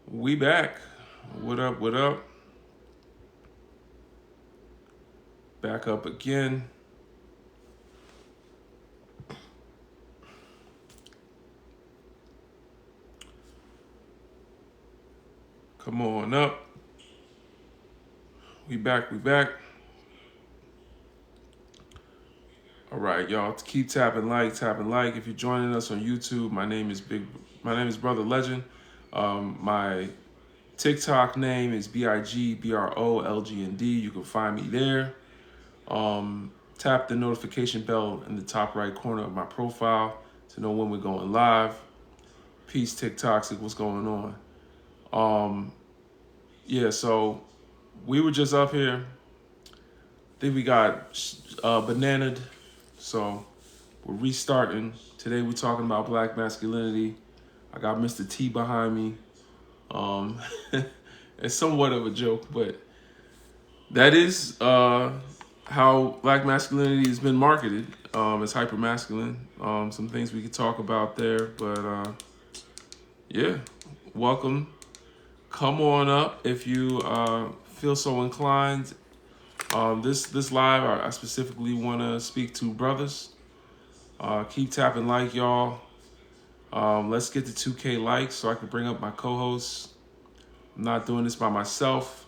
We back. What up? What up? Back up again. Come on up. We back. We back. All right, y'all. Keep tapping like, tapping like. If you're joining us on YouTube, my name is Big. My name is Brother Legend. My TikTok name is BIGBROLGND. You can find me there. Tap the notification bell in the top right corner of my profile to know when we're going live. Peace, TikTok. What's going on? Yeah. So we were just up here. I think we got bananaed. So we're restarting. Today we're talking about black masculinity. I got Mr. T behind me. Um, it's somewhat of a joke, but that is how black masculinity has been marketed. It's hyper masculine. Some things we could talk about there, but yeah, welcome. Come on up if you feel so inclined. This live, I specifically want to speak to brothers. Keep tapping like, y'all. Let's get to 2K likes so I can bring up my co-hosts. I'm not doing this by myself.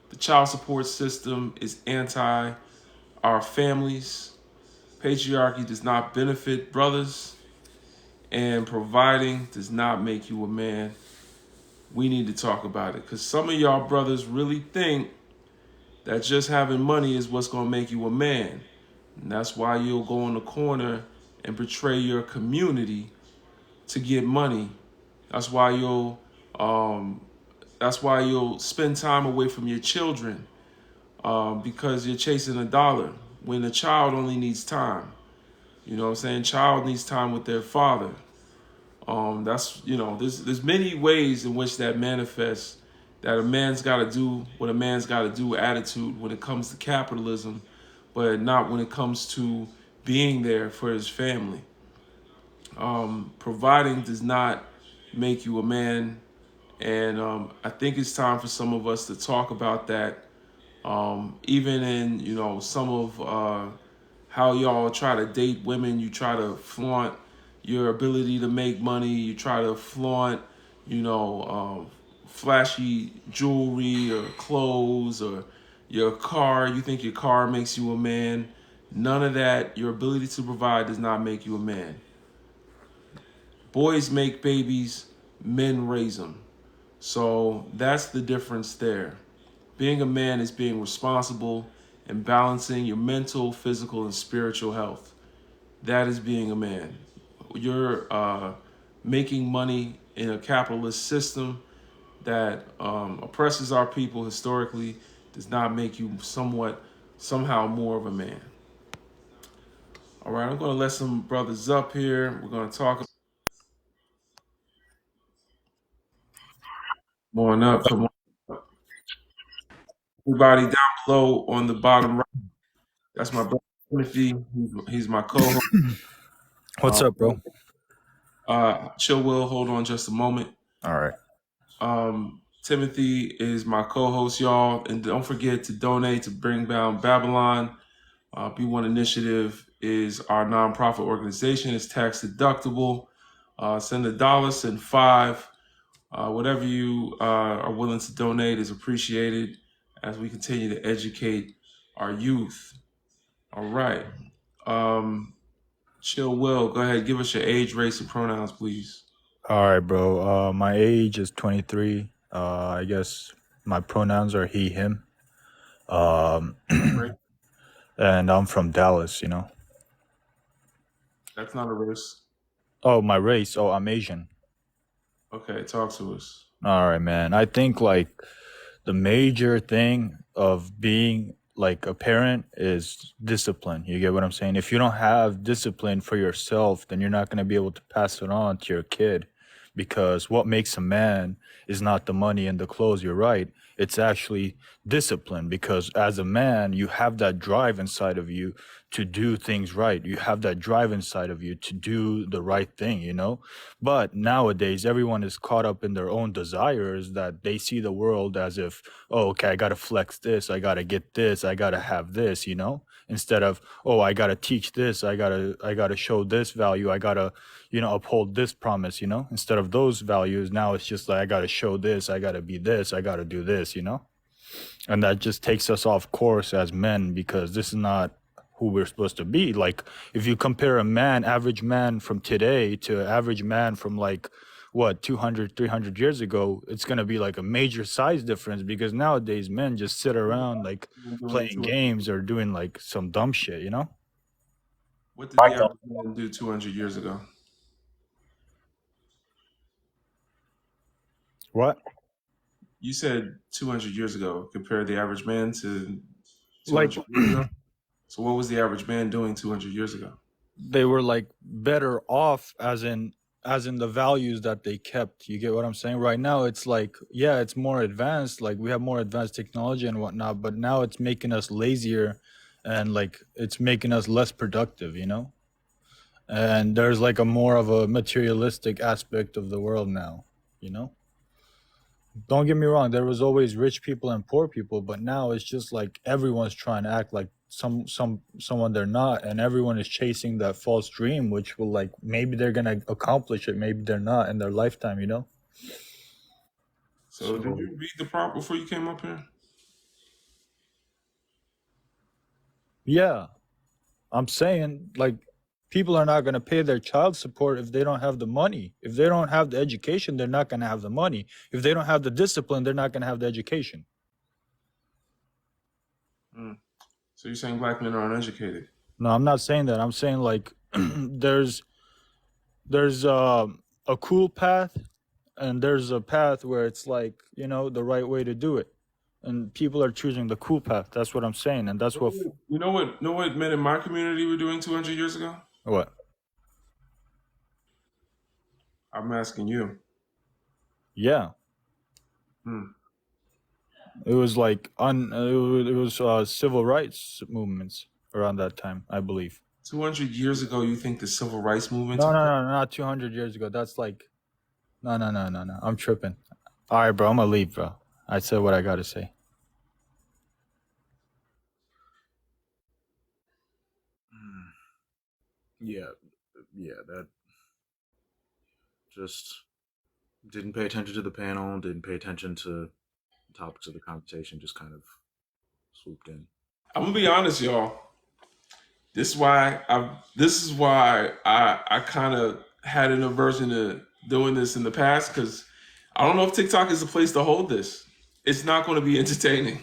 The child support system is anti our families. Patriarchy does not benefit brothers, and providing does not make you a man. We need to talk about it because some of y'all brothers really think that just having money is what's going to make you a man. And that's why you'll go in the corner and betray your community to get money. That's why you'll spend time away from your children because you're chasing a dollar when a child only needs time. You know what I'm saying? Child needs time with their father. There's many ways in which that manifests that a man's got to do what a man's got to do attitude when it comes to capitalism, but not when it comes to being there for his family. Providing does not make you a man, and I think it's time for some of us to talk about that. Even in some of how y'all try to date women, you try to flaunt your ability to make money. You try to flaunt, flashy jewelry or clothes or your car. You think your car makes you a man. None of that. Your ability to provide does not make you a man. Boys make babies, men raise them. So that's the difference there. Being a man is being responsible and balancing your mental, physical, and spiritual health. That is being a man. You're making money in a capitalist system that oppresses our people historically does not make you somehow more of a man. All right, I'm going to let some brothers up here. We're going to talk. Come on up. Come on. Everybody down below on the bottom right. That's my brother Timothy. He's my co-host. What's up, bro? Chill will hold on just a moment. All right. Timothy is my co-host, y'all, and don't forget to donate to Bring Down Babylon. B1 Initiative is our nonprofit organization. It's tax deductible. Send $1, send $5. Whatever you are willing to donate is appreciated as we continue to educate our youth. All right. Chill will, go ahead. Give us your age, race, and pronouns, please. All right, bro. My age is 23. I guess my pronouns are he, him. Um, Right. and I'm from Dallas. That's not a race. Oh, my race. Oh, I'm Asian. Okay, talk to us. All right, man. I think like the major thing of being like a parent is discipline. You get what I'm saying? If you don't have discipline for yourself, then you're not going to be able to pass it on to your kid because what makes a man is not the money and the clothes. You're right. It's actually discipline because as a man, you have that drive inside of you to do things right. You have that drive inside of you to do the right thing, you know? But nowadays, everyone is caught up in their own desires that they see the world as if, oh, okay, I got to flex this, I got to get this, I got to have this, you know? Instead of, oh, I got to teach this, I got to show this value, I got to, uphold this promise, you know? Instead of those values, now it's just like I got to show this, I got to be this, I got to do this, you know? And that just takes us off course as men because this is not who we're supposed to be. Like if you compare a man, average man from today to average man from like what 200, 300 years ago, it's going to be like a major size difference because nowadays men just sit around like Doing playing games or doing like some dumb shit, you know? What did the average man do 200 years ago? What? You said 200 years ago. Compare the average man to Like 200 years ago. So what was the average man doing 200 years ago? they were like better off as in the values that they kept. You get what I'm saying? Right now it's like, yeah, it's more advanced, like we have more advanced technology and whatnot, but now it's making us lazier and like it's making us less productive, you know? And there's like a more of a materialistic aspect of the world now, you know? Don't get me wrong, there was always rich people and poor people, but now it's just like everyone's trying to act like someone they're not, and everyone is chasing that false dream, which will like maybe they're gonna accomplish it, maybe they're not in their lifetime, you know? So did So you read the prompt before you came up here? yeah, I'm saying like people are not gonna pay their child support if they don't have the money. If they don't have the education, they're not gonna have the money. If they don't have the discipline, they're not gonna have the education. Mm. So you're saying black men are uneducated? No, I'm not saying that. I'm saying like there's a cool path and there's a path where it's like, the right way to do it. And people are choosing the cool path. That's what I'm saying. And that's You know what men in my community were doing 200 years ago? what? I'm asking you. Yeah. Hmm. It was like it was civil rights movements around that time, I believe. 200 years ago, you think the civil rights movement No, took no, place? no, not 200 years ago. That's like no, no, no, no, no. I'm tripping. All right, bro. I'm gonna leave, bro. I said what I gotta say. Mm, Yeah, yeah, that just didn't pay attention to the panel, didn't pay attention to the topics of the conversation, just kind of swooped in. I'm gonna be honest, y'all. This is why I kind of had an aversion to doing this in the past because I don't know if TikTok is a place to hold this. It's not going to be entertaining.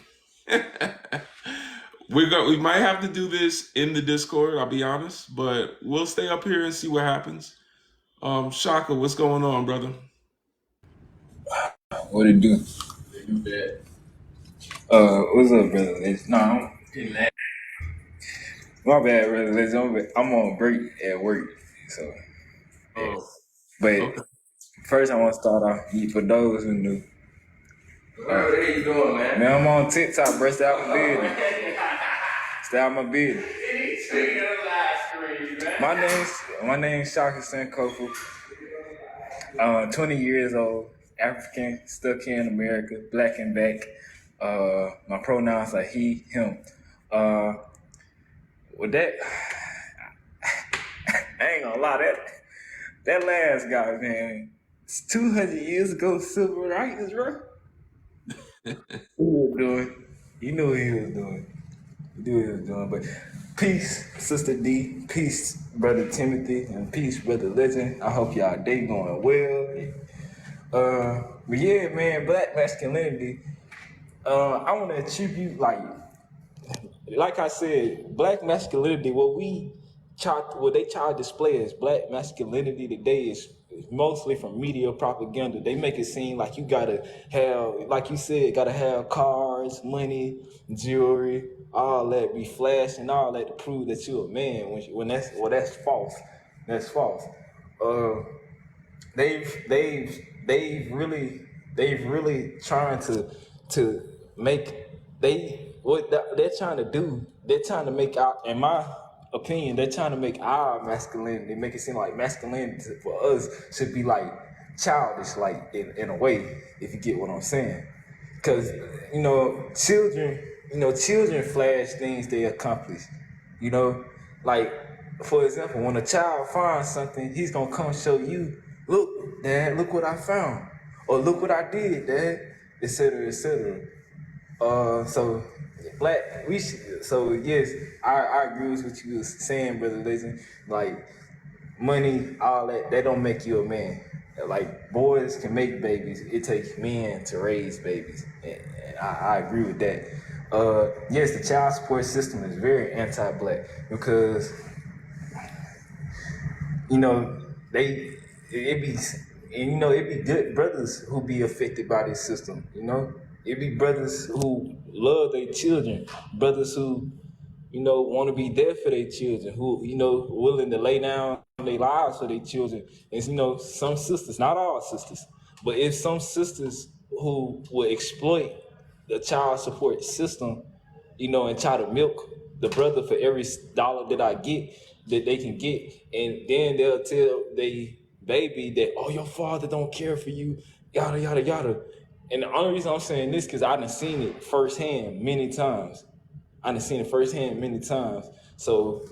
We might have to do this in the Discord. I'll be honest, but we'll stay up here and see what happens. Shaka, what's going on, brother? What it do? What's up, brother? No, my bad, brother. I'm on break at work, so. Yeah. Oh, But okay. first, I want to start off for those who knew. What are you doing, man? Man, I'm on TikTok, bro. Stay out my business. Stay out my business. My name's Shaka Sankofa. 20 years old, African, stuck here in America, black and back. My pronouns are he, him. With that, I ain't gonna lie, that last guy, man, it's 200 years ago, civil rights, bro. He was doing. He knew what he was doing. He knew what he was doing. But peace, Sister D. Peace, Brother Timothy. And peace, Brother Legend. I hope y'all day going well. But yeah, man, black masculinity. I want to attribute, like I said, black masculinity. What they try to display as black masculinity today is mostly from media propaganda. They make it seem like you gotta have, like you said, gotta have cars, money, jewelry, all that, be flashing, all that to prove that you're a man. That's false. That's false. Uh, they've really trying to make they're trying to do, they're trying to make out, in my opinion, they're trying to make our masculinity, they make it seem like masculinity for us should be like childish, like in a way, if you get what I'm saying. Because, children flash things they accomplish. You know, like, for example, when a child finds something, he's going to come show you, look, Dad, look what I found. Or look what I did, Dad, etc., etc. So black, we should, so yes, I agree with what you was saying, brother Legend. Like money, all that don't make you a man. Like boys can make babies, it takes men to raise babies, and I agree with that. Yes, the child support system is very anti-black because you know, they it be it be good brothers who be affected by this system, It be brothers who love their children, brothers who, want to be there for their children, who, willing to lay down their lives for their children. And some sisters, not all sisters, but if some sisters who will exploit the child support system, and try to milk the brother for every dollar that I get that they can get, and then they'll tell they baby that, oh, your father don't care for you, yada yada yada. And the only reason I'm saying this because I done seen it firsthand many times. So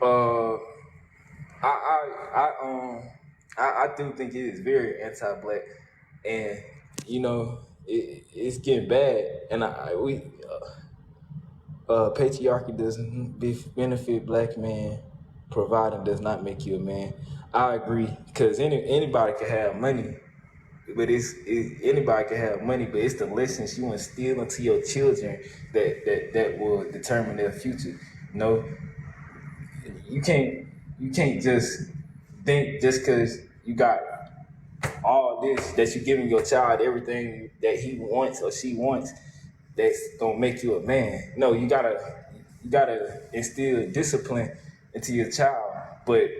uh I do think it is very anti-black, and it's getting bad, and patriarchy doesn't benefit black men, providing does not make you a man. I agree, because anybody can have money, but anybody can have money, but it's the lessons you instill into your children that will determine their future. You know, you can't just think just because you got all this that you're giving your child everything that he wants or she wants that's gonna make you a man. No, you gotta instill discipline into your child. But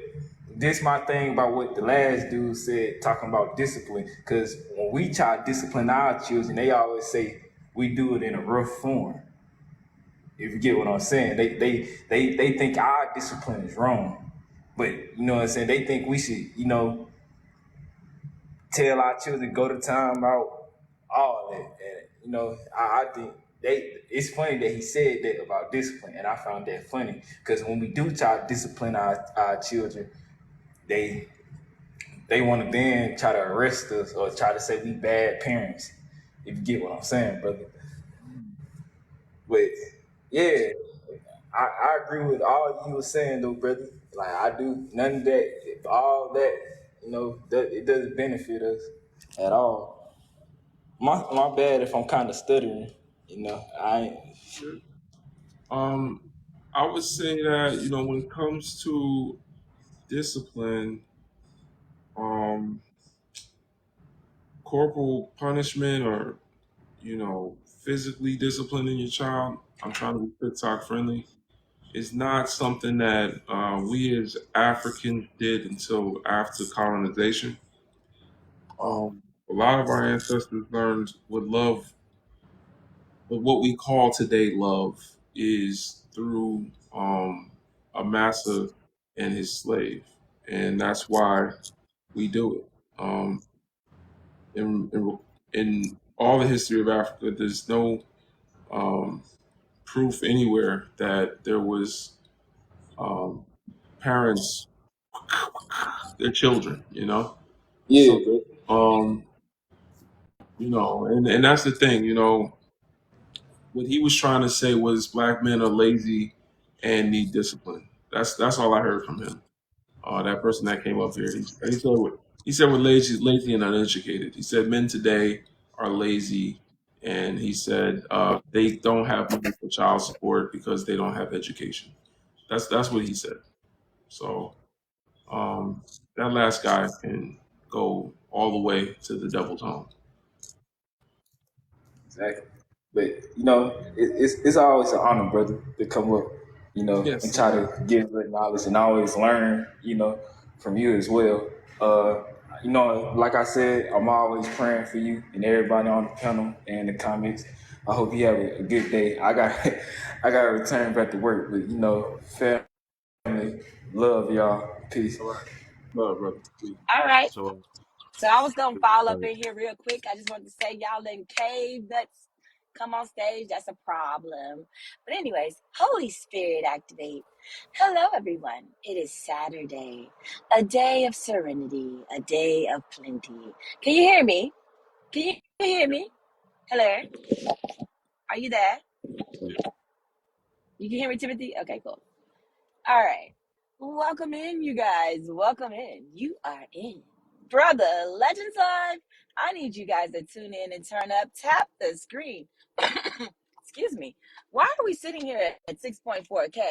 this my thing about what the last dude said talking about discipline, because when we try to discipline our children, they always say we do it in a rough form. If you get what I'm saying, they think our discipline is wrong, but you know what I'm saying. They think we should, tell our children go to timeout, all that. And I think it's funny that he said that about discipline, and I found that funny because when we do try to discipline our children, they want to then try to arrest us or try to say we bad parents. If you get what I'm saying, brother. But yeah, I agree with all you were saying though, brother. Like I do none of that, all that, that it doesn't benefit us at all. My bad if I'm kind of stuttering. I ain't. Um, I would say that when it comes to discipline, um, corporal punishment or physically disciplining your child. I'm trying to be TikTok friendly. Is not something that we as Africans did until after colonization. A lot of our ancestors learned what love, what we call today love, is through a master and his slave, and that's why we do it. In all the history of Africa, there's no um, proof anywhere that there was um, parents their children, Yeah, So, bro. um, and that's the thing, what he was trying to say was black men are lazy and need discipline. That's all I heard from him. That person that came up here, he said we're lazy and uneducated. He said men today are lazy, and he said they don't have money for child support because they don't have education. That's what he said. So that last guy can go all the way to the devil's home. Exactly. But it's always an honor, brother, to come up, and Yes, try to give good knowledge and always learn, from you as well. Uh, like I said, I'm always praying for you and everybody on the panel and the comments. I hope you have a good day. I got to return back to work, but family, love y'all. Peace. All right. Love, brother. Peace. All right. So, So I was gonna follow uh, up in here real quick. I just wanted to say y'all letting cave nuts come on stage. That's a problem. But anyways, Holy Spirit activate. Hello everyone. It is Saturday, a day of serenity, a day of plenty. Can you hear me? Can you hear me? Hello? Are you there? Yeah. You can hear me, Timothy? Okay, cool. All right. Welcome in, you guys. Welcome in. You are in. Brother, Legend Time. I need you guys to tune in and turn up. Tap the screen. Excuse me. Why are we sitting here at 6.4K?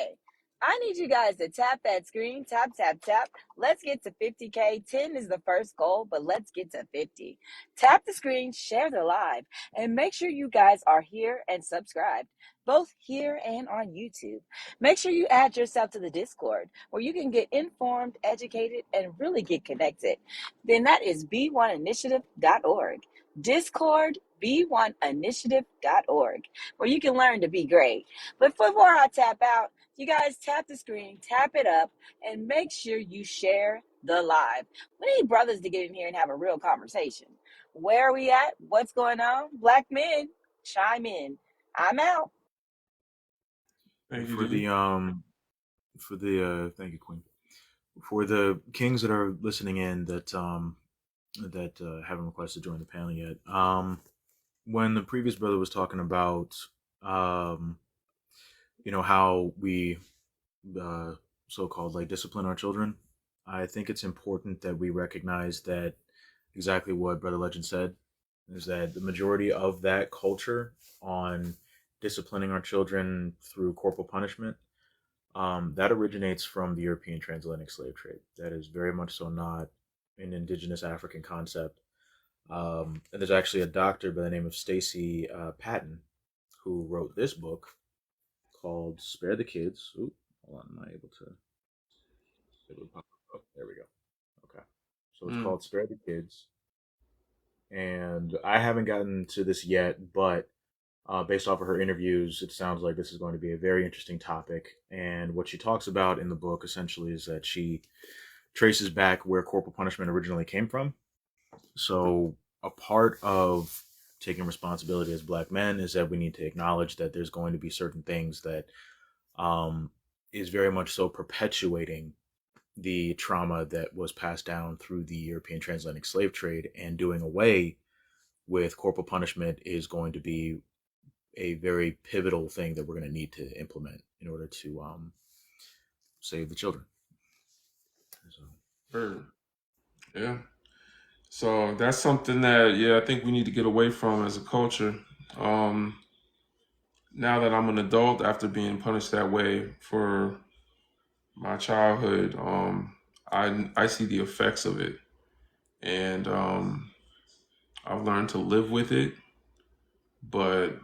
I need you guys to tap that screen. Tap, tap, tap. Let's get to 50K. 10 is the first goal, but let's get to 50. Tap the screen, share the live, and make sure you guys are here and subscribed, both here and on YouTube. Make sure you add yourself to the Discord where you can get informed, educated, and really get connected. Then that is b1initiative.org. Discord, b1initiative.org, where you can learn to be great. But before I tap out, you guys tap the screen, tap it up, and make sure you share the live. We need brothers to get in here and have a real conversation. Where are we at? What's going on? Black men, chime in. I'm out. Thank you, for D. the thank you, Queen. For the kings that are listening in that haven't requested to join the panel yet, when the previous brother was talking about how we so-called like discipline our children, I think it's important that we recognize that exactly what Brother Legend said is that the majority of that culture on disciplining our children through corporal punishment, that originates from the European transatlantic slave trade. That is very much so not an indigenous African concept. And there's actually a doctor by the name of Stacy Patton who wrote this book called "Spare the Kids." Ooh, hold on, am I able to? Oh, there we go. Okay, so it's called "Spare the Kids," and I haven't gotten to this yet, but based off of her interviews, it sounds like this is going to be a very interesting topic. And what she talks about in the book essentially is that she traces back where corporal punishment originally came from. So, a part of taking responsibility as Black men is that we need to acknowledge that there's going to be certain things that is very much so perpetuating the trauma that was passed down through the European transatlantic slave trade, and doing away with corporal punishment is going to be a very pivotal thing that we're going to need to implement in order to save the children. Bird. Yeah. So that's something that, I think we need to get away from as a culture. Now that I'm an adult, after being punished that way for my childhood, I see the effects of it, and I've learned to live with it, but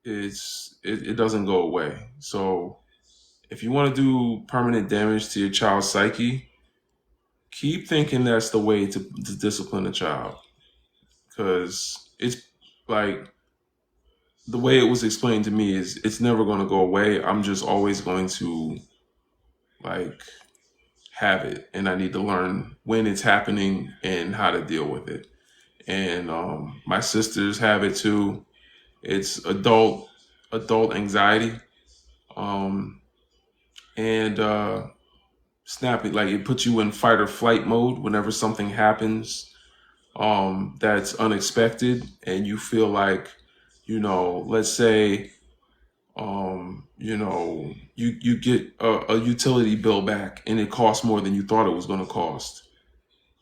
it doesn't go away. So if you want to do permanent damage to your child's psyche, keep thinking that's the way to discipline a child, because it's like the way it was explained to me is it's never going to go away. I'm just always going to like have it, and I need to learn when it's happening and how to deal with it. And my sisters have it too. It's adult anxiety, and snappy, like it puts you in fight or flight mode whenever something happens that's unexpected, and you feel like, let's say, you get a utility bill back and it costs more than you thought it was going to cost,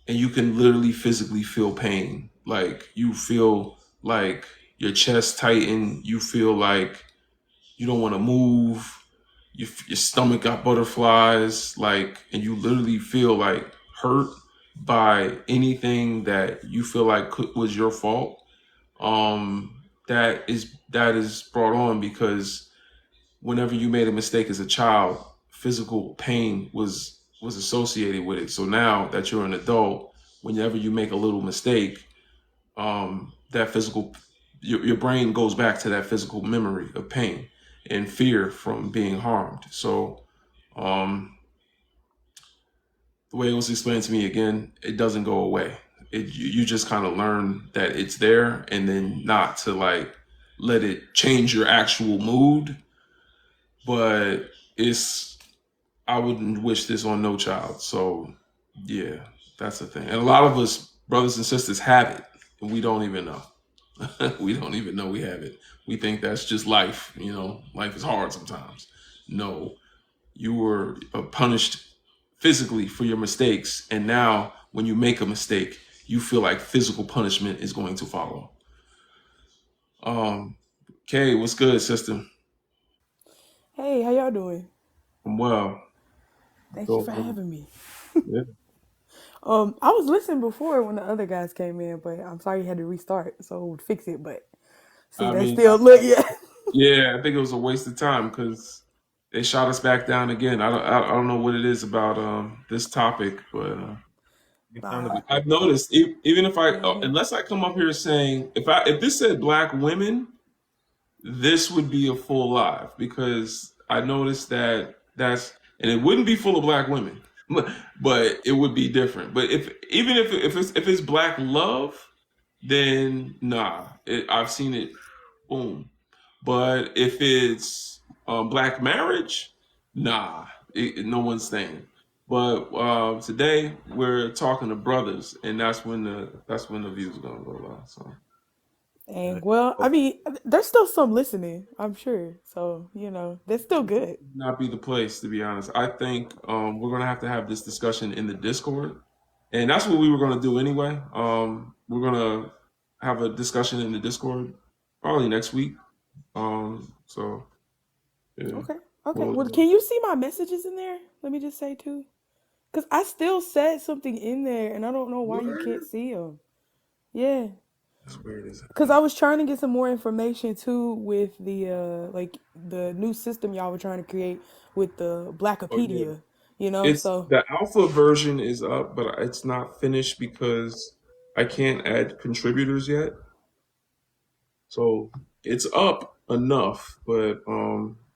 and you can literally physically feel pain. Like you feel like your chest tighten, you feel like you don't want to move, your stomach got butterflies, like, and you literally feel like hurt by anything that you feel like was your fault. That is brought on because whenever you made a mistake as a child, physical pain was associated with it. So now that you're an adult, whenever you make a little mistake, that physical your brain goes back to that physical memory of pain and fear from being harmed. So the way it was explained to me again, it doesn't go away. You just kind of learn that it's there, and then not to like let it change your actual mood. But it's I wouldn't wish this on no child. So yeah, that's the thing. And a lot of us brothers and sisters have it, and we don't even know. We don't even know we have it. We think that's just life. Life is hard sometimes. No, you were punished physically for your mistakes, and now when you make a mistake, you feel like physical punishment is going to follow. Kay, what's good, sister? Hey, how y'all doing? I'm well. Thank you for So, having me. yeah. I was listening before when the other guys came in, but I'm sorry you had to restart, so it would fix it. But see, I that mean, still look yeah. yeah, I think it was a waste of time because they shot us back down again. I don't know what it is about this topic, but Anytime that Nah, we talk I've about noticed even if mhm. unless I come up here saying if this said black women, this would be a full live because I noticed and it wouldn't be full of black women, but it would be different. But if it's black love, then nah, I've seen it, boom. But if it's black marriage, nah, no one's staying. But today we're talking to brothers, and that's when the views are gonna go live. So Dang. that, Well, I well, mean, there's still some listening, I'm sure. So that's still good. not be the place, to be honest. I think we're gonna have to have this discussion in the Discord, and that's what we were gonna do anyway. We're gonna have a discussion in the Discord probably next week. So yeah. Okay. Okay. Well, Well, can you see my messages in there? Let me just say too, because I still said something in there, and I don't know why you can't word? see them. Yeah. That's weird as Cause hell. I was trying to get some more information too with the like the new system y'all were trying to create with the Oh yeah. Blackopedia, It's so the alpha version is up, but it's not finished because I can't add contributors yet. So it's up enough, but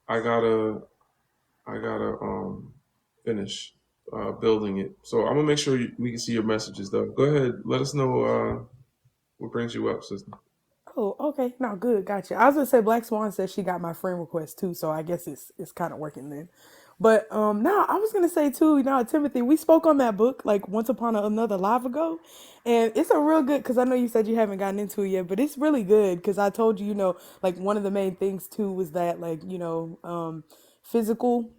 I gotta finish building it. So I'm gonna make sure we can see your messages though. Go ahead, let us know what brings you up, sister. oh, okay, no, good, gotcha. I was gonna say Black Swan said she got my friend request too, so I guess it's kind of working then. But now I was gonna say too, Timothy, we spoke on that book like once upon another live ago, and it's a real good because I know you said you haven't gotten into it yet, but it's really good because I told you, like one of the main things too was that like physical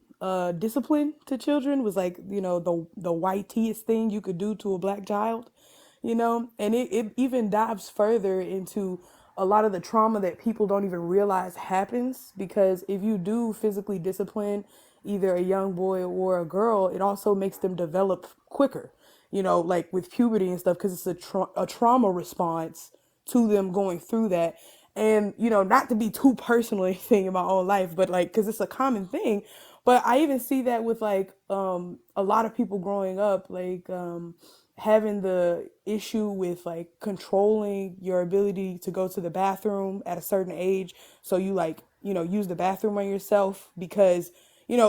discipline to children was like the whitest thing you could do to a black child, and it even dives further into a lot of the trauma that people don't even realize happens because if you do physically discipline either a young boy or a girl, it also makes them develop quicker, like with puberty and stuff, because it's a trauma response to them going through that. And, not to be too personal or anything in my own life, but like, because it's a common thing. But I even see that with like a lot of people growing up, like having the issue with like controlling your ability to go to the bathroom at a certain age. So you like, use the bathroom on yourself because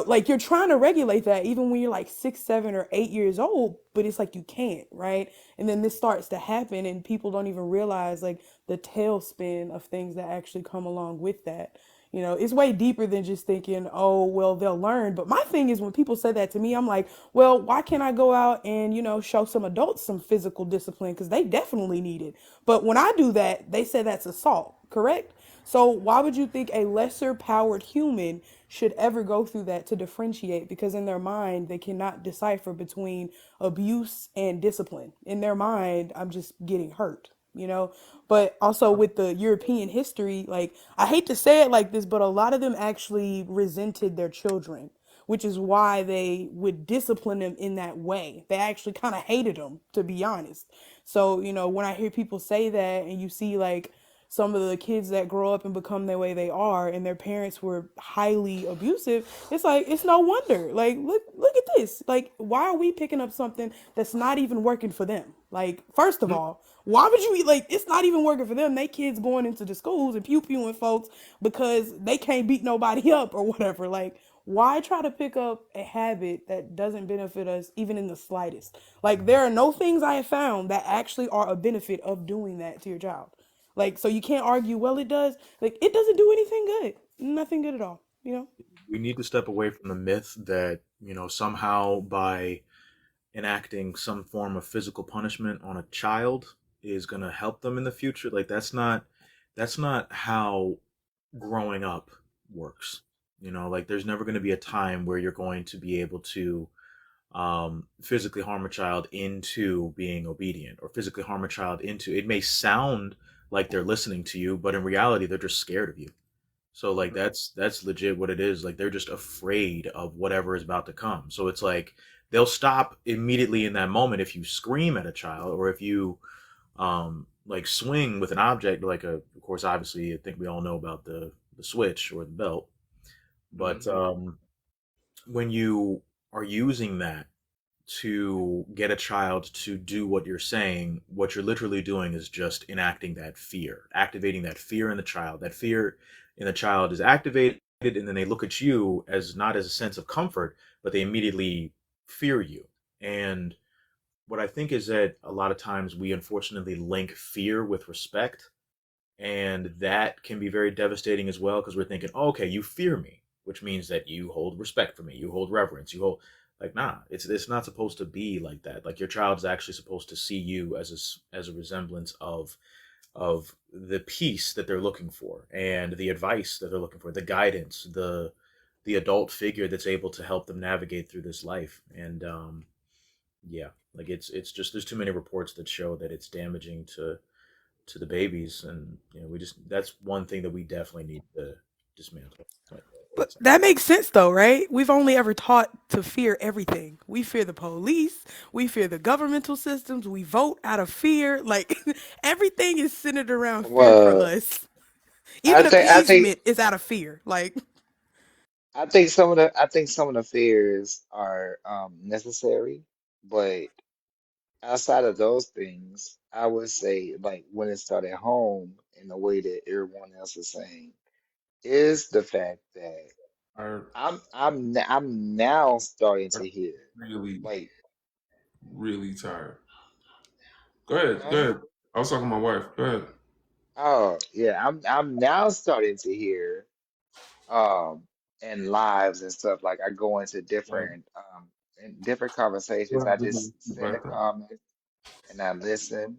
like you're trying to regulate that even when you're like 6, 7, or 8 years old, but it's like you can't, right? And then this starts to happen, and people don't even realize like the tailspin of things that actually come along with that. It's way deeper than just thinking, oh, well, they'll learn. But my thing is when people say that to me, I'm like, well, why can't I go out and, show some adults some physical discipline? Because they definitely need it. But when I do that, they say that's assault, correct? So why would you think a lesser powered human should ever go through that to differentiate? Because in their mind, they cannot decipher between abuse and discipline. In their mind, I'm just getting hurt. But also with the European history, like I hate to say it like this, but a lot of them actually resented their children, which is why they would discipline them in that way. They actually kind of hated them, to be honest. So, when I hear people say that and you see like some of the kids that grow up and become the way they are and their parents were highly abusive, it's like it's no wonder. Like look at this. Like why are we picking up something that's not even working for them? Like first of all, why would you eat like it's not even working for them? They kids going into the schools and pew pewing folks because they can't beat nobody up or whatever. Like why try to pick up a habit that doesn't benefit us even in the slightest? Like there are no things I have found that actually are a benefit of doing that to your child. Like so you can't argue, well it does. Like it doesn't do anything good. Nothing good at all, you know? We need to step away from the myth that, somehow by enacting some form of physical punishment on a child is going to help them in the future. Like that's not how growing up works. Like there's never going to be a time where you're going to be able to physically harm a child into being obedient, or physically harm a child into, it may sound like they're listening to you, but in reality they're just scared of you. So like that's legit what it is. Like they're just afraid of whatever is about to come. So it's like they'll stop immediately in that moment if you scream at a child, or if you like swing with an object, like of course obviously I think we all know about the switch or the belt. But when you are using that to get a child to do what you're saying, what you're literally doing is just enacting that fear, activating that fear in the child. That fear in the child is activated, and then they look at you as not as a sense of comfort, but they immediately fear you. And what I think is that a lot of times we unfortunately link fear with respect, and that can be very devastating as well, because we're thinking, oh, okay, you fear me, which means that you hold respect for me, you hold reverence, you hold, like, nah, it's not supposed to be like that. Like your child is actually supposed to see you as a resemblance of the peace that they're looking for, and the advice that they're looking for, the guidance, the adult figure that's able to help them navigate through this life. And yeah, like it's just, there's too many reports that show that it's damaging to the babies. And we just, that's one thing that we definitely need to dismantle. But But that's that makes sense though, right? We've only ever taught to fear everything. We fear the police, we fear the governmental systems, we vote out of fear. Like everything is centered around fear for Well, us. I Even think I think appeasement is out of fear. Like I think some of the fears are necessary, but outside of those things, I would say like when it started at home in the way that everyone else is saying is the fact that Are I'm now starting are to hear really, like really tired. Go ahead. Go huh? ahead. I was talking to my wife. Go ahead. Oh yeah, I'm now starting to hear um in lives and stuff like I go into different in different conversations. I just send a comment and I listen,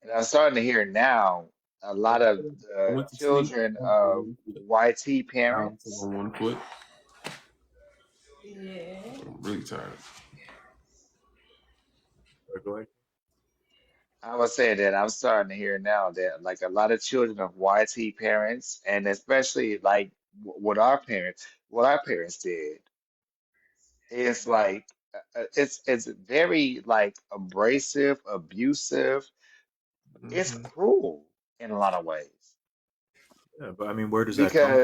and I'm starting to hear now a lot of I the went to sleep children on of 1 foot. YT Now I'm parents. on 1 foot. I'm really tired. go ahead. I was saying that I'm starting to hear now that like a lot of children of YT parents, and especially like what our parents did, is like it's very like abrasive, abusive. It's Hmm. cruel in a lot of ways Yeah, but I mean, where does that come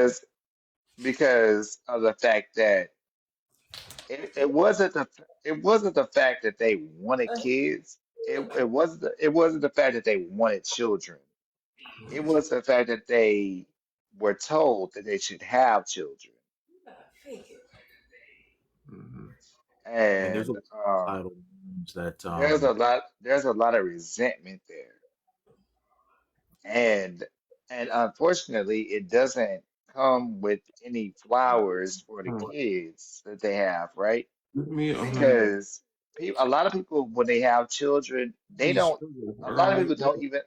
because of the fact that it wasn't the fact that they wanted kids. It wasn't the fact that they wanted children. It was the fact that they were told that they should have children, Hmm. And there's a and lot of societal norms that there's a lot of resentment there, and unfortunately, it doesn't come with any flowers for the kids that they have, right? Give me 100 Because a lot of people, when they have children, they piece don't. sugar. A I lot gotta of make people don't that. even.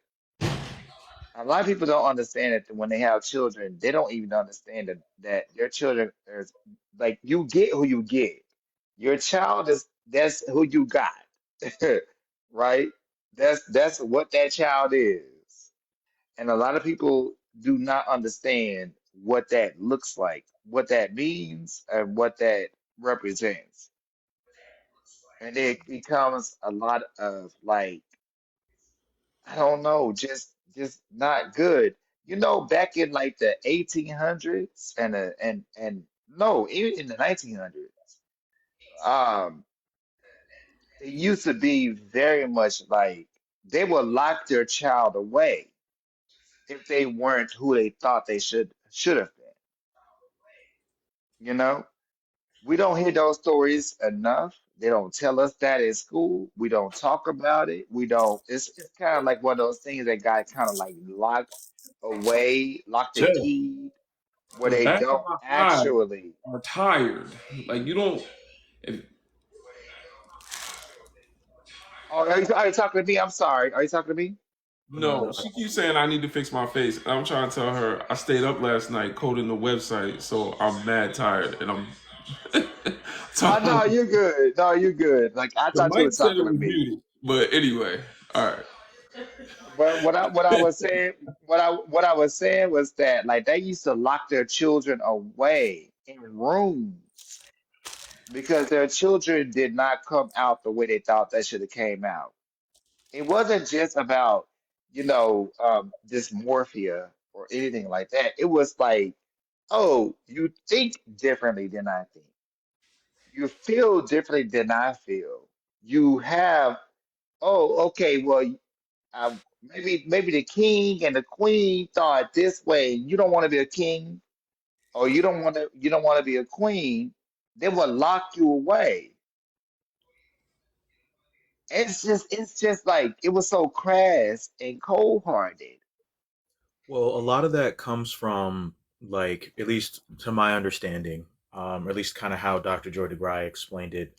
A lot of people don't understand that when they have children, they don't even understand that their children is like you get who you get. Your child is that's who you got, right? That's what that child is. And a lot of people do not understand what that looks like, what that means, and what that represents. And it becomes a lot of like I don't know, just not good. You know, back in like the 1800s and no, even in the 1900s, um, it used to be very much like they would lock their child away if they weren't who they thought they should have been. You know, we don't hear those stories enough. They don't tell us that in school. We don't talk about it. We don't. It's kind of like one of those things that got kind of like locked away, locked Jeff, and keyed, where the they back of don't my eyes actually. are tired. Like you don't. If, Oh, are you talking to me? I'm sorry. Are you talking to me? no, she keeps saying I need to fix my face. And I'm trying to tell her I stayed up last night coding the website, so I'm mad tired, and I'm Oh talking. no, you're good. No, you're good. Like I The thought you mic were said talking it to was me. muted, but anyway, all right. But what I was saying, what I was saying was that like they used to lock their children away in rooms because their children did not come out the way they thought they should have came out. It wasn't just about, dysmorphia or anything like that. It was like, oh, you think differently than I think. You feel differently than I feel. You have, oh, okay, well, maybe the king and the queen thought this way. You don't want to be a king, or you don't want to be a queen. They will lock you away. It's just like it was so crass and cold hearted. Well, a lot of that comes from, like, at least to my understanding, or at least kind of how Dr. Joy DeGruy explained it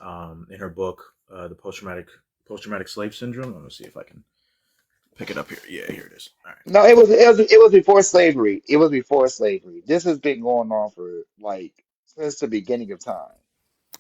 in her book, the post traumatic slave syndrome. Let me see if I can pick it up here. Yeah, here it is. All right. No, it was before slavery. It was before slavery. This has been going on for like since the beginning of time.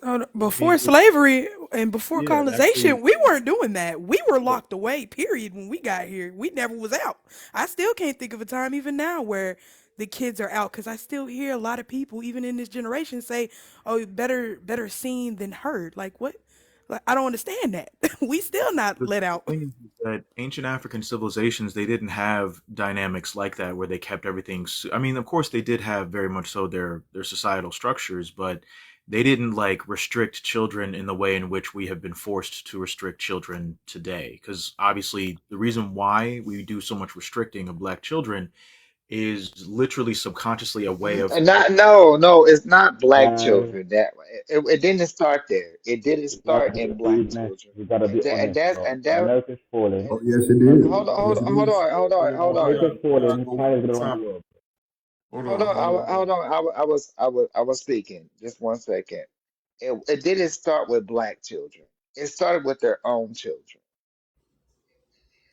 Well, I mean, Before slavery and before yeah, actually, colonization, we weren't doing that. We were locked away, period, when we got here. We never was out. I still can't think of a time, even now, where the kids are out, because I still hear a lot of people, even in this generation, say, oh, better seen than heard. Like, what? Like, I don't understand that. We still not the let out. thing is that ancient African civilizations, they didn't have dynamics like that where they kept everything. I mean, of course, they did have very much so their societal structures, but they didn't like restrict children in the way in which we have been forced to restrict children today. Because obviously, the reason why we do so much restricting of black children is literally subconsciously a way of. And not no no, it's not black And children that way. It didn't start there. It didn't we gotta start be in black honest. children. We gotta And be that and honest, that bro. and that. America's falling. Oh, yes, it America's is. Hold on, hold Yes, on, it hold is. on, hold on, hold on. America's We gotta falling. go China's one gonna at a run the time. world. Hold Hold on, on, hold on, hold hold on. I was speaking. Just one second. It didn't start with black children. It started with their own children.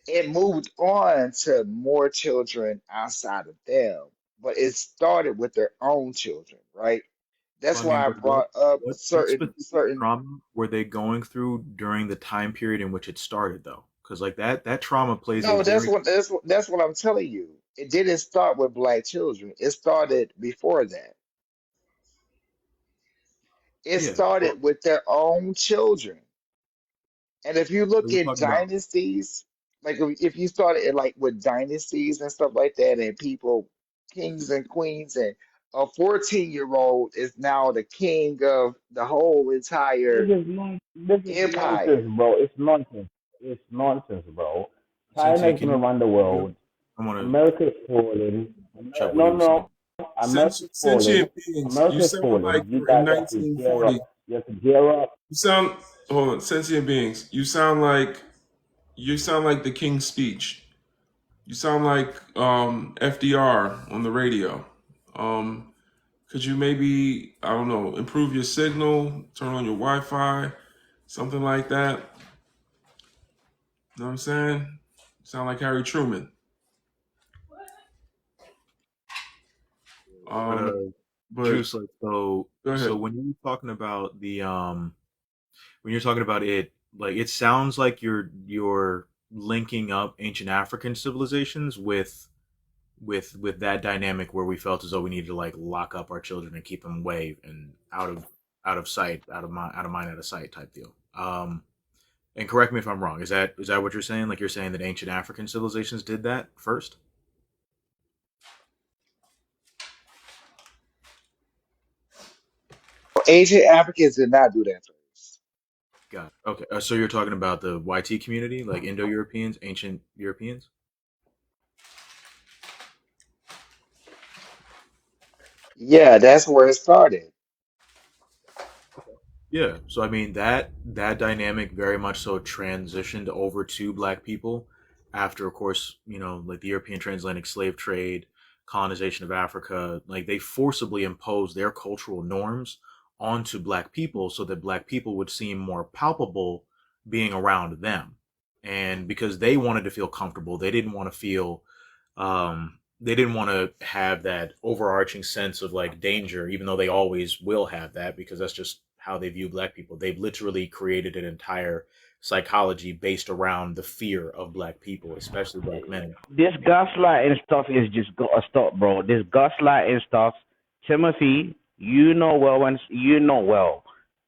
It moved on to more children outside of them, but it started with their own children, right? Well, That's I mean, why I but what brought up what certain specific certain. trauma were they going through during the time period in which it started, though? Because like that trauma plays a No, that's very. what that's what I'm telling you. It didn't start with black children. It started before that. It Yeah. Well, started with their own children. And if you so look we're at talking about. dynasties, like if you started it like with dynasties and stuff like that, and people, kings and queens, and a 14-year-old is now the king of the whole This entire is non. This is empire. nonsense, bro. It's nonsense. It's nonsense, bro. Cynthia, China's can gonna you? run the world. I want to America's falling. check what he No, was saying. no. America's falling. Sentient beings, you America's sound like falling. You you're in guys have to gear 1940. up. You have to gear up. You sound, hold on, sentient beings. You sound like the King's Speech. You sound like FDR on the radio. Um, could you maybe, I don't know, improve your signal, turn on your Wi-Fi, something like that? You know what I'm saying? You sound like Harry Truman. But Um, but Juice, like, so go ahead. when you're talking about the when you're talking about it, like it sounds like you're linking up ancient African civilizations with that dynamic where we felt as though we needed to like lock up our children and keep them away and out of sight, out of mind, out of sight type deal. And correct me if I'm wrong. Is that what you're saying? Like you're saying that ancient African civilizations did that first? Ancient Africans did not do that first. Got it. Okay. So you're talking about the YT community, like Indo-Europeans, ancient Europeans? Yeah, that's where it started. Yeah. So I mean that dynamic very much so transitioned over to black people after, of course, like the European transatlantic slave trade, colonization of Africa. Like they forcibly imposed their cultural norms onto black people so that black people would seem more palpable being around them. And because they wanted to feel comfortable, they didn't want to have that overarching sense of like danger, even though they always will have that because that's just how they view black people. They've literally created an entire psychology based around the fear of black people, especially black men. This gaslighting stuff is just gotta stop, bro. This gaslighting stuff, Timothy, you know well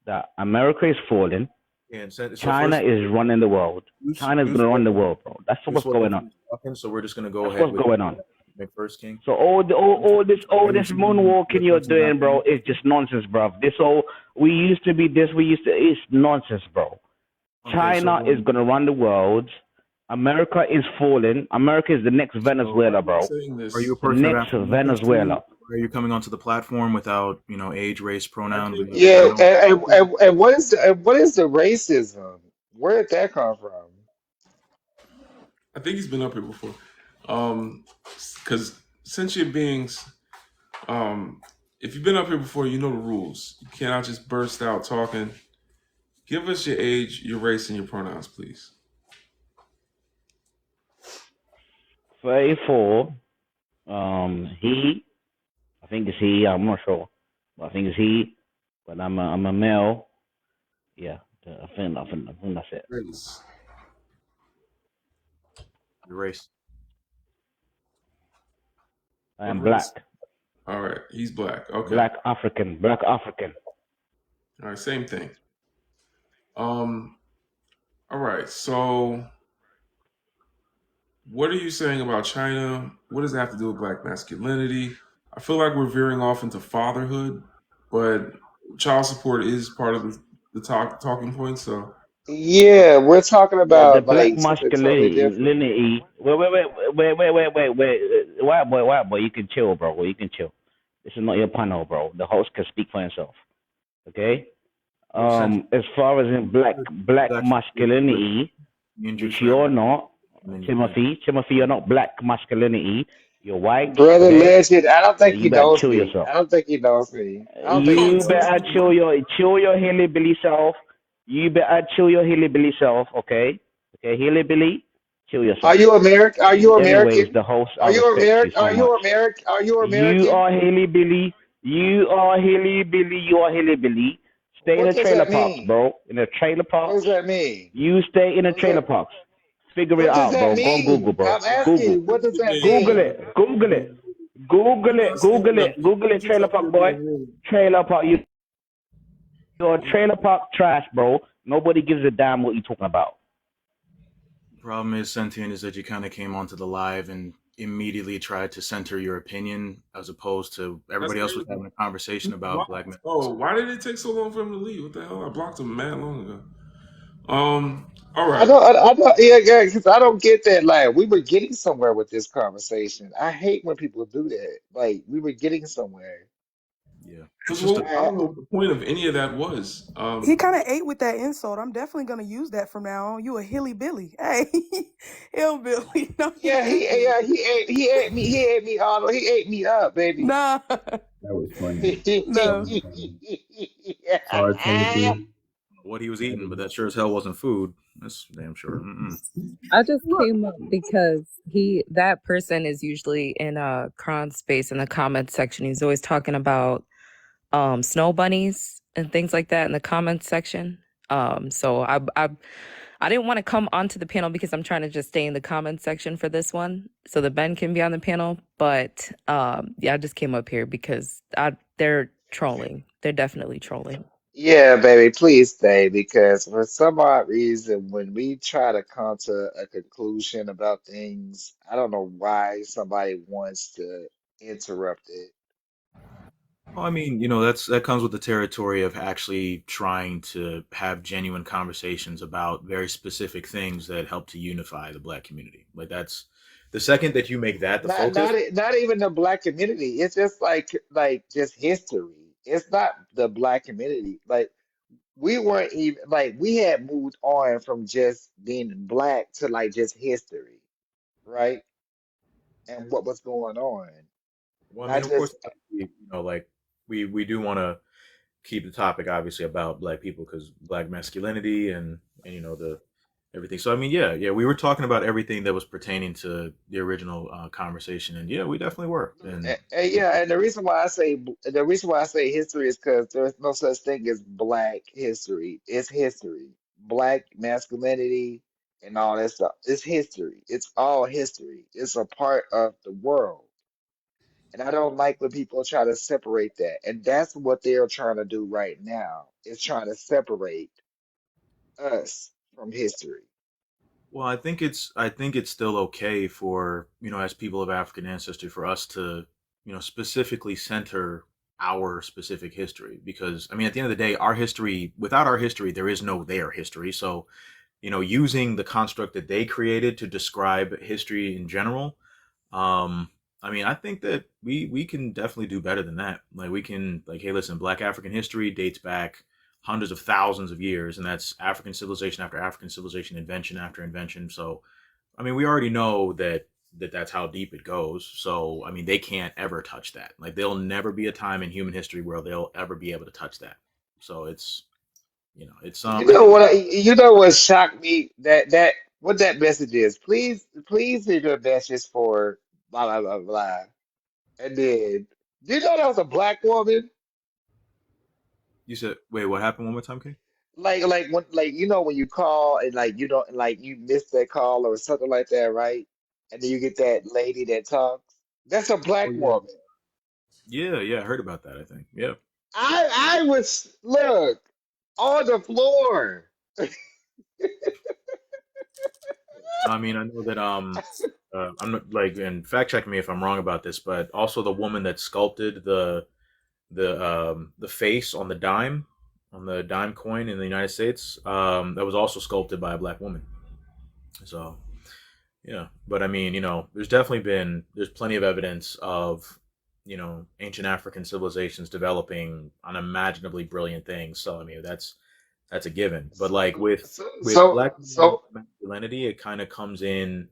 that America is falling. And so China first, is running the world. China's gonna run the world, bro. That's what's going on. So we're just gonna go That's ahead what's with going on. McFirst King. So all this moonwalking you're doing, bro, is just nonsense, bro. We used to be this, it's nonsense, bro. China is gonna run the world. America is falling. America is the next Venezuela, bro. Are you a The person of next African Venezuela. Are you coming onto the platform without, age, race, pronoun? Yeah, and what is the racism? Where did that come from? I think he's been up here before. Because sentient beings, if you've been up here before, you know the rules. You cannot just burst out talking. Give us your age, your race, and your pronouns, please. 34. He. I think it's he. I'm not sure, but I think it's he. But I'm a male. Yeah, I think that's it. Race. Your race. I am What race? black. All right, he's black. Okay. Black African. All right, same thing. All right, so what are you saying about China? What does that have to do with black masculinity? I feel like we're veering off into fatherhood, but child support is part of the talking point. So Yeah, we're talking The about black like something totally different. masculinity. Wait. White boy, you can chill, bro. You can chill. This is not your panel, bro. The host can speak for himself. Okay. As far as in black masculinity, if you're not Timothy, you're not black masculinity. You're white. Brother Okay. Legend, I don't So think you he better knows chill me. yourself. I don't think he knows me. I don't think he You knows better me. chill your hillbilly self. You better chill your hillbilly self, okay? Okay, hillbilly, chill yourself. Are you American? Are you Anyways, American? the host, I Are you respect you American? so Are you much. American? Are you You American? are hillbilly. You are hillbilly. Stay in What the does trailer that parks, mean? bro. In the trailer What parks. does that mean? You stay in the What does trailer that parks. Figure it What does out, that bro. Go on Google, mean? bro. I'm asking Google. you, what does that Google mean? it. Google it. Trailer park, boy. Trailer park. You're a trailer park trash, bro. Nobody gives a damn what you're talking about. The problem is, Sentient, is that you kind of came onto the live and immediately tried to center your opinion as opposed to everybody else was having a conversation about black men. Oh, why did it take so long for him to leave? What the hell? I blocked him mad long ago. All right. I don't, yeah, because I don't get that. Like, we were getting somewhere with this conversation. I hate when people do that. Like, we were getting somewhere. Yeah. Because It's just I don't know what the point of any of that was. He kind of ate with that insult. I'm definitely gonna use that from now on. You a hilly billy. Hey, hillbilly. No, He ate me. He ate me all. He ate me up, baby. nah, That was funny. That no. was funny. Sorry, Timothy. what he was eating, but that sure as hell wasn't food. That's damn sure. I just came up because that person is usually in a cron space in the comments section. He's always talking about snow bunnies and things like that in the comments section. So I didn't want to come onto the panel because I'm trying to just stay in the comments section for this one so that Ben can be on the panel. But yeah, I just came up here because they're trolling. They're definitely trolling. Yeah, baby, please stay because for some odd reason, when we try to come to a conclusion about things, I don't know why somebody wants to interrupt it. Well, I mean, that comes with the territory of actually trying to have genuine conversations about very specific things that help to unify the black community. Like that's the second that you make that the focus. Not even the black community. It's just like just history. It's not the black community. Like we weren't even like we had moved on from just being black to like just history, right? And what was going on. Well, I mean, Not of course, just like we do want to keep the topic obviously about black people because black masculinity and the everything. So I mean, yeah, we were talking about everything that was pertaining to the original conversation, and yeah, we definitely were. and yeah, and the reason why I say history is because there's no such thing as black history. It's history. Black masculinity and all that stuff. It's history. It's all history. It's a part of the world. And I don't like when people try to separate that. And that's what they're trying to do right now, is trying to separate us from history. Well, I think it's still okay for, as people of African ancestry for us to, specifically center our specific history because I mean at the end of the day our history without our history there is no their history. So, using the construct that they created to describe history in general, um I mean I think that we can definitely do better than that. Like we can like hey listen, black African history dates back hundreds of thousands of years and that's African civilization after African civilization, invention after invention. So I mean we already know that's how deep it goes. So I mean they can't ever touch that. Like there'll never be a time in human history where they'll ever be able to touch that. So it's You I know think what? You know what shocked me? That what that message is. Please leave your message for blah blah blah blah. And then, do you know that was a black woman? you said wait, what happened one more time, King? Like when when you call and like you don't like you miss that call or something like that, right? And then you get that lady that talks. That's a Oh black yeah. woman. Yeah, I heard about that, I think. Yeah. I was look on the floor. I mean, I know that I'm not like and fact check me if I'm wrong about this, but also the woman that sculpted the face on the dime coin in the United States, that was also sculpted by a black woman. So yeah, but I mean, there's plenty of evidence of ancient African civilizations developing unimaginably brilliant things. So I mean, that's a given. But like So with so black so masculinity, it kind of comes in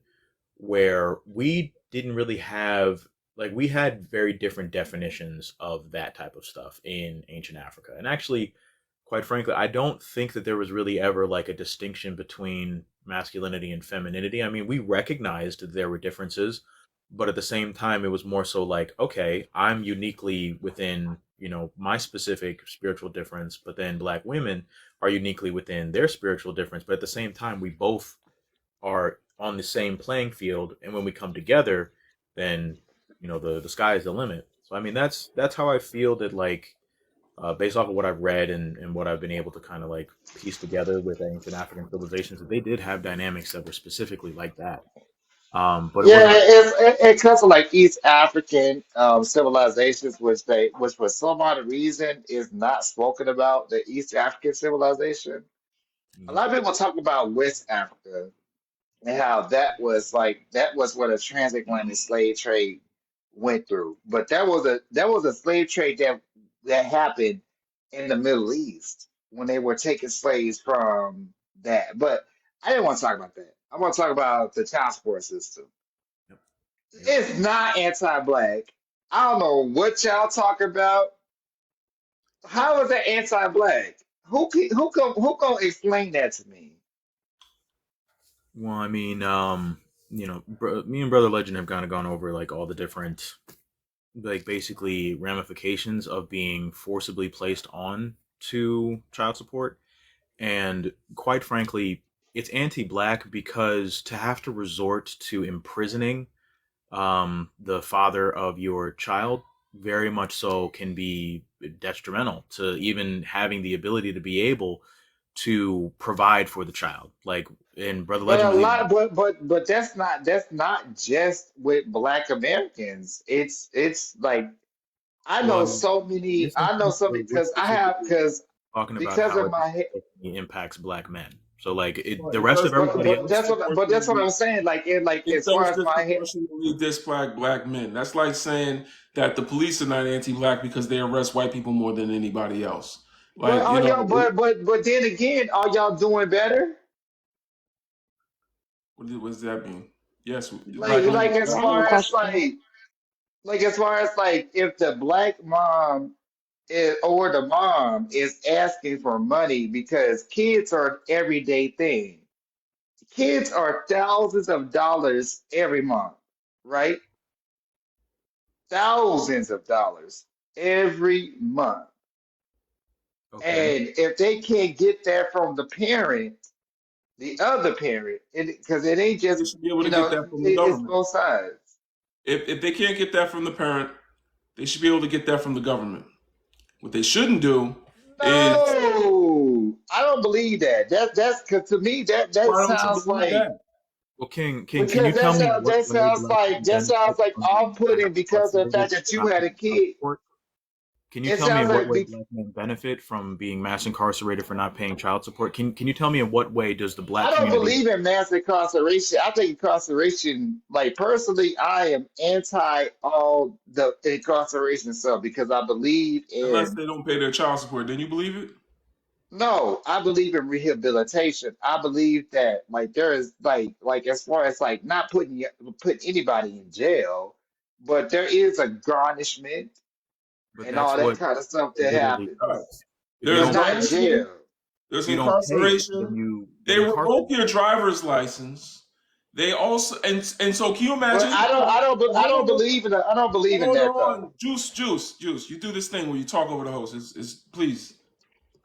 where we didn't really have like we had very different definitions of that type of stuff in ancient Africa. And actually, quite frankly, I don't think that there was really ever like a distinction between masculinity and femininity. I mean, we recognized that there were differences, but at the same time, it was more so like, okay, I'm uniquely within, my specific spiritual difference, but then black women are uniquely within their spiritual difference. But at the same time, we both are on the same playing field, and when we come together, then the sky is the limit. So I mean, that's how I feel that like based off of what I've read and what I've been able to kind of like piece together with ancient African civilizations, that they did have dynamics that were specifically like that. But it yeah, wasn't. it comes from like East African civilizations, which for some odd reason is not spoken about. The East African civilization. A Mhm. lot of people talk about West Africa and how that was where the transatlantic slave trade went through. But that was a slave trade that happened in the Middle East when they were taking slaves from that. But I didn't want to talk about that. I want to talk about the child support system. Yep. Yep. It's not anti-black. I don't know what y'all talking about. How is that anti-black? Who gonna explain that to me? Well, I mean, me and Brother Legend have kind of gone over like all the different like basically ramifications of being forcibly placed on to child support. And quite frankly, it's anti-black because to have to resort to imprisoning the father of your child very much so can be detrimental to even having the ability to be able to provide for the child. Like in Brother But Legend a was even lot, but that's not just with Black Americans. It's like well, I know so many we're because I have specifically talking about because how of it my disproportionately impacts black men. So like the It rest does of everybody else, but that's what disproportionately. I'm saying. Like It as far does as my head, disproportionately displace black men. That's like saying that the police are not anti-black because they arrest white people more than anybody else. but Like, are y'all but then again, are y'all doing better? what does that mean? Yes, Like black men. like Yeah, as I have a far as question. if the black mom or the mom is asking for money because kids are an everyday thing. Kids are thousands of dollars every month, right? Thousands of dollars every month. okay, And if they can't get that from the parent, the other parent, because it ain't They just, should be able to get that from the it's government. both sides. If they can't get that from the parent, they should be able to get that from the government. What they shouldn't do is, No, I don't believe that. That's because to me that why don't you sounds believe like that? well, King, can because you tell me in what that way sounds black like men benefit from being off-putting because of the incarcerated fact that for you not had a paying child kid. support? Can you It tell me sounds in what like way black men benefit from being mass incarcerated for not paying child support? Can you tell me in what way does the I black don't community? believe in mass incarceration. I think incarceration, like personally, I am anti all the incarceration stuff because I believe Unless in they don't pay their child support, then you believe it? no, I believe in rehabilitation. I believe that like there is like as far as like not putting anybody in jail, but there is a garnishment But and all that's that what kind of stuff that literally Right. happens, if you There's but don't not pay, garnishment, jail. there's if you don't pay, incarceration. then They you incarcerate. revoke your driver's license. They also and so can you But imagine? I don't Hold believe in I don't believe in hold that on, though. juice. You do this thing where you talk over the host. Is please.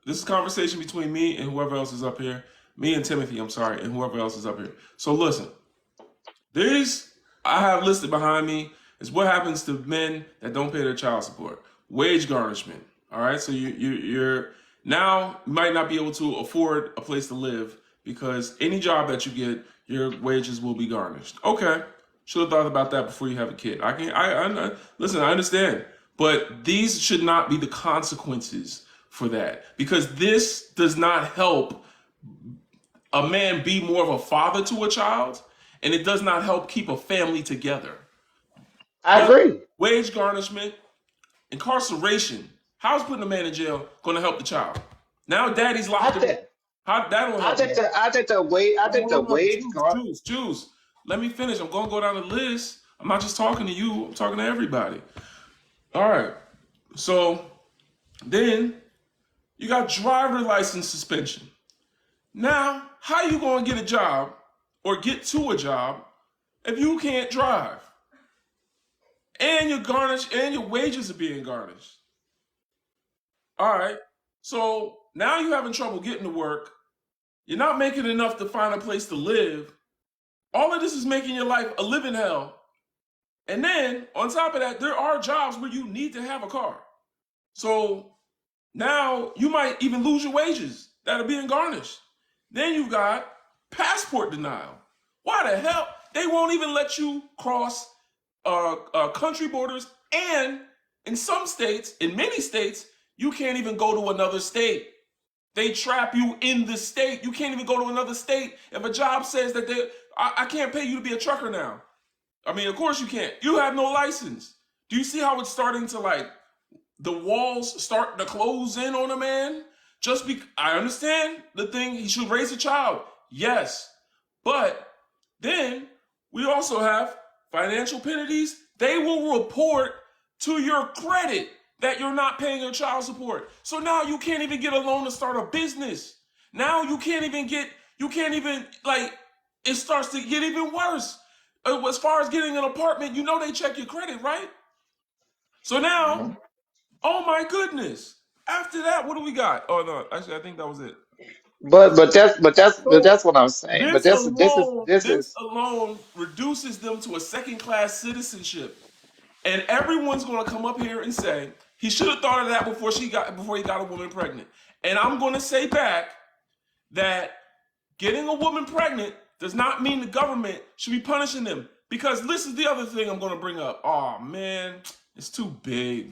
This is a conversation between me and whoever else is up here. Me and Timothy, I'm sorry, and whoever else is up here. So listen, these I have listed behind me is what happens to men that don't pay their child support. Wage garnishment. All right, so you're now you might not be able to afford a place to live because any job that you get, your wages will be garnished. Okay, should have thought about that before you have a kid. Listen. I understand, but these should not be the consequences for that because this does not help a man be more of a father to a child, and it does not help keep a family together. I But agree. wage garnishment, incarceration, how's putting a man in jail going to help the child? Now daddy's I locked think away. How that don't help him? I think the Hold on, wage guard. Juice. Let me finish. I'm going to go down the list. I'm not just talking to you. I'm talking to everybody. All right. So then you got driver license suspension. Now, how you going to get a job or get to a job if you can't drive? And you're garnished and your wages are being garnished. All right. So now you're having trouble getting to work. You're not making enough to find a place to live. All of this is making your life a living hell. And then on top of that, there are jobs where you need to have a car. So now you might even lose your wages that are being garnished. Then you've got passport denial. Why the hell? They won't even let you cross country borders. And in some states, in many states, you can't even go to another state. They trap you in the state. You can't even go to another state. If a job says that I can't pay you to be a trucker now. I mean, of course you can't. You have no license. Do you see how it's starting to like the walls start to close in on a man? I understand the thing, he should raise a child. Yes. But then we also have financial penalties. They will report to your credit that you're not paying your child support. So now you can't even get a loan to start a business. Now you can't even, like, it starts to get even worse. As far as getting an apartment, they check your credit, right? So now, Mhm. oh my goodness. After that, what do we got? Oh no, actually, I think that was it. But So that's what I'm saying. But this this is alone reduces them to a second class citizenship. And everyone's gonna come up here and say he should have thought of that before he got a woman pregnant. And I'm gonna say back that getting a woman pregnant does not mean the government should be punishing them. Because this is the other thing I'm gonna bring up. Oh man, it's too big.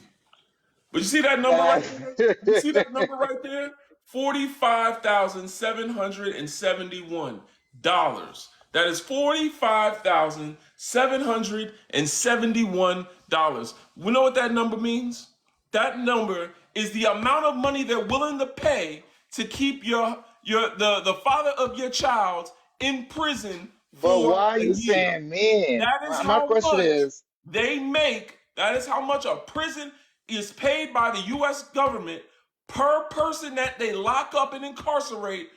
But you see that number right there? You see that number right there? $45,771. That is $45,771. We know what that number means? That number is the amount of money they're willing to pay to keep the father of your child in prison But for why are a you year. saying men? That is My how question much is, they make. That is how much a prison is paid by the U.S. government per person that they lock up and incarcerate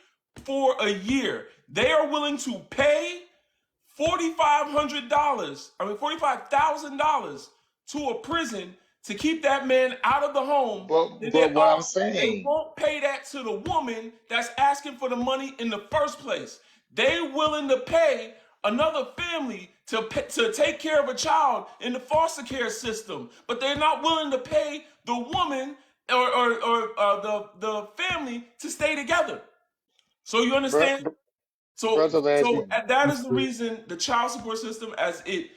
for a year. They are willing to pay $4,thousand to a prison to keep that man out of the home. but Then but what I'm they saying, won't pay that to the woman that's asking for the money in the first place. They willing to pay another family to take care of a child in the foster care system, but they're not willing to pay the woman or the family to stay together. So you bro, understand? So, brother so legend, that is the reason the child support system, as it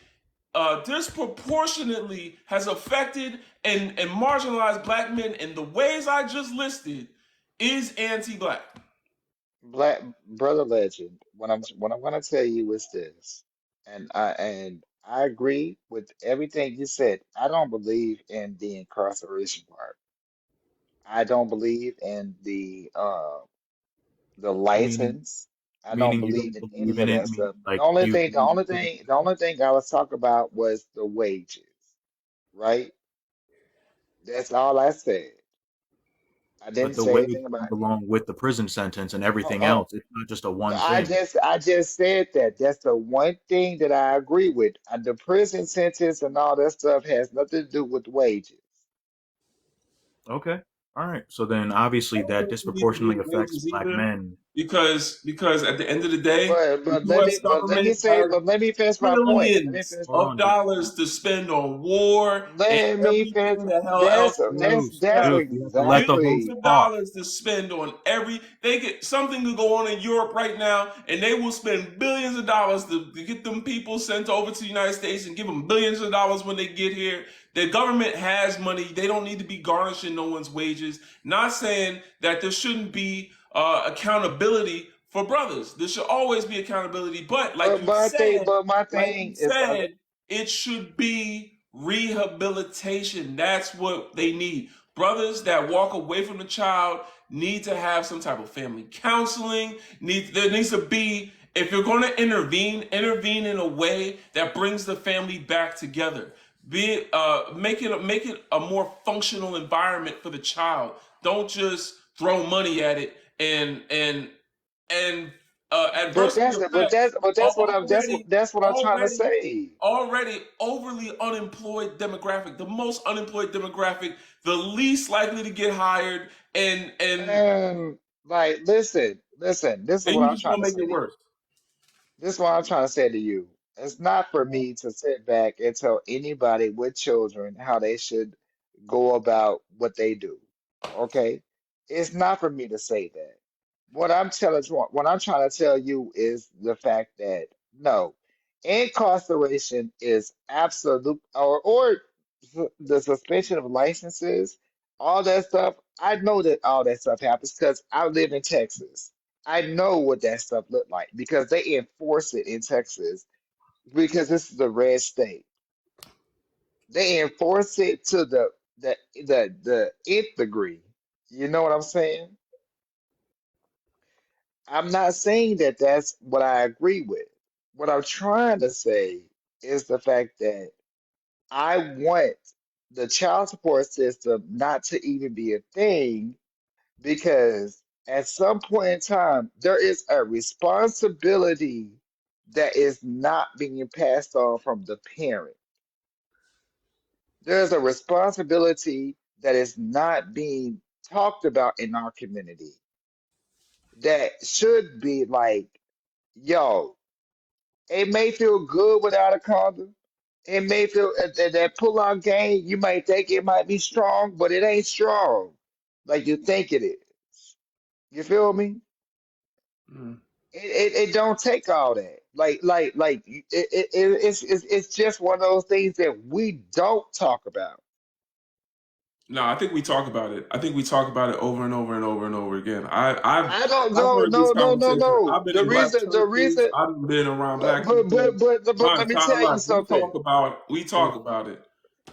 disproportionately has affected and marginalized black men in the ways I just listed, is anti-black. black brother legend. What I'm gonna tell you is this, and I agree with everything you said. I don't believe in the incarceration part. I don't believe in the Meaning, license. I don't meaning you believe don't in believe any in of it. that Meaning, stuff. The like only you, thing, the only thing, the only thing I was talking about was the wages, right? That's all I said. I but didn't the say wage anything comes about. along with the prison sentence and Oh, everything oh, else. It's not just a one I thing. just, I just said that. That's the one thing that I agree with. The prison sentence and all that stuff has nothing to do with wages. Okay, all right. So then, obviously, I don't that think you need to do disproportionately with affects wages black either, men. because at the end of the day, But the but let U.S. me but let me government say has but let me finish my point. Let me trillions finish. Hold of on, dude. dollars to spend on war and Let me finish. everything the hell else That's they want to that's have. You have to let the Billions host exactly. of talk. dollars to spend on every. They get something to go on in Europe right now, and they will spend billions of dollars to get them people sent over to the United States and give them billions of dollars when they get here. The government has money. They don't need to be garnishing no one's wages. Not saying that there shouldn't be accountability for brothers. There should always be accountability. But But my like you thing is, said, it should be rehabilitation. That's what they need. Brothers that walk away from the child need to have some type of family counseling. There needs to be, if you're going to intervene in a way that brings the family back together. Make it a more functional environment for the child. Don't just throw money at it and but adversely affect that's what I'm already that's what I'm trying to already say. already overly unemployed demographic, the most unemployed demographic, the least likely to get hired, and And like, listen. This is and what you I'm just trying gonna to make say it to you. worse. This is what I'm trying to say to you. It's not for me to sit back and tell anybody with children how they should go about what they do. Okay? It's not for me to say that. What I'm trying to tell you is the fact that no, incarceration is absolute, or the suspension of licenses, all that stuff. I know that all that stuff happens because I live in Texas. I know what that stuff looked like because they enforce it in Texas because this is a red state. They enforce it to the nth degree. You know what I'm saying? I'm not saying that that's what I agree with. What I'm trying to say is the fact that I want the child support system not to even be a thing because at some point in time, there is a responsibility that is not being passed on from the parent. There's a responsibility that is not being talked about in our community that should be like, yo, it may feel good without a condom, It may feel that pull-out game, you might think it might be strong, but it ain't strong like you think it is. You feel me? Mm. It don't take all that. It's just one of those things that we don't talk about. No, I think we talk about it. I think we talk about it over and over and over and over again. I don't I've know, heard this no, no, no, conversation. no. I've been in black The churches. reason, I've been around black people but my let me entire tell you life. something. We talk about it.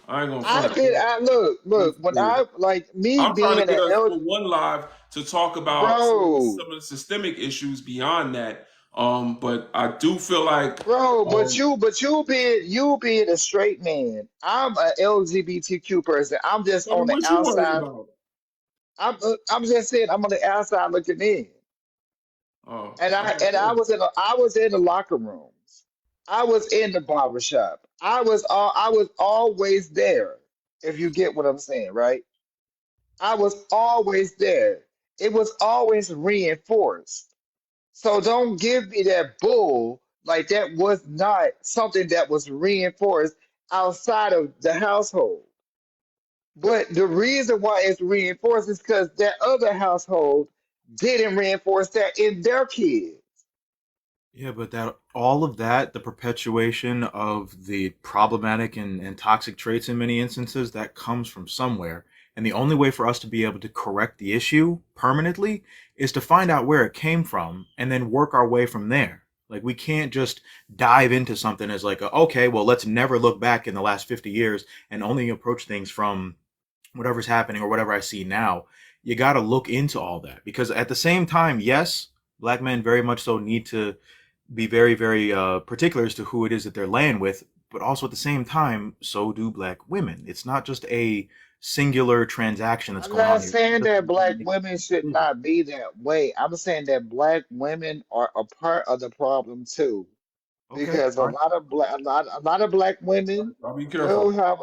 I ain't gonna I front. did. I look It's when cool. I like me I'm trying to being get an us L, for one live to talk about bro. some of the systemic issues beyond that. But I do feel like, Bro, um, you being a straight man, I'm a LGBTQ person. I'm just well, on then the what you worried outside. about? I'm just saying I'm on the outside looking in. Oh, I was in the locker rooms. I was in the barbershop. I was always there. If you get what I'm saying, right? I was always there. It was always reinforced. So don't give me that bull like that was not something that was reinforced outside of the household. But the reason why it's reinforced is because that other household didn't reinforce that in their kids. Yeah, but that all of that, the perpetuation of the problematic and toxic traits in many instances, that comes from somewhere. And the only way for us to be able to correct the issue permanently is to find out where it came from and then work our way from there. Like we can't just dive into something as like, okay, well, let's never look back in the last 50 years and only approach things from whatever's happening or whatever I see now. You got to look into all that because at the same time, yes, black men very much so need to be very, very particular as to who it is that they're laying with, but also at the same time, so do black women. It's not just a singular transaction that's I'm going on not here. saying that black women should not be that way. I'm saying that black women are a part of the problem too, Okay, because all right. a lot of black women I'll be will careful. have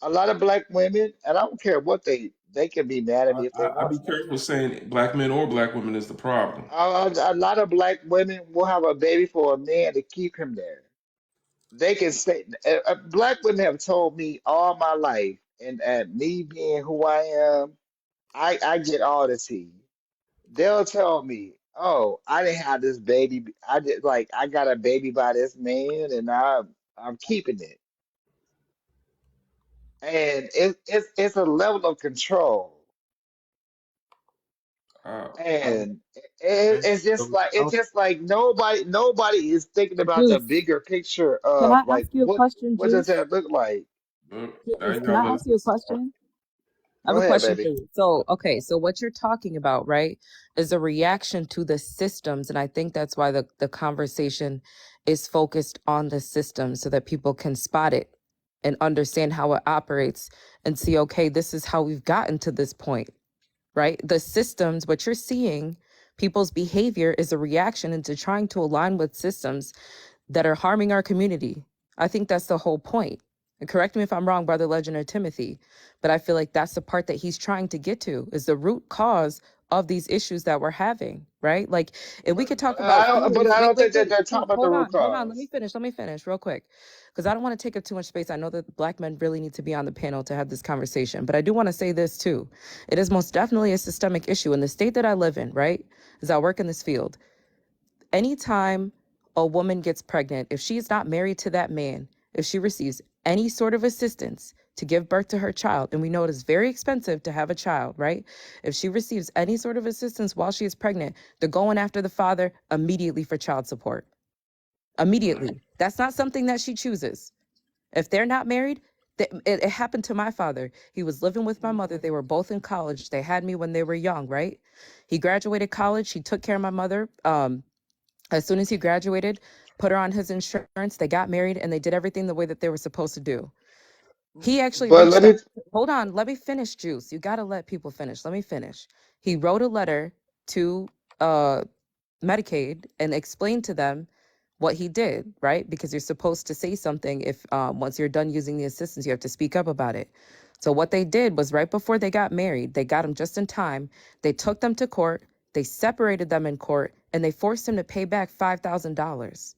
a lot of black women, and I don't care what they can be mad at me if they I want be to. careful saying black men or black women is the problem. A lot of black women will have a baby for a man to keep him there. They can say black women have told me all my life, and me being who I am, I get all the tea. They'll tell me, "Oh, I didn't have this baby. I did like I got a baby by this man, and I'm keeping it." And it's a level of control, I, and Okay. So it's just like nobody is thinking about the Juice, bigger picture can of I like ask you a question, what does Juice? that look like? now Juice, you can gotta I let ask you a us talk. question? I have Go a ahead, question for baby. you. So, okay, so what you're talking about, right, is a reaction to the systems. And I think that's why the conversation is focused on the system so that people can spot it and understand how it operates and see, okay, this is how we've gotten to this point, right? The systems, what you're seeing, people's behavior is a reaction into trying to align with systems that are harming our community. I think that's the whole point. And correct me if I'm wrong, Brother Legend or Timothy, but I feel like that's the part that he's trying to get to is the root cause of these issues that we're having, right? Like, if we could talk about But feelings, I wait, don't wait, think that wait, they're talking about the root hold on, cause. let me finish real quick, because I don't want to take up too much space. I know that black men really need to be on the panel to have this conversation, but I do want to say this too. It is most definitely a systemic issue in the state that I live in, right? As I work in this field, anytime a woman gets pregnant, if she is not married to that man, if she receives any sort of assistance to give birth to her child, and we know it is very expensive to have a child, right? If she receives any sort of assistance while she is pregnant, they're going after the father immediately for child support. Immediately. That's not something that she chooses. If they're not married, it happened to my father. He was living with my mother. They were both in college. They had me when they were young, right? He graduated college. He took care of my mother. As soon as he graduated, put her on his insurance, they got married, and they did everything the way that they were supposed to do. He actually But let reached me out. Hold on, let me finish, Juice. You got to let people finish. Let me finish. He wrote a letter to Medicaid and explained to them what he did, right? Because you're supposed to say something if once you're done using the assistance, you have to speak up about it. So what they did was right before they got married, they got him just in time. They took them to court, they separated them in court, and they forced him to pay back $5,000.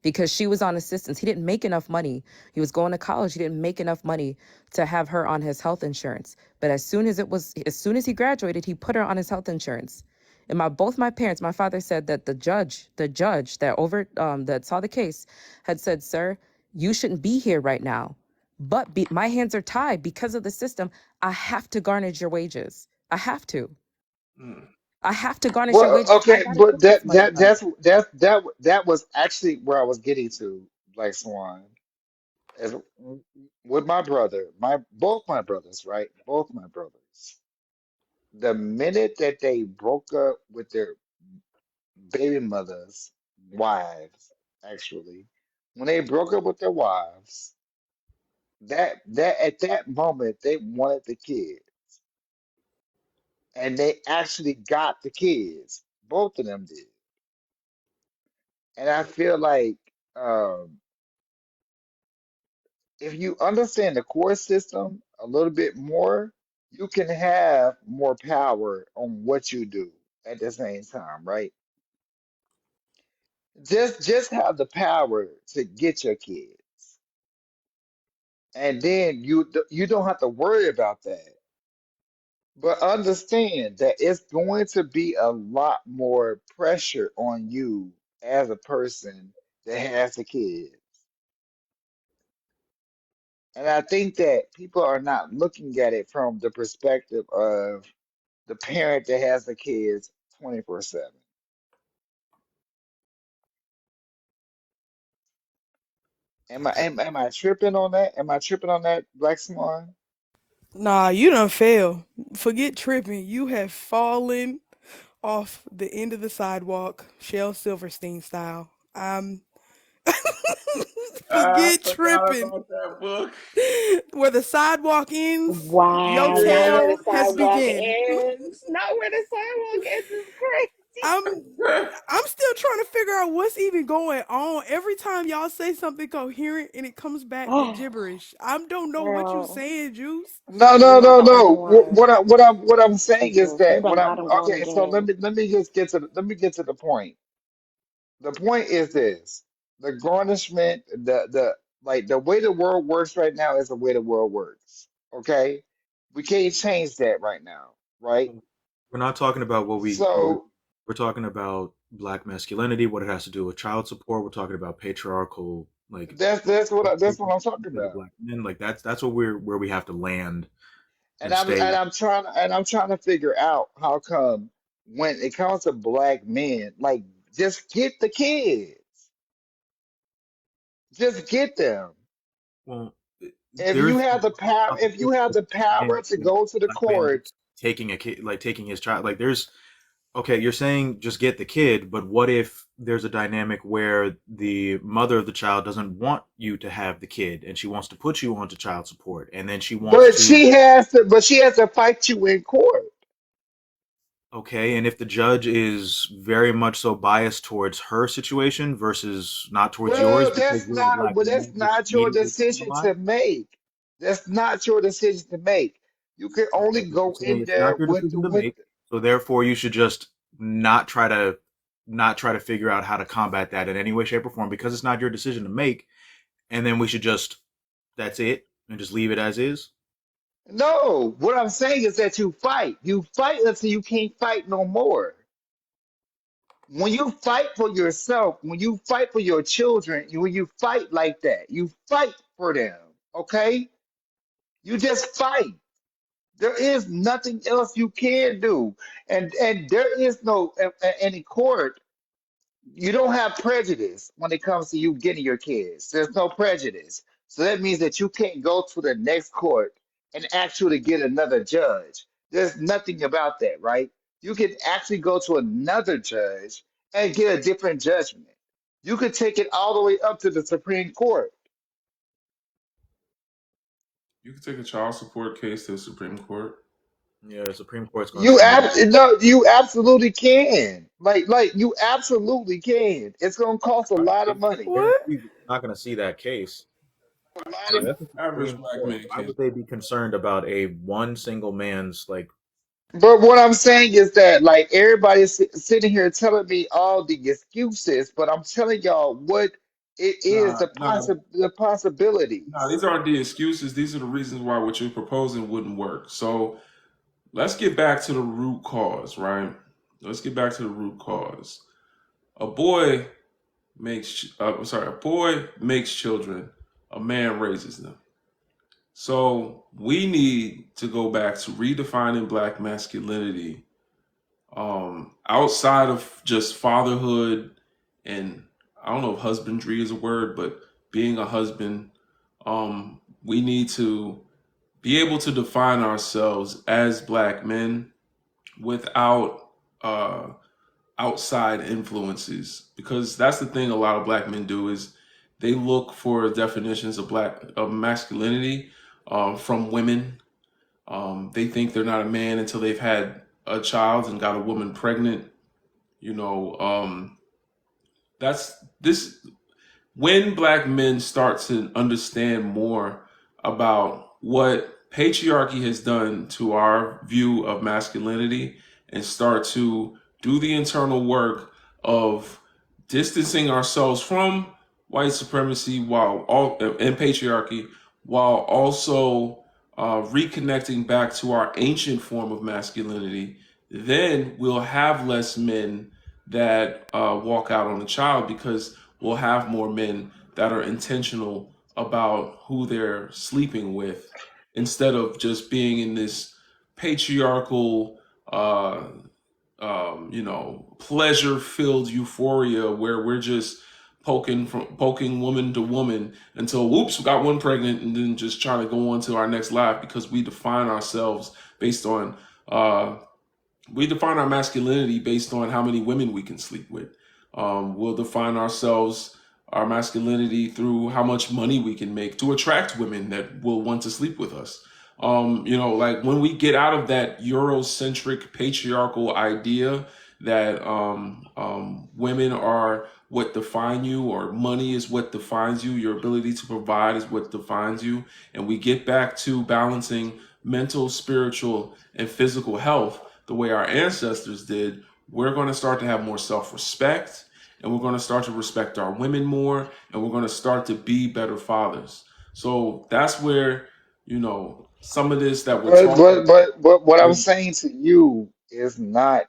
because she was on assistance. He didn't make enough money. He was going to college. He didn't make enough money to have her on his health insurance. But as soon as he graduated, he put her on his health insurance. And both my parents, my father said that the judge that saw the case had said, "Sir, you shouldn't be here right now. But my hands are tied because of the system. I have to garnish your wages. I have to. Mm. I have to garnish your Well, wages. I okay, gotta but get this money from you." that was actually where I was getting to, Black Swan. As with my brother, both my brothers, right? Both my brothers. The minute that they broke up with their baby mothers, wives, actually, when they broke up with their wives, that at that moment they wanted the kid, and they actually got the kids. Both of them did, and I feel like if you understand the core system a little bit more, you can have more power on what you do at the same time, right? Just have the power to get your kids, and then you don't have to worry about that. But understand that it's going to be a lot more pressure on you as a person that has the kids. And I think that people are not looking at it from the perspective of the parent that has the kids 24/7. Am I tripping on that? Am I tripping on that, Black Swan? Nah, you done fail. Forget tripping. You have fallen off the end of the sidewalk, Shel Silverstein style. I Forget forgot tripping. about that book. Where the sidewalk ends, your Wow, not where the tale has sidewalk begun. ends. Not where the sidewalk ends is crazy. I'm I'm still trying to figure out what's even going on. Every time y'all say something coherent and it comes back with Oh, gibberish. I don't know what you girl, saying, Juice. No, you're no, not no, the only no. one. What I'm saying is Jules, you that done got him going okay. So let again. me just get to the point. The point is this: the garnishment, the way the world works right now is the way the world works. Okay, we can't change that right now, right? We're not talking about So we're talking about black masculinity, what it has to do with child support. We're talking about patriarchal like that's what I'm talking instead of about. black men. Like that's what where we have to land And and I'm stay. and I'm trying and I'm trying to figure out how come when it comes to black men, like just get the kids, just get them. Well, If you there's have the power, if you competition have with the power to go to the black men court, just taking a kid, like taking his child. Like there's okay, you're saying just get the kid, but what if there's a dynamic where the mother of the child doesn't want you to have the kid and she wants to put you onto child support and then she wants to but she has to fight you in court. okay, and if the judge is very much so biased towards her situation versus not towards yours because you're a black But man that's who's not your immediately decision criminalized. to make. That's not your decision to make. You can only Okay, you're go saying in it's there not your decision to with make, so therefore you should just not try to not try to figure out how to combat that in any way, shape, or form because it's not your decision to make, and then we should just that's it and just leave it as is. no. What I'm saying is that you fight. You fight until you can't fight no more. When you fight for yourself, when you fight for your children, when you fight like that, you fight for them. Okay? You just fight. There is nothing else you can do, and there is no any court. You don't have prejudice when it comes to you getting your kids. There's no prejudice, so that means that you can't go to the next court and actually get another judge. There's nothing about that, right? You can actually go to another judge and get a different judgment. You could take it all the way up to the Supreme Court. You can take a child support case to the Supreme Court. Yeah, the Supreme Court's going to send it. No, you absolutely can. Like you absolutely can. It's gonna cost a I lot of money. What? guarantee you're not going to see that case. Like that's the Average Supreme black Court. man Why can't. would they be concerned about a one single man's like? But what I'm saying is that like everybody's sitting here telling me all the excuses, but I'm telling y'all what It is Nah, the nah, possibilities. these aren't the excuses. These are the reasons why what you're proposing wouldn't work. So let's get back to the root cause, right? Let's get back to the root cause. A boy a boy makes children. A man raises them. So we need to go back to redefining black masculinity, outside of just fatherhood, and I don't know if husbandry is a word, but being a husband. We need to be able to define ourselves as black men without uh, outside influences, because that's the thing a lot of black men do is they look for definitions of masculinity from women. They think they're not a man until they've had a child and got a woman pregnant. You know, that's this when black men start to understand more about what patriarchy has done to our view of masculinity and start to do the internal work of distancing ourselves from white supremacy and patriarchy, while also reconnecting back to our ancient form of masculinity, then we'll have less men that walk out on a child, because we'll have more men that are intentional about who they're sleeping with, instead of just being in this patriarchal, pleasure-filled euphoria where we're just poking woman to woman until whoops, we got one pregnant, and then just trying to go on to our next life, because we define ourselves based on we define our masculinity based on how many women we can sleep with. We'll define our masculinity through how much money we can make to attract women that will want to sleep with us. Like when we get out of that Eurocentric patriarchal idea that women are what define you, or money is what defines you, your ability to provide is what defines you, and we get back to balancing mental, spiritual, and physical health the way our ancestors did, we're going to start to have more self-respect, and we're going to start to respect our women more, and we're going to start to be better fathers. So that's where, some of this that we're talking But what I'm about. saying to you is not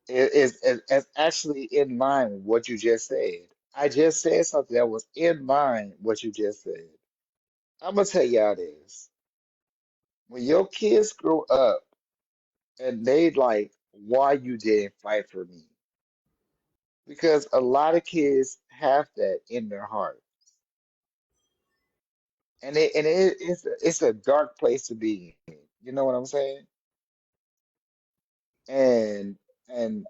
is actually in line with what you just said. I just said something that was in line with what you just said. I'm gonna tell y'all this. When your kids grow up and they like why you didn't fight for me, because a lot of kids have that in their heart, and it's a dark place to be in. You know what I'm saying? And and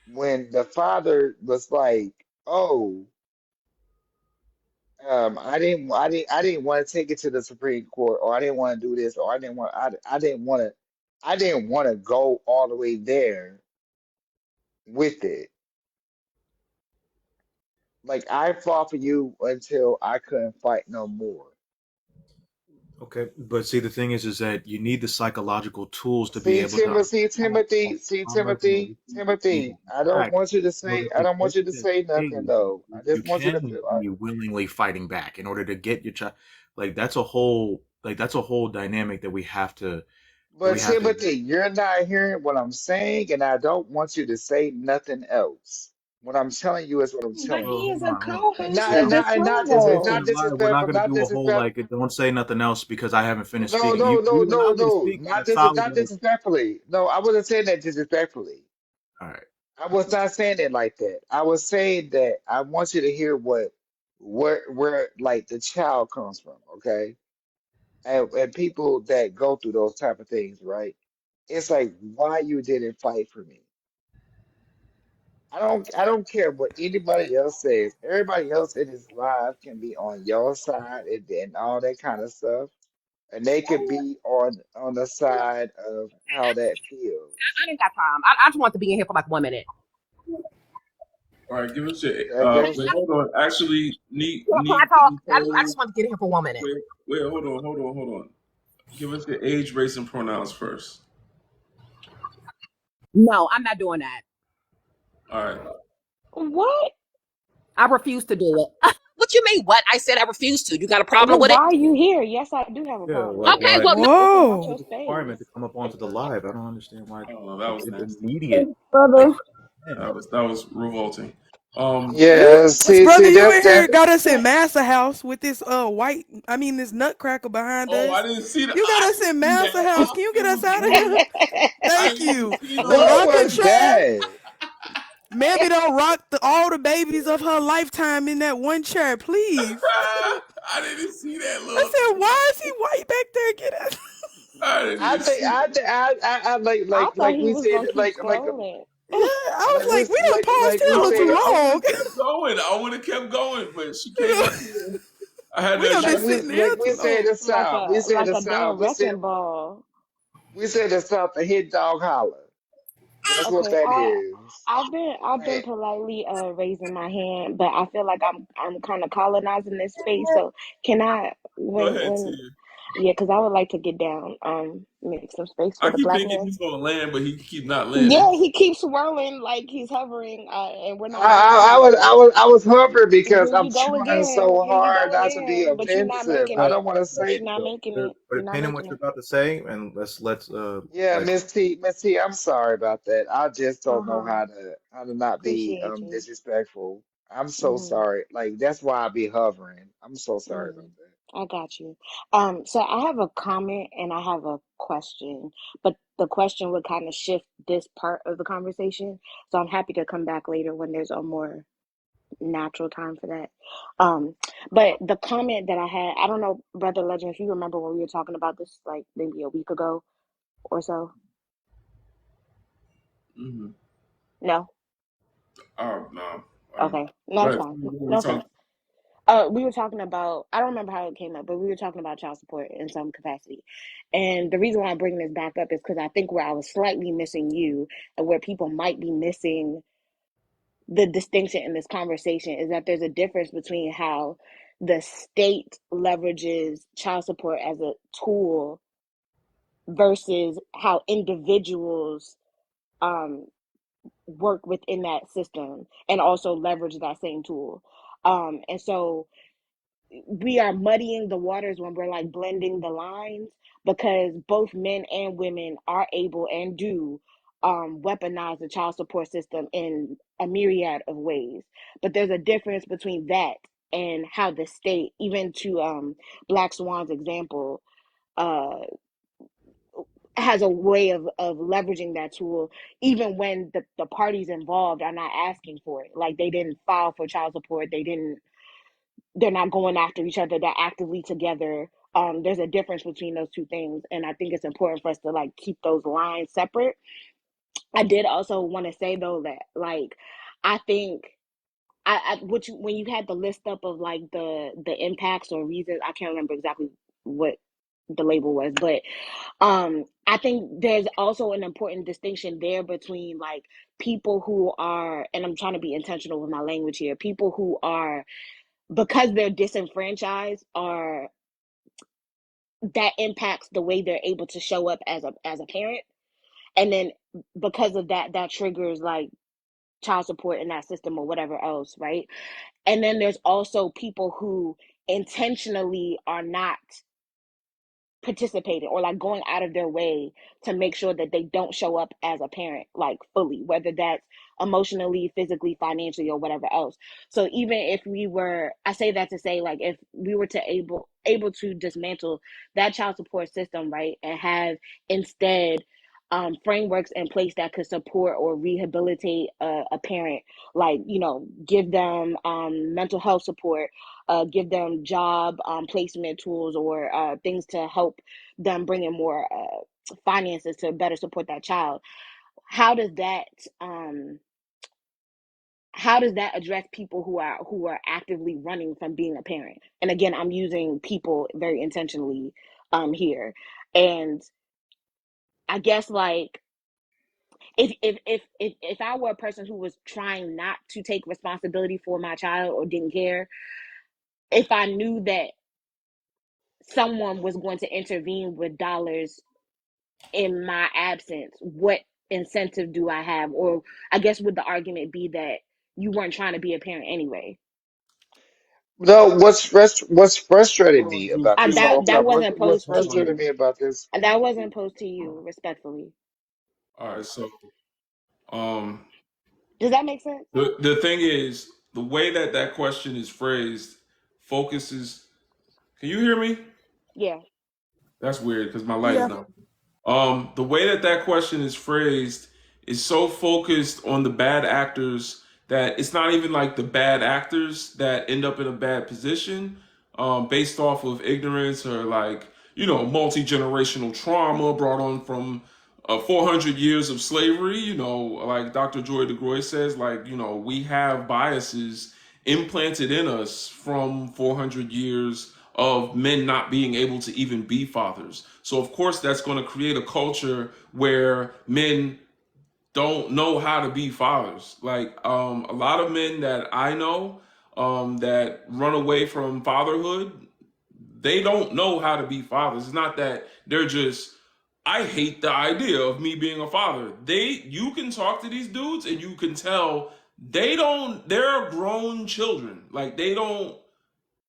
when the father was like, "Oh, I didn't want to take it to the Supreme Court, or I didn't want to do this, or I didn't want to go all the way there with it. Like I fought for you until I couldn't fight no more." Okay, but see, the thing is that you need the psychological tools to be See, able to Timothy. back. I don't want you to say nothing though. I You just want you to can feel. be willingly fighting back in order to get your child. That's a whole dynamic that we have to But Timothy, you're not hearing what I'm saying, and I don't want you to say nothing else. What I'm telling you is what I'm But telling Well, he you. is hold a on, hold on. co-host Not of So, this not not so dis basically, room. not we're not disrespectful, going to not do a whole disrespectful. like don't say nothing else because I haven't finished No, speaking. no, no, You no, allow me to no. speak in a solid Not like. disrespectfully. No, I wasn't saying that disrespectfully. All right. I was not saying it like that. I was saying that I want you to hear where like the child comes from, okay? And people that go through those type of things, right? It's like why you didn't fight for me. I don't care what anybody else says. Everybody else in his life can be on your side and all that kind of stuff. And they could be on the side of how that feels. I didn't got time. I just want to be in here for like 1 minute. All right, give us your. That's Wait, hold on. Actually, need Can I need talk? need I just want to get in here for 1 minute. Wait, hold on. Give us your age, race, and pronouns first. No, I'm not doing that. All right. What? I refuse to do it. What you mean? What? I said I refuse to. You got a problem Well, with why it? are you here? Yes, I do have a Yeah, problem with like it. Okay, why? well, no. This is not Whoa. your The space. requirement to come up onto the live. I don't understand why. Oh, that Like was it's nasty. immediate. Like, Brother. That was revolting. Yeah, Brother, see, you that's in here that. got us in Massa House with this this nutcracker behind Oh, I us. didn't see that. You got I us didn't in see Massa that. House. I Can you get it us was out of moving. here? I Thank didn't you. see The What rocking was chair. that? Mammy don't rock all the babies of her lifetime in that one chair, please. I didn't see that I little said, thing. why is he white back there? Get us. I didn't I even think see that. I I thought like he we was said gonna keep scrolling. Yeah, I was like, we done paused like we him a little I too said would long. have kept going. I would have kept going, but she You came know, up here. I had we to done been shut her sitting there like too we said long. the South. We said Like the a damn South. wrecking ball. We said the South. The hit dog holler. That's what Okay, that is. I've been Right. politely raising my hand, but I feel like I'm kind of colonizing this space. So can I Go ahead, when Tia. yeah, because I would like to get down, make some space I for the keep black thinking man. he's gonna land, but he keep not landing. Yeah, he keeps swirling like he's hovering, and we're not going anywhere. I was hovering because Here I'm you go trying again. so Here you hard go not to be again. But you're not offensive. making I it. don't want to But say. you're not making it. but You're not depending on making what you're it. about to say, and let's Yeah, like Miss T, I'm sorry about that. I just Uh don't know huh. how to not be Appreciate you. disrespectful. I'm so Mhm. sorry. Like that's why I be hovering. I'm so sorry about Mhm. that. I got you. So I have a comment and I have a question, but the question would kind of shift this part of the conversation. So I'm happy to come back later when there's a more natural time for that. Um, but the comment that I had, I don't know, Brother Legend, if you remember when we were talking about this like maybe a week ago or so. Mm-hmm. No? Oh no. Okay. No, Go it's ahead. fine. What were we No offense. talking? We were talking about, I don't remember how it came up, but we were talking about child support in some capacity. And the reason why I'm bringing this back up is because I think where I was slightly missing you and where people might be missing the distinction in this conversation is that there's a difference between how the state leverages child support as a tool versus how individuals um, work within that system and also leverage that same tool. And so we are muddying the waters when we're like blending the lines because both men and women are able and do weaponize the child support system in a myriad of ways. But there's a difference between that and how the state, even to Black Swan's example, uh, has a way of leveraging that tool even when the parties involved are not asking for it. Like they didn't file for child support, they're not going after each other, they're actively together. There's a difference between those two things, and I think it's important for us to like keep those lines separate. I did also want to say though that like I think which when you had the list up of like the impacts or reasons, I can't remember exactly what the label was, but I think there's also an important distinction there between like people who are, and I'm trying to be intentional with my language here, people who are, because they're disenfranchised, are, that impacts the way they're able to show up as a parent, and then because of that that triggers like child support in that system or whatever else, right? And then there's also people who intentionally are not participating or like going out of their way to make sure that they don't show up as a parent like fully, whether that's emotionally, physically, financially, or whatever else. So even if we were, I say that to say like if we were to able to dismantle that child support system, right, and have instead frameworks in place that could support or rehabilitate a parent, like give them mental health support, give them job placement tools or things to help them bring in more finances to better support that child. How does that um, how does that address people who are actively running from being a parent? And again, I'm using people very intentionally here. And I guess like if I were a person who was trying not to take responsibility for my child or didn't care, if I knew that someone was going to intervene with dollars in my absence, what incentive do I have? Or I guess would the argument be that you weren't trying to be a parent anyway? No, what's frustrated me about this That whole that conversation? wasn't What's posed to frustrated you. me about this? That wasn't posed to you, respectfully. All right, so um, Does that make sense? the thing is, the way that that question is phrased focuses. Can you hear me? Yeah. That's weird because my light is Yeah. not. The way that that question is phrased is so focused on the bad actors that it's not even like the bad actors that end up in a bad position, based off of ignorance or like multi generational trauma brought on from 400 years of slavery. Like Dr. Joy DeGroy says, like we have biases implanted in us from 400 years of men not being able to even be fathers. So of course that's going to create a culture where men don't know how to be fathers. Like a lot of men that I know that run away from fatherhood, they don't know how to be fathers. It's not that they're just I hate the idea of me being a father. You can talk to these dudes and you can tell they're grown children. Like they don't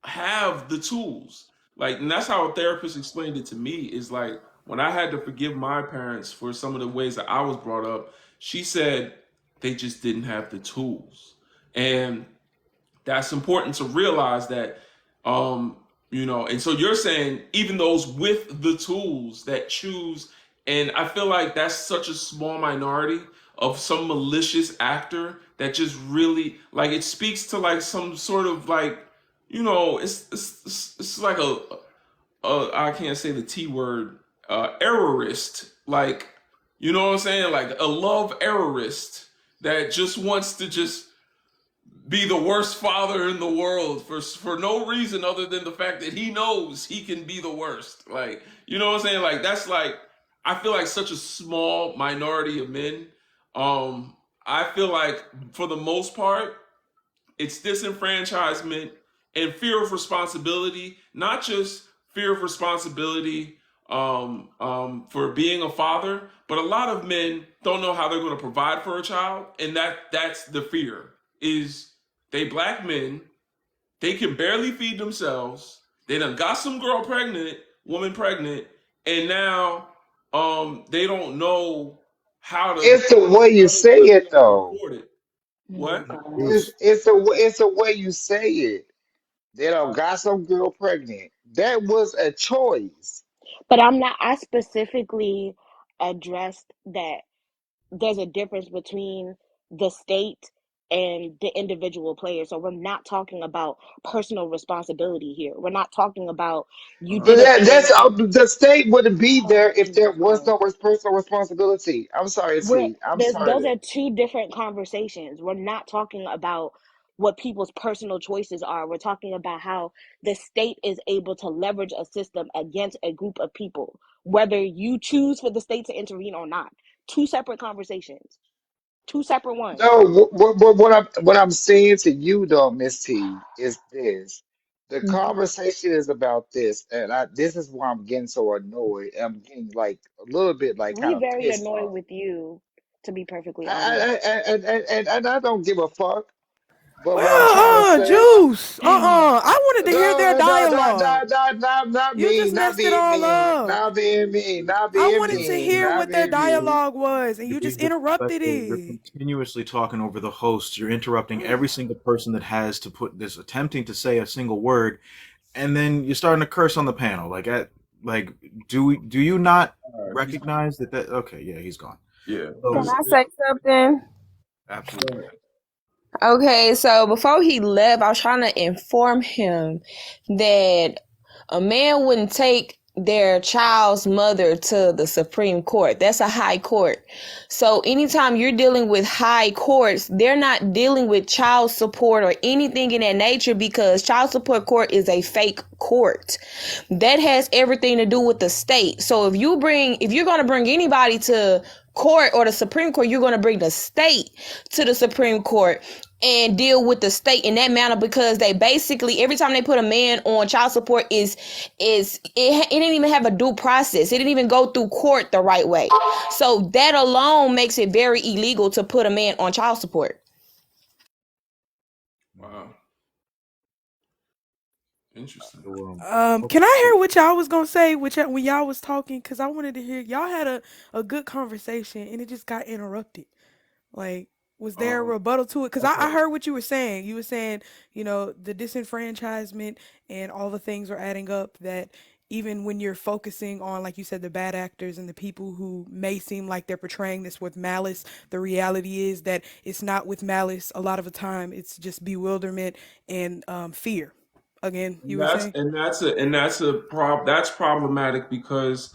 have the tools. Like, and that's how a therapist explained it to me is like when I had to forgive my parents for some of the ways that I was brought up, she said they just didn't have the tools. And that's important to realize that and so you're saying even those with the tools that choose, and I feel like that's such a small minority of some malicious actor that just really like it speaks to like some sort of like it's like a I can't say the T word, errorist, like what I'm saying, like a love errorist that just wants to just be the worst father in the world for no reason other than the fact that he knows he can be the worst. Like, what I'm saying? Like that's like I feel like such a small minority of men. I feel like for the most part, it's disenfranchisement and fear of responsibility, not just fear of responsibility for being a father, but a lot of men don't know how they're going to provide for a child, and that's the fear. Is they black men, they can barely feed themselves. They done got some woman pregnant, and now they don't know how to It's the way you say it, though. afford it. Oh What? God. It's the way you say it. They don't got some girl pregnant. That was a choice. But I specifically addressed that there's a difference between the state and the individual player. So we're not talking about personal responsibility here. We're not talking about you But did a thing and the state wouldn't be oh there if there Jesus was Christ. no personal responsibility. I'm sorry, We're T. I'm there's sorry. those are two different conversations. We're not talking about what people's personal choices are. We're talking about how the state is able to leverage a system against a group of people, whether you choose for the state to intervene or not. Two separate conversations, two separate ones. No, what I'm saying to you though, Miss T, is this. The conversation is about this, and this is why I'm getting so annoyed. I'm getting like a little bit like kind We of very pissed annoyed off. with you, to be perfectly honest. And I don't give a fuck. But what I'm trying to Well, say, Juice. I wanted to hear their no, no, not, dialogue. not, not, not, not You me, just not messed it being all mean, up. not being mean, not I being wanted to mean, hear not what their being mean. dialogue was, and To you be just interrupted disrespectful, you're it. continuously talking over the host. You're interrupting every single person that has to put this, attempting to say a single word, and then you're starting to curse on the panel. Like, do you not He's recognize that? Okay, yeah, he's gone. Yeah. So Can I say something? absolutely. Okay, so before he left, I was trying to inform him that a man wouldn't take their child's mother to the Supreme Court. That's a high court. So anytime you're dealing with high courts, they're not dealing with child support or anything in that nature because child support court is a fake court. That has everything to do with the state. So if you're going to bring anybody to court or the Supreme Court, you're going to bring the state to the Supreme Court and deal with the state in that manner because they basically every time they put a man on child support it didn't even have a due process. It didn't even go through court the right way. So that alone makes it very illegal to put a man on child support. Wow. Interesting. Can I hear what y'all was gonna say when y'all was talking? Cause I wanted to hear y'all had a good conversation and it just got interrupted. Like, was there a rebuttal to it? Because I heard what you were saying. You were saying, the disenfranchisement and all the things are adding up that even when you're focusing on, like you said, the bad actors and the people who may seem like they're portraying this with malice, the reality is that it's not with malice. A lot of the time, it's just bewilderment and fear. Again, you And were that's saying? and that's a and that's a prob that's problematic because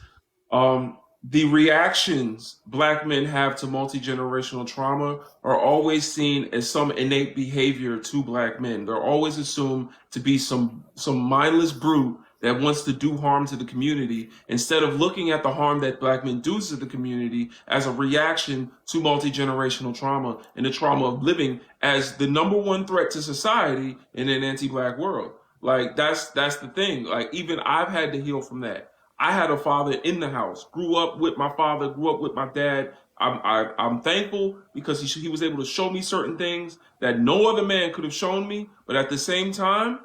the reactions black men have to multi-generational trauma are always seen as some innate behavior to black men. They're always assumed to be some mindless brute that wants to do harm to the community instead of looking at the harm that black men do to the community as a reaction to multi-generational trauma and the trauma of living as the number one threat to society in an anti-black world. Like that's the thing. Like even I've had to heal from that. I had a father in the house. Grew up with my father. Grew up with my dad. I'm thankful because he was able to show me certain things that no other man could have shown me. But at the same time,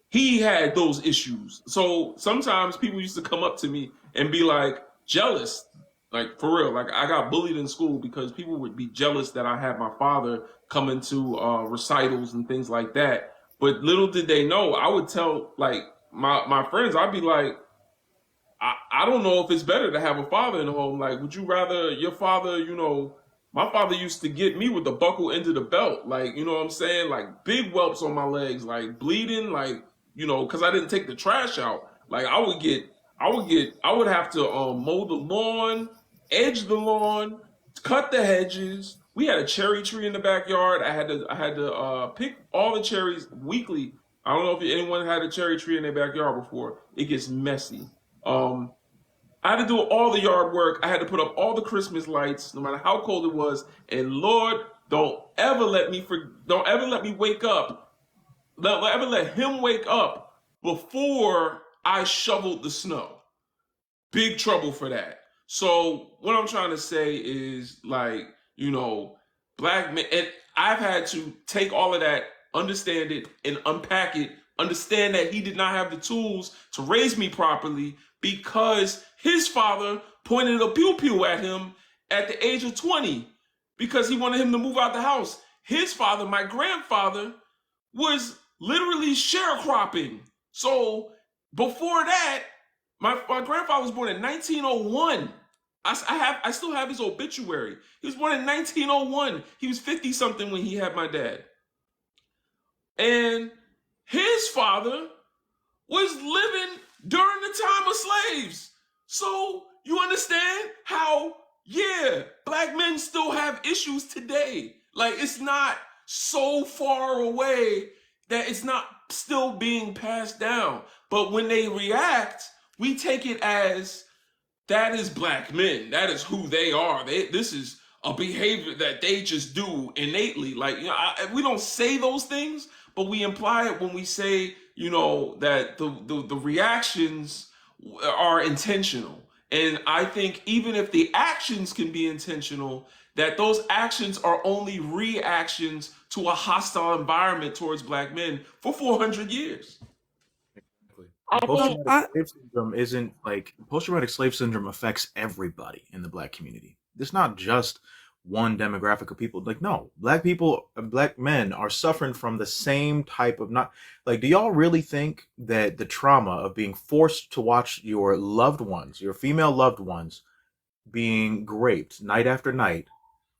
he had those issues. So sometimes people used to come up to me and be like jealous, like for real. Like I got bullied in school because people would be jealous that I had my father coming to recitals and things like that. But little did they know, I would tell like my friends, I'd be like, I don't know if it's better to have a father in the home. Like, would you rather your father, my father used to get me with the buckle into the belt. Like, you know what I'm saying? Like big whelps on my legs, like bleeding, like, because I didn't take the trash out. Like I would have to mow the lawn, edge the lawn, cut the hedges. We had a cherry tree in the backyard. I had to pick all the cherries weekly. I don't know if anyone had a cherry tree in their backyard before. It gets messy. Um, I had to do all the yard work. I had to put up all the Christmas lights, no matter how cold it was. And Lord, don't ever let me wake up. Don't ever let him wake up before I shoveled the snow. Big trouble for that. So what I'm trying to say is like, black men, and I've had to take all of that, understand it and unpack it, understand that he did not have the tools to raise me properly because his father pointed a pew pew at him at the age of 20 because he wanted him to move out the house. His father, my grandfather, was literally sharecropping. So before that, my grandfather was born in 1901. I still have his obituary. He was born in 1901. He was 50 something when he had my dad. And his father was living during the time of slaves. So you understand how, yeah, black men still have issues today. Like it's not so far away that it's not still being passed down. But when they react, we take it as that is black men. That is who they are. This is a behavior that they just do innately. Like, we don't say those things, but we imply it when we say, that the reactions are intentional. And I think even if the actions can be intentional, that those actions are only reactions to a hostile environment towards black men for 400 years. And I think post-traumatic slave syndrome isn't like post-traumatic slave syndrome affects everybody in the black community. It's not just one demographic of people. Like, no, black people, black men are suffering from the same type of not like, do y'all really think that the trauma of being forced to watch your loved ones, your female loved ones, being raped night after night,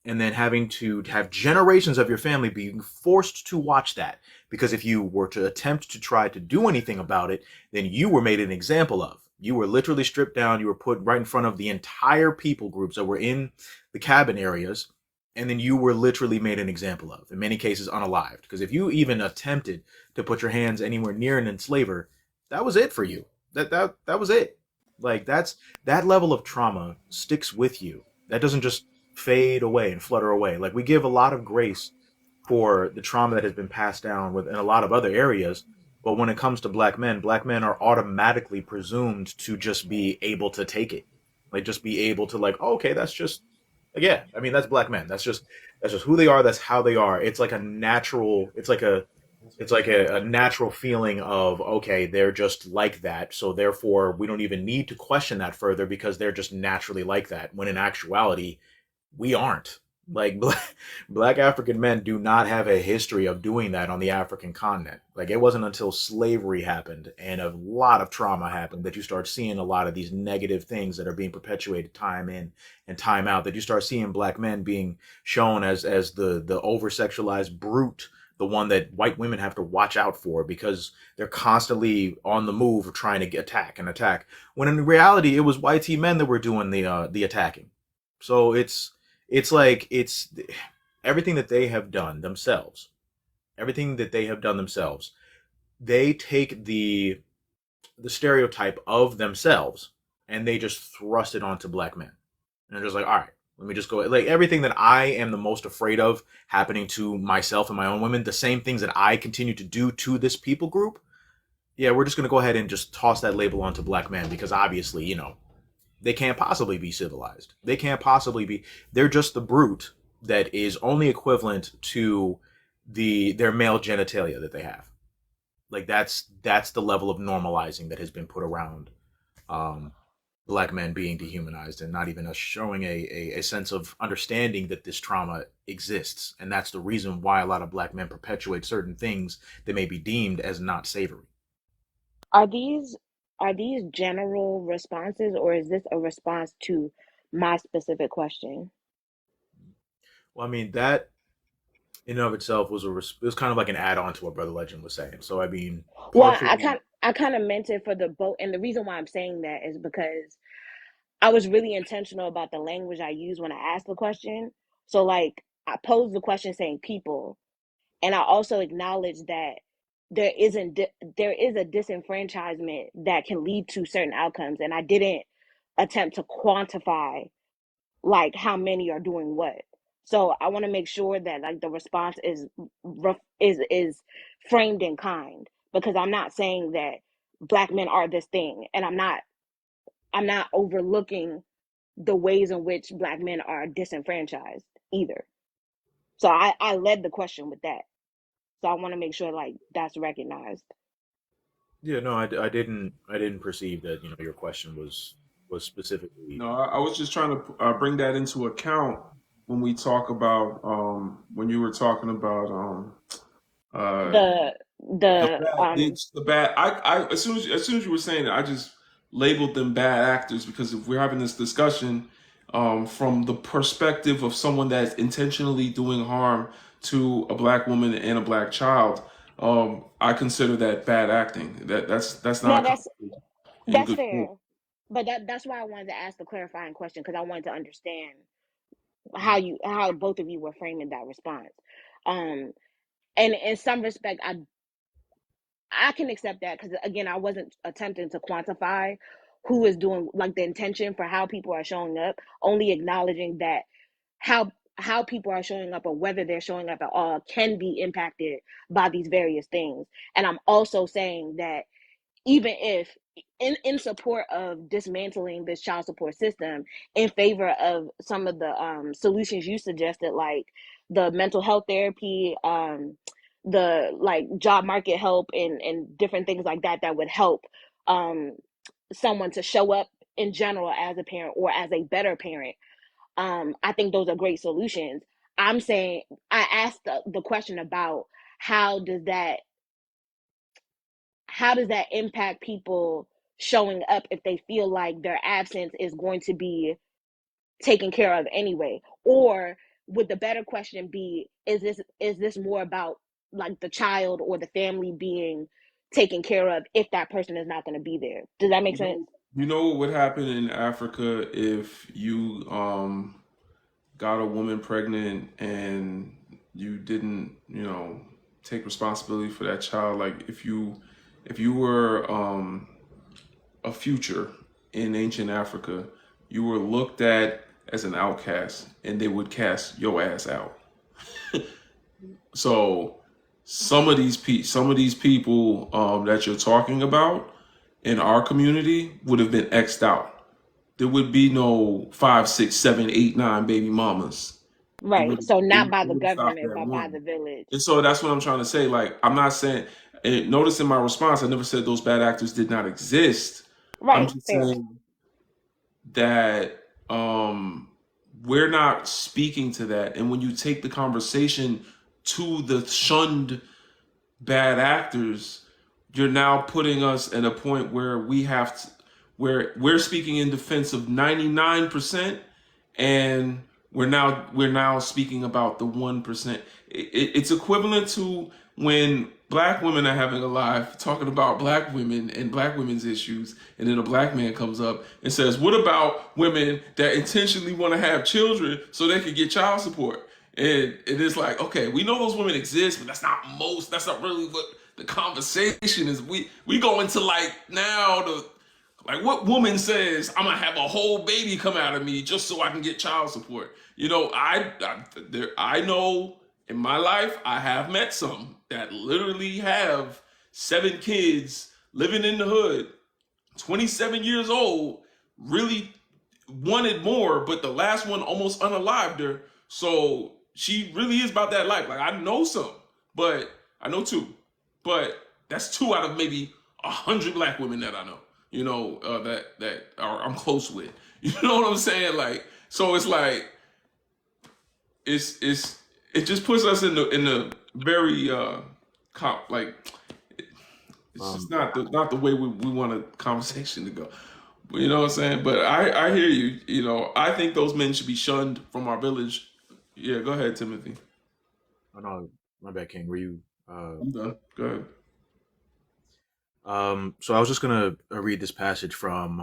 and then having to have generations of your family being forced to watch that because if you were to attempt to try to do anything about it, then you were made an example of. You were literally stripped down. You were put right in front of the entire people groups that were in the cabin areas, and then you were literally made an example of, in many cases unalived. Because if you even attempted to put your hands anywhere near an enslaver, that was it for you. That was it. Like that level of trauma sticks with you. That doesn't just fade away and flutter away. Like we give a lot of grace for the trauma that has been passed down within a lot of other areas, but when it comes to black men are automatically presumed to just be able to take it, like just be able to like, oh, okay, that's just I mean that's black men. That's just who they are. That's how they are. It's like a natural. It's like a It's like a natural feeling of, okay, they're just like that, so therefore we don't even need to question that further because they're just naturally like that, when in actuality we aren't. Like black African men do not have a history of doing that on the African continent. Like it wasn't until slavery happened and a lot of trauma happened that you start seeing a lot of these negative things that are being perpetuated time in and time out, that you start seeing black men being shown as the over sexualized brute, the one that white women have to watch out for because they're constantly on the move trying to attack and attack, when in reality it was white men that were doing the attacking. So it's like it's everything that they have done themselves. Everything that they have done themselves. They take the stereotype of themselves and they just thrust it onto black men. And they're just like, all right, let me just go. Like everything that I am the most afraid of happening to myself and my own women, the same things that I continue to do to this people group. Yeah, we're just gonna go ahead and just toss that label onto black men because obviously, they can't possibly be civilized. They can't possibly be. They're just the brute that is only equivalent to their male genitalia that they have. Like that's the level of normalizing that has been put around um, black men being dehumanized and not even us showing a sense of understanding that this trauma exists. And that's the reason why a lot of black men perpetuate certain things that may be deemed as not savory. Are these general responses, or is this a response to my specific question? Well, I mean, that in and of itself was it was kind of like an add-on to what Brother Legend was saying. So I mean, Well, partially, I kind of meant it for the both, and the reason why I'm saying that is because I was really intentional about the language I use when I asked the question. So like I posed the question saying people, and I also acknowledge that there is a disenfranchisement that can lead to certain outcomes, and I didn't attempt to quantify like how many are doing what. So I want to make sure that like the response is framed in kind, because I'm not saying that black men are this thing, and I'm not overlooking the ways in which black men are disenfranchised either. So I led the question with that. So I want to make sure like that's recognized. yeah, no, I didn't perceive that your question was specifically. No, I was just trying to bring that into account when we talk about when you were talking about uh, The the the bad the bad. I as soon as you were saying it, I just labeled them bad actors because if we're having this discussion from the perspective of someone that's intentionally doing harm to a black woman and a black child, I consider that bad acting. That's no, not coming in that's good form. fair. But that's why I wanted to ask the clarifying question, because I wanted to understand how both of you were framing that response. Um and in some respect I can accept that, because again, I wasn't attempting to quantify who is doing like the intention for how people are showing up, only acknowledging that how how people are showing up or whether they're showing up at all can be impacted by these various things. And I'm also saying that even if in support of dismantling this child support system in favor of some of the solutions you suggested, like the mental health therapy, the like job market help, and different things like that that would help um, someone to show up in general as a parent or as a better parent, I think those are great solutions. I'm saying I asked the question about how does that how does that impact people showing up if they feel like their absence is going to be taken care of anyway? Or would the better question be, is this more about like the child or the family being taken care of if that person is not going to be there? Does that make You sense? know, you know what would happen in Africa if you got a woman pregnant and you didn't, take responsibility for that child. Like if you were a future in ancient Africa, you were looked at as an outcast, and they would cast your ass out. So some of these people that you're talking about in our community would have been xed out. There would be no 5, 6, 7, 8, 9 baby mamas. Right. So not by It the would have stopped government, at but by one. the village. And so that's what I'm trying to say. Like, I'm not saying, and notice in my response, I never said those bad actors did not exist. I'm Right. just Fair. saying that we're not speaking to that. And when you take the conversation to the shunned bad actors, you're now putting us at a point where we have to, where we're speaking in defense of 99%, and we're now speaking about the 1%. It's equivalent to when black women are having a live talking about black women and black women's issues, and then a black man comes up and says, "What about women that intentionally want to have children so they can get child support?" And it's like, okay, we know those women exist, but that's not really what the conversation is. We go into like now the like what woman says I'm gonna have a whole baby come out of me just so I can get child support. I know in my life I have met some that literally have 7 kids living in the hood, 27 years old, really wanted more, but the last one almost unalived her. So she really is about that life. Like, I know some, but I know two, but that's two out of maybe 100 black women that I know. I'm close with. You know what I'm saying? Like, so it's like it just puts us in the very like it's just not the way we want a conversation to go. You know what I'm saying? But I hear you. I think those men should be shunned from our village. Yeah, go ahead, Timothy. Oh no, my bad, King. Were you? I'm done. Go ahead. So I was just gonna read this passage from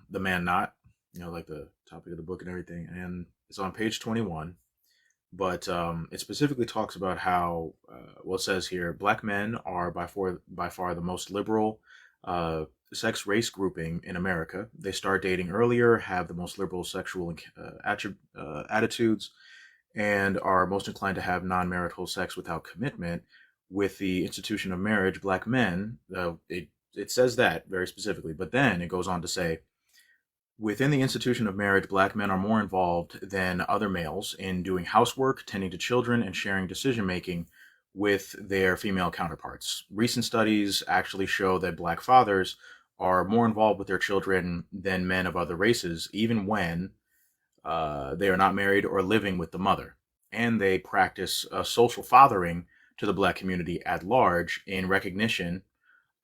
the Man Not, like the topic of the book and everything, and it's on page 21. But it specifically talks about how, it says here, black men are by far the most liberal sex race grouping in America. They start dating earlier, have the most liberal sexual attitudes, and are most inclined to have non-marital sex without commitment. With the institution of marriage, black men, it says that very specifically, but then it goes on to say, within the institution of marriage, black men are more involved than other males in doing housework, tending to children, and sharing decision making with their female counterparts. Recent studies actually show that black fathers are more involved with their children than men of other races, even when they are not married or living with the mother. And they practice social fathering to the black community at large in recognition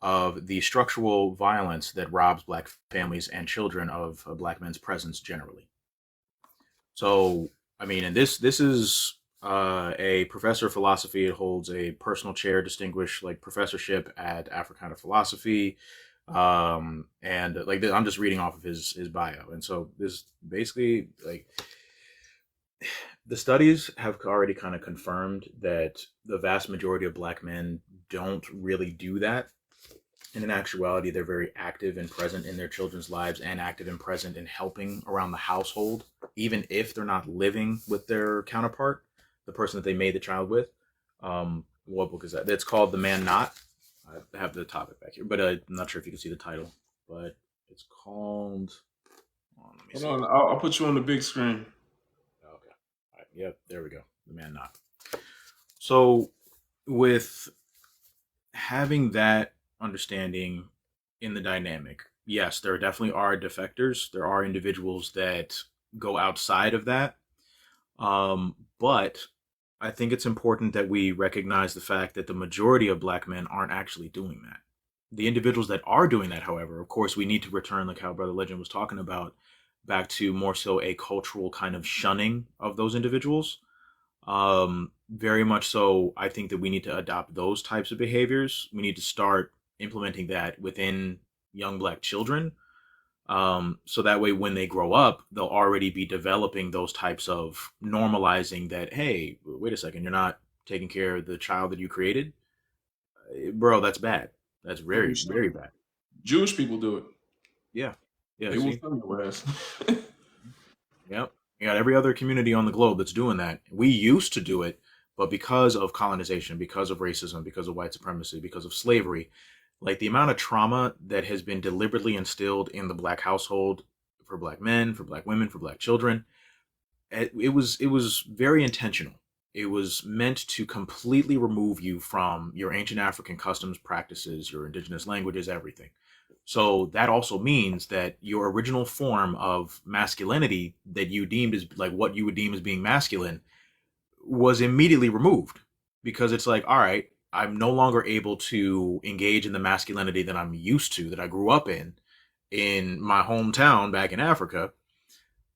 of the structural violence that robs black families and children of black men's presence generally. So, I mean, and this is a professor of philosophy. It holds a personal chair, distinguished like professorship at Africana philosophy, and like I'm just reading off of his bio. And so this basically like the studies have already kind of confirmed that the vast majority of black men don't really do that. And in actuality, they're very active and present in their children's lives and active and present in helping around the household, even if they're not living with their counterpart, the person that they made the child with. What book is that? It's called The Man Not. I have the topic back here, but I'm not sure if you can see the title, but it's called... Hold on, I'll put you on the big screen. Okay. All right. Yep, there we go. The Man Not. So with having that understanding in the dynamic, yes, there definitely are defectors. There are individuals that go outside of that. But I think it's important that we recognize the fact that the majority of black men aren't actually doing that. The individuals that are doing that, however, of course, we need to return, like how Brother Legend was talking about, back to more so a cultural kind of shunning of those individuals. Very much so, I think that we need to adopt those types of behaviors. We need to start implementing that within young black children. So that way, when they grow up, they'll already be developing those types of normalizing that, hey, wait a second, you're not taking care of the child that you created. Bro, that's bad. That's very, very bad. Jewish people do it. Yeah. Yeah. They will tell your ass. Yep. You got every other community on the globe that's doing that. We used to do it, but because of colonization, because of racism, because of white supremacy, because of slavery, like the amount of trauma that has been deliberately instilled in the black household for black men, for black women, for black children, it was very intentional. It was meant to completely remove you from your ancient African customs, practices, your indigenous languages, everything. So that also means that your original form of masculinity that you deemed as like what you would deem as being masculine was immediately removed, because it's like, all right, I'm no longer able to engage in the masculinity that I'm used to, that I grew up in my hometown back in Africa.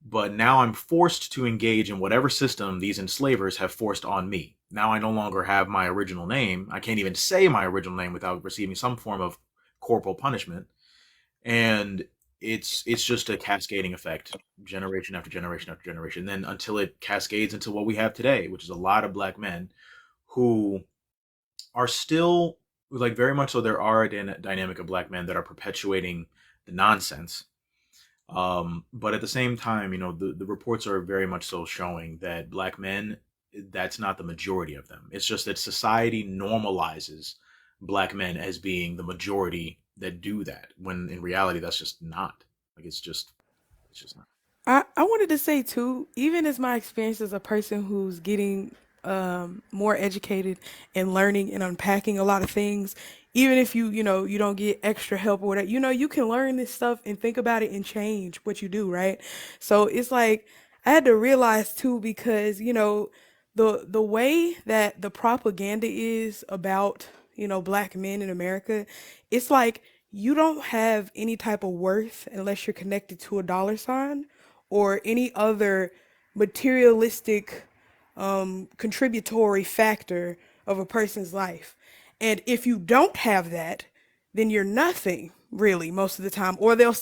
But now I'm forced to engage in whatever system these enslavers have forced on me. Now I no longer have my original name. I can't even say my original name without receiving some form of corporal punishment. And it's just a cascading effect, generation after generation after generation, then until it cascades into what we have today, which is a lot of black men who are still, like, very much so, there are a dynamic of black men that are perpetuating the nonsense. But at the same time, the reports are very much so showing that black men, that's not the majority of them. It's just that society normalizes black men as being the majority that do that, when in reality that's just not. Like, it's just not. I wanted to say too, even as my experience as a person who's getting more educated and learning and unpacking a lot of things, even if you don't get extra help or whatever, you can learn this stuff and think about it and change what you do, right? So it's like I had to realize too, because the way that the propaganda is about black men in America, it's like you don't have any type of worth unless you're connected to a dollar sign or any other materialistic contributory factor of a person's life. And if you don't have that, then you're nothing really most of the time. Or they'll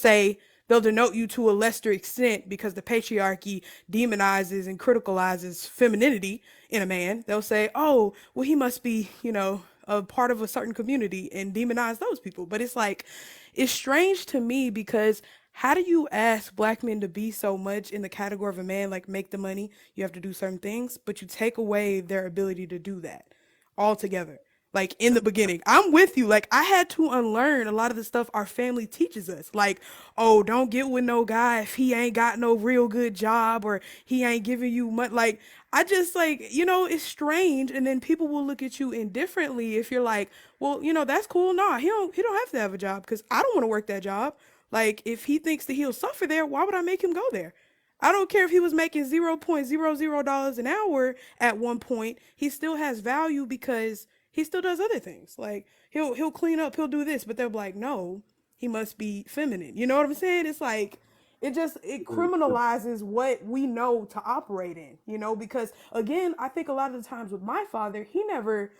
denote you to a lesser extent because the patriarchy demonizes and criticalizes femininity in a man. They'll say, oh, well, he must be, a part of a certain community, and demonize those people. But it's like, it's strange to me because how do you ask black men to be so much in the category of a man, like make the money, you have to do certain things, but you take away their ability to do that altogether? Like in the beginning, I'm with you. Like I had to unlearn a lot of the stuff our family teaches us. Like, oh, don't get with no guy if he ain't got no real good job or he ain't giving you much. Like I just like, it's strange. And then people will look at you indifferently if you're like, well, that's cool. Nah, he don't have to have a job because I don't want to work that job. Like if he thinks that he'll suffer there, why would I make him go there? I don't care if he was making $0.00 an hour at one point. He still has value because he still does other things. Like he'll clean up, he'll do this, but they're like, no, he must be feminine. You know what I'm saying? It's like it criminalizes what we know to operate in, because again, I think a lot of the times with my father, he never,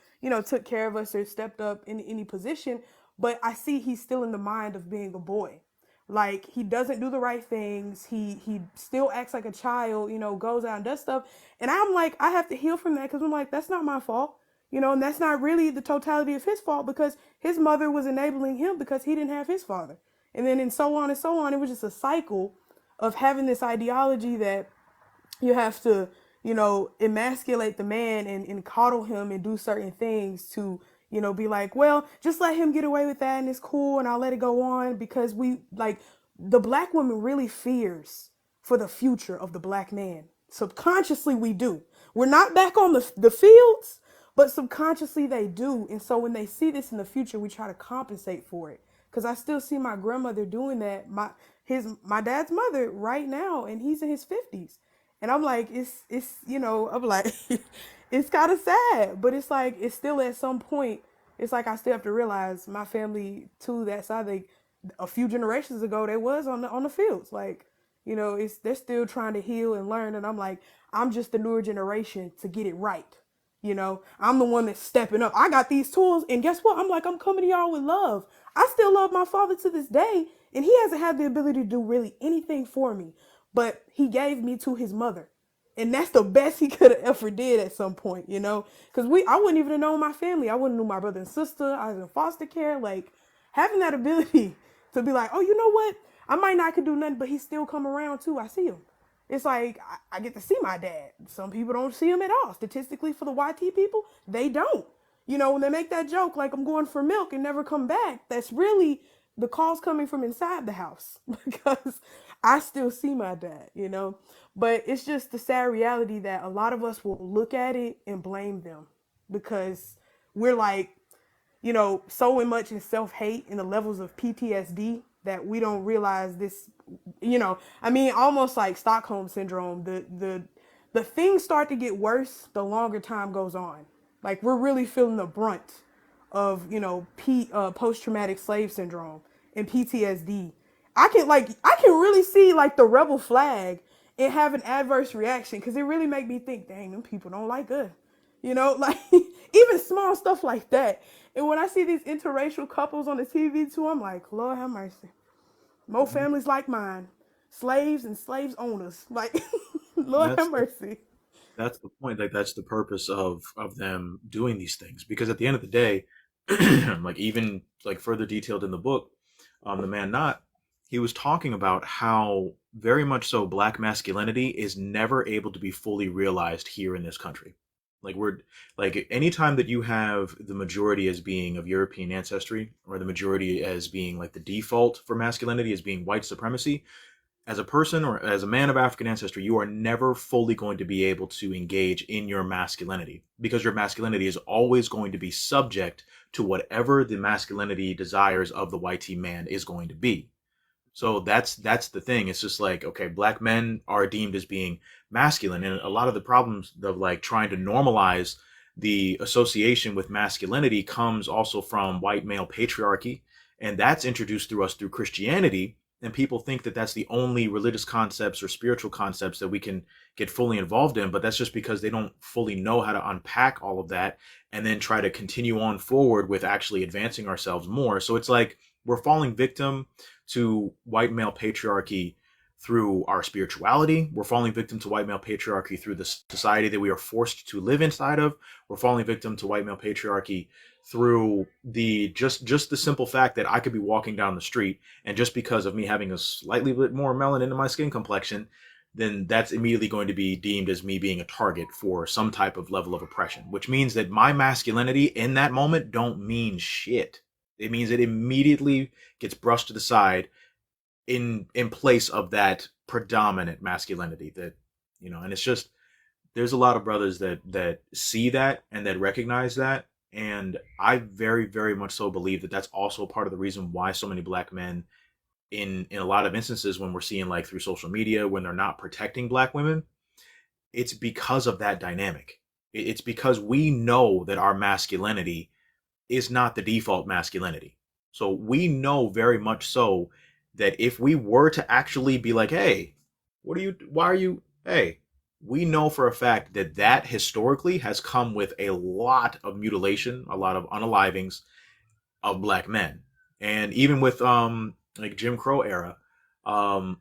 took care of us or stepped up in any position, but I see he's still in the mind of being a boy. Like he doesn't do the right things. He still acts like a child, goes out and does stuff. And I'm like, I have to heal from that because I'm like, that's not my fault. And that's not really the totality of his fault because his mother was enabling him because he didn't have his father. And then and so on and so on. It was just a cycle of having this ideology that you have to, emasculate the man and coddle him and do certain things to, be like, well, just let him get away with that and it's cool and I'll let it go on because we like the black woman really fears for the future of the black man. Subconsciously, we do. We're not back on the fields, but subconsciously they do. And so when they see this in the future, we try to compensate for it. Because I still see my grandmother doing that. My dad's mother right now, and he's in his 50s. And I'm like, I'm like, it's kind of sad, but it's like, it's still at some point, it's like I still have to realize my family to that side, a few generations ago, they was on the fields. Like, they're still trying to heal and learn. And I'm like, I'm just the newer generation to get it right. I'm the one that's stepping up. I got these tools, and guess what? I'm like, I'm coming to y'all with love. I still love my father to this day, and he hasn't had the ability to do really anything for me, but he gave me to his mother. And that's the best he could have ever did at some point, because I wouldn't even have known my family. I wouldn't know my brother and sister. I was in foster care. Like having that ability to be like, oh, you know what? I might not could do nothing, but he still come around too. I see him. It's like I get to see my dad. Some people don't see him at all. Statistically, for the YT people, they don't. When they make that joke like I'm going for milk and never come back, that's really the calls coming from inside the house because I still see my dad, you know. But it's just the sad reality that a lot of us will look at it and blame them because we're like, you know, so much in self hate and the levels of PTSD that we don't realize this, you know, I mean, almost like Stockholm syndrome. The things start to get worse the longer time goes on. Like we're really feeling the brunt of, you know, post traumatic slave syndrome and PTSD. I can really see like the rebel flag and have an adverse reaction because it really make me think, dang, them people don't like us. You know, like even small stuff like that. And when I see these interracial couples on the TV too, I'm like, Lord have mercy. More Mhm. families like mine, slaves and slaves owners. Like, And Lord have mercy. that's the point. Like that's the purpose of them doing these things. Because at the end of the day, like even like further detailed in the book, the man not he was talking about how very much so black masculinity is never able to be fully realized here in this country. Like we're like anytime that you have the majority as being of European ancestry or the majority as being like the default for masculinity as being white supremacy, as a person or as a man of African ancestry, you are never fully going to be able to engage in your masculinity because your masculinity is always going to be subject to whatever the masculinity desires of the white man is going to be. So that's the thing. It's just like, okay, black men are deemed as being masculine, and a lot of the problems of like trying to normalize the association with masculinity comes also from white male patriarchy, and that's introduced through us through Christianity. And people think that that's the only religious concepts or spiritual concepts that we can get fully involved in, but that's just because they don't fully know how to unpack all of that and then try to continue on forward with actually advancing ourselves more. So it's like we're falling victim to white male patriarchy through our spirituality. We're falling victim to white male patriarchy through the society that we are forced to live inside of. We're falling victim to white male patriarchy through the just the simple fact that I could be walking down the street and just because of me having a slightly bit more melanin in my skin complexion, then that's immediately going to be deemed as me being a target for some type of level of oppression, which means that my masculinity in that moment don't mean shit. It means it immediately gets brushed to the side in place of that predominant masculinity that and it's just there's a lot of brothers that see that and that recognize that, and I very very much so believe that that's also part of the reason why so many black men in a lot of instances when we're seeing like through social media when they're not protecting black women, it's because of that dynamic. It's because we know that our masculinity is not the default masculinity. So we know very much so that if we were to actually be like, hey, why are you, hey, we know for a fact that that historically has come with a lot of mutilation, a lot of unalivings of black men. And even with like Jim Crow era, um,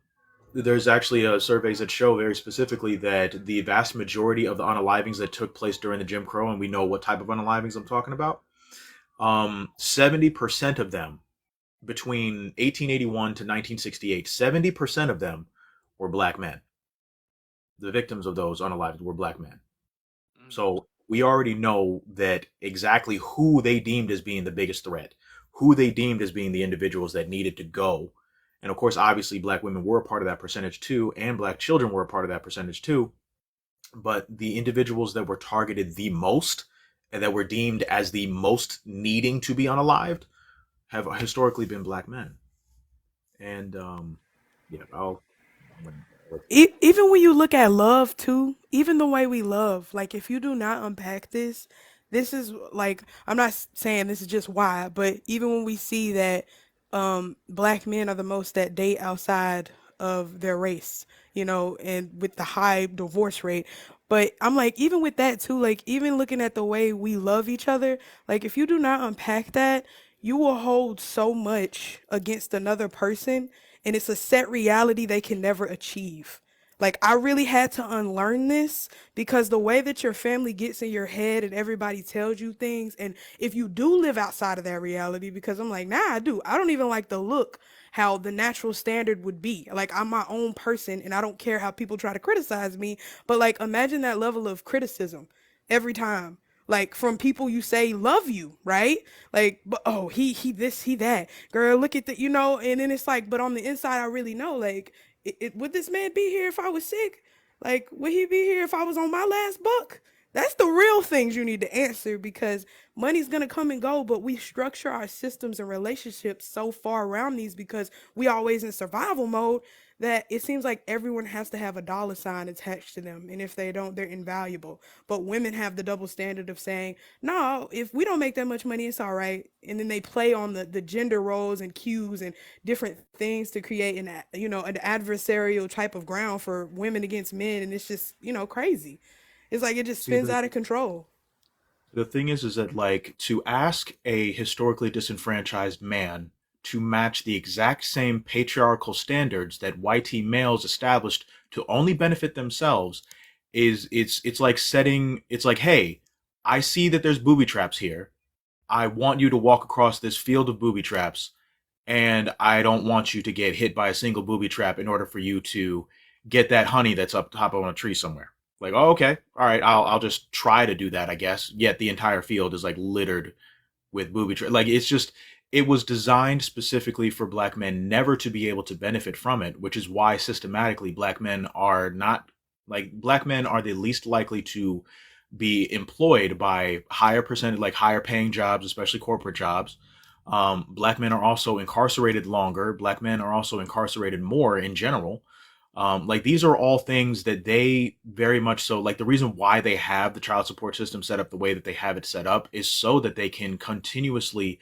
there's actually surveys that show very specifically that the vast majority of the unalivings that took place during the Jim Crow, and we know what type of unalivings I'm talking about, 70% of them between 1881 to 1968, 70% of them were black men. The victims of those unalived were black men. So we already know that exactly who they deemed as being the biggest threat, who they deemed as being the individuals that needed to go. And of course, obviously, black women were a part of that percentage too, and black children were a part of that percentage too. But the individuals that were targeted the most and that were deemed as the most needing to be unalived have historically been black men. And yeah, Even when you look at love too, even the way we love, like if you do not unpack this, this is like I'm not saying this is just why, but even when we see that black men are the most that date outside of their race, you know, and with the high divorce rate. But I'm like, even with that too, like even looking at the way we love each other, like if you do not unpack that, you will hold so much against another person and it's a set reality they can never achieve. Like I really had to unlearn this because the way that your family gets in your head and everybody tells you things, and if you do live outside of that reality, because I'm like, nah, I do. I don't even like the look how the natural standard would be. Like I'm my own person and I don't care how people try to criticize me, but like imagine that level of criticism every time. like from people you say love you, right? Like, but oh, he this, he that, girl, look at the, you know, and then it's like, but on the inside, I really know, like, would this man be here if I was sick? Like, would he be here if I was on my last buck? That's the real things you need to answer, because money's gonna come and go, but we structure our systems and relationships so far around these because we always in survival mode that it seems like everyone has to have a dollar sign attached to them. And if they don't, they're invaluable. But women have the double standard of saying, no, if we don't make that much money, it's all right. And then they play on the gender roles and cues and different things to create an, you know, an adversarial type of ground for women against men. And it's just, you know, crazy. It's like it just See, spins out of control. the thing is that like to ask a historically disenfranchised man to match the exact same patriarchal standards that white males established to only benefit themselves is it's like setting it's like, hey, I see that there's booby traps here. I want you to walk across this field of booby traps, and I don't want you to get hit by a single booby trap in order for you to get that honey that's up top on a tree somewhere. Like, oh, okay, all right, I'll just try to do that, I guess. Yet the entire field is like littered with booby traps. Like, it's just, it was designed specifically for black men never to be able to benefit from it, which is why systematically black men are not, like, black men are the least likely to be employed by higher percentage, like higher paying jobs, especially corporate jobs. Black men are also incarcerated longer. Black men are also incarcerated more in general. Like, these are all things that they very much so, like, the reason why they have the child support system set up the way that they have it set up is so that they can continuously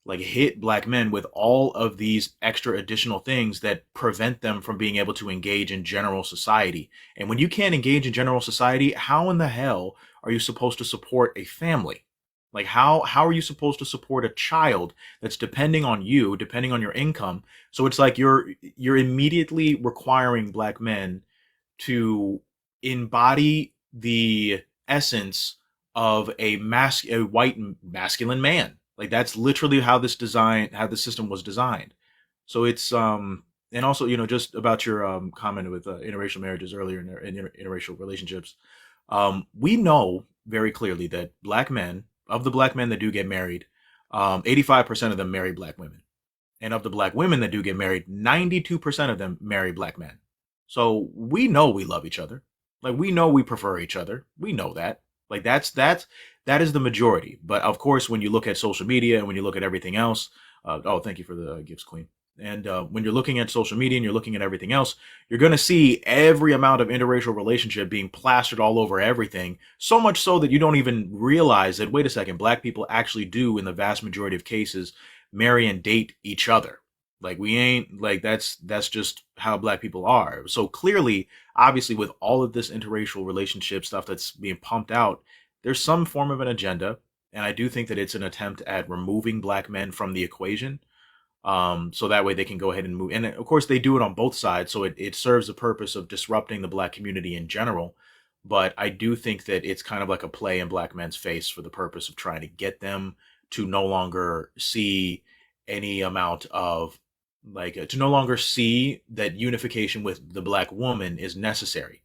like hit black men with all of these extra additional things that prevent them from being able to engage in general society. And when you can't engage in general society, how in the hell are you supposed to support a family? Like, how are you supposed to support a child that's depending on you, depending on your income? So it's like you're immediately requiring black men to embody the essence of a white masculine man. Like, that's literally how the system was designed. So it's and also, you know, just about your comment with interracial marriages earlier in interracial relationships. We know very clearly that black men, of the black men that do get married, 85% of them marry black women. And of the black women that do get married, 92% of them marry black men. So we know we love each other. Like, we know we prefer each other. We know that. Like, that is the majority. But of course, when you look at social media and when you look at everything else, oh, thank you for the gifts, Queen. And when you're looking at social media and you're looking at everything else, you're going to see every amount of interracial relationship being plastered all over everything. So much so that you don't even realize that, wait a second, black people actually do, in the vast majority of cases, marry and date each other. Like, we ain't, like, that's just how black people are. So clearly, obviously, with all of this interracial relationship stuff that's being pumped out, there's some form of an agenda. And I do think that it's an attempt at removing black men from the equation. So that way they can go ahead and move. And of course, they do it on both sides. So it serves the purpose of disrupting the black community in general. But I do think that it's kind of like a play in black men's face for the purpose of trying to get them to no longer see any amount of, like, to no longer see that unification with the black woman is necessary.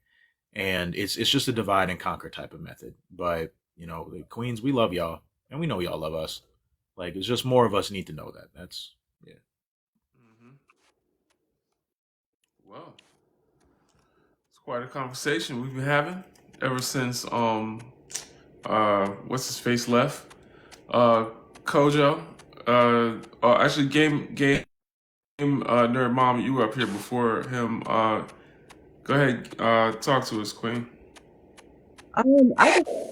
And it's just a divide and conquer type of method. But, you know, the queens, we love y'all, and we know y'all love us. Like, it's just more of us need to know that. That's, yeah. Mm-hmm. Well, it's quite a conversation we've been having ever since what's his face left. Kojo. Actually, game nerd mom, you were up here before him. Go ahead, talk to us, Queen. I just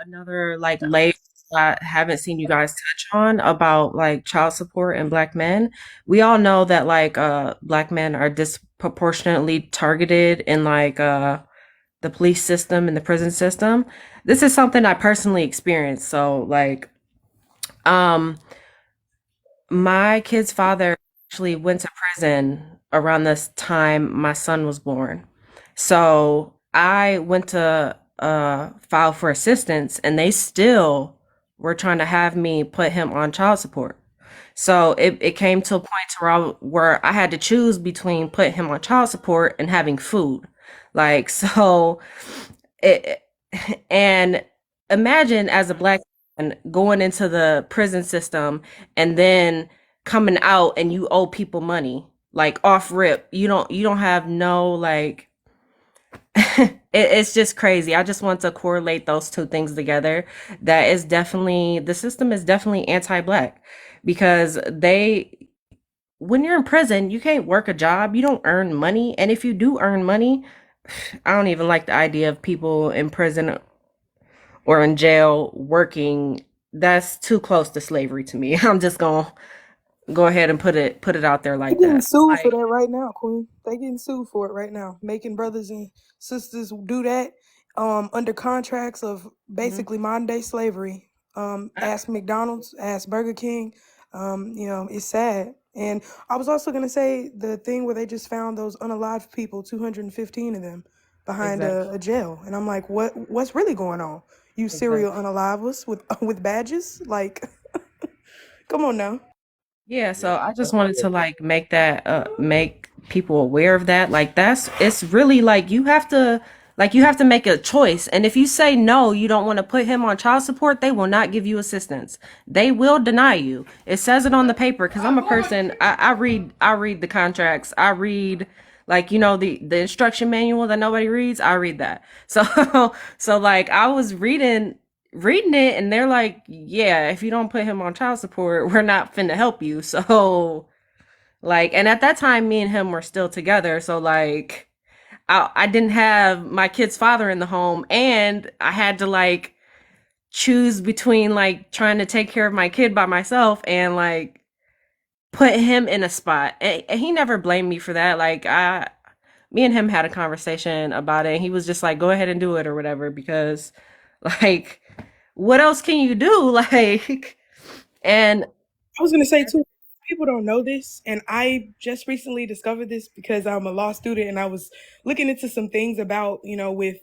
another like layer I haven't seen you guys touch on about like child support and black men. We all know that like black men are disproportionately targeted in like the police system and the prison system. This is something I personally experienced. So like um my kid's father actually went to prison around this time my son was born. So I went to file for assistance and they still were trying to have me put him on child support. So it came to a point to where I had to choose between putting him on child support and having food. Like, so it, and imagine as a black man going into the prison system and then coming out and you owe people money like off rip. You don't have no like it's just crazy. I just want to correlate those two things together. That is definitely the system is definitely anti-black because they when you're in prison, you can't work a job, you don't earn money, and if you do earn money, I don't even like the idea of people in prison or in jail working. That's too close to slavery to me. I'm just going to go ahead and put it out there They like getting that. sued for Like, that right now, Queen. They getting sued for it right now. Making brothers and sisters do that under contracts of mhm. basically modern day slavery. Ask McDonald's, ask Burger King. It's sad. And I was also gonna say the thing where they just found those unalived people, 215 of them, behind Exactly. a jail. And I'm like, what's really going on? You Exactly. serial unalivers with with badges? Like, come on now. Yeah, Yeah. so I just wanted to like make that make people aware of that. Like it's really like you have to make a choice. And if you say no, you don't want to put him on child support, they will not give you assistance. They will deny you. It says it on the paper because I'm a person I read the contracts. I read like the instruction manual that nobody reads. I read that. So like I was reading it and they're like, yeah, if you don't put him on child support, we're not finna help you. So like, and at that time me and him were still together, so like I didn't have my kid's father in the home, and I had to like choose between like trying to take care of my kid by myself and like put him in a spot, and he never blamed me for that. Like me and him had a conversation about it and he was just like, go ahead and do it or whatever, because like what else can you do? Like, and I was gonna say too, people don't know this, and I just recently discovered this because I'm a law student and I was looking into some things about, with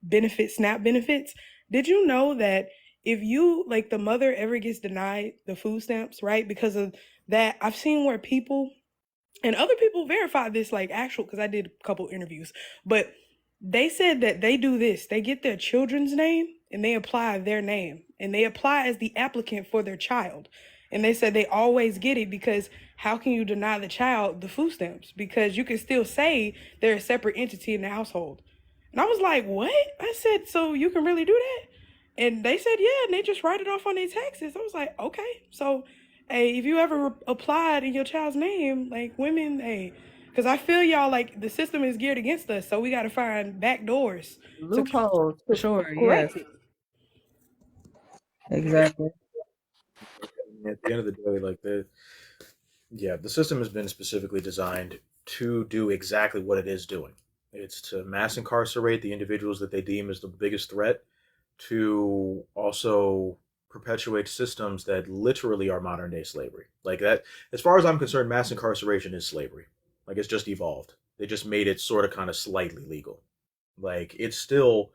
benefits, SNAP benefits. Did you know that if you like the mother ever gets denied the food stamps, right? Because of that, I've seen where people and other people verify this like actual because I did a couple interviews, but they said that they do this. They get their children's name and they apply their name and they apply as the applicant for their child. And they said they always get it because how can you deny the child the food stamps? Because you can still say they're a separate entity in the household. And I was like, what? I said, so you can really do that? And they said, yeah, and they just write it off on their taxes. I was like, okay. So, hey, if you ever applied in your child's name, like women, hey, because I feel y'all like the system is geared against us, so we got to find back doors to, loopholes for to sure. Yes, correct it. exactly. At the end of the day, like the system has been specifically designed to do exactly what it is doing. It's to mass incarcerate the individuals that they deem as the biggest threat, to also perpetuate systems that literally are modern day slavery. Like that, as far as I'm concerned, mass incarceration is slavery. Like it's just evolved. They just made it sort of kind of slightly legal. Like it's still,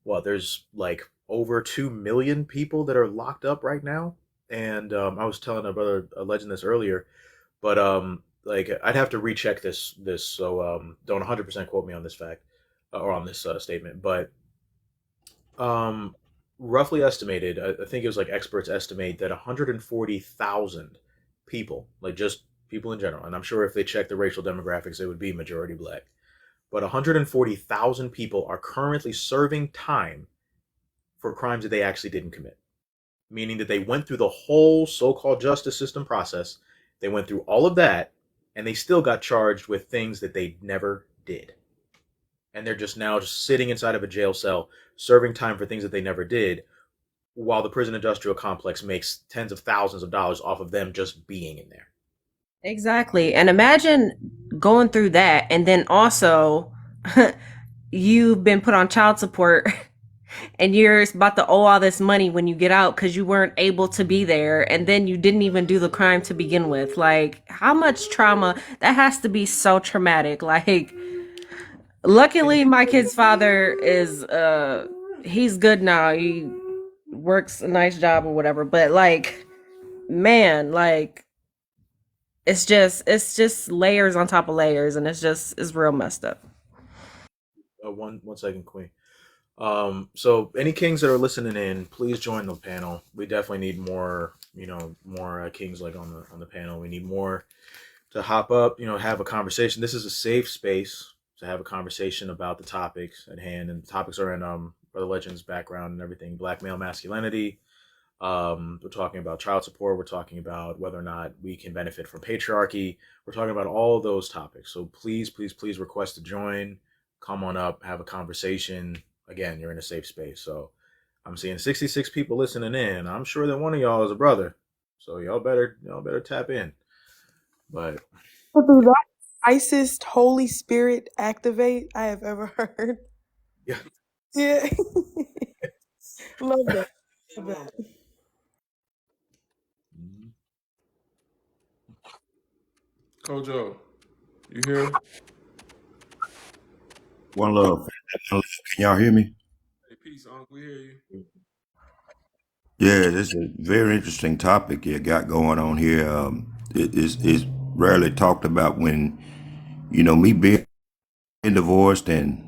well, there's like over 2 million people that are locked up right now. And I was telling a brother, a legend, this earlier, but like I'd have to recheck this, so don't 100% quote me on this fact or on this statement, but um, roughly estimated, I think it was like experts estimate that 140,000 people, like just people in general, and I'm sure if they check the racial demographics, it would be majority black, but 140,000 people are currently serving time for crimes that they actually didn't commit, meaning that they went through the whole so-called justice system process, they went through all of that, and they still got charged with things that they never did. And they're just now just sitting inside of a jail cell, serving time for things that they never did, while the prison industrial complex makes tens of thousands of dollars off of them just being in there. Exactly. And imagine going through that and then also you've been put on child support and you're about to owe all this money when you get out because you weren't able to be there and then you didn't even do the crime to begin with. Like how much trauma that has to be so traumatic. Like And luckily my kid's father is he's good now. He works a nice job or whatever, but like man, like it's just layers on top of layers and it's real messed up. one second, Queen. So any kings that are listening in, please join the panel. We definitely need more, more kings like on the panel. We need more to hop up, have a conversation. This is a safe space to have a conversation about the topics at hand, and the topics are in Brother Legend's background and everything. Black male masculinity. We're talking about child support. We're talking about whether or not we can benefit from patriarchy. We're talking about all those topics. So please, please, please request to join. Come on up, have a conversation. Again, you're in a safe space. So I'm seeing 66 people listening in. I'm sure that one of y'all is a brother. So y'all better tap in. But The nicest Holy Spirit activate I have ever heard. yeah. Yeah. Love that. Love that. Kojo, you here? One love. Can y'all hear me? Hey, peace, Uncle. We hear you. Yeah, this is a very interesting topic you got going on here. It's rarely talked about when, me being divorced and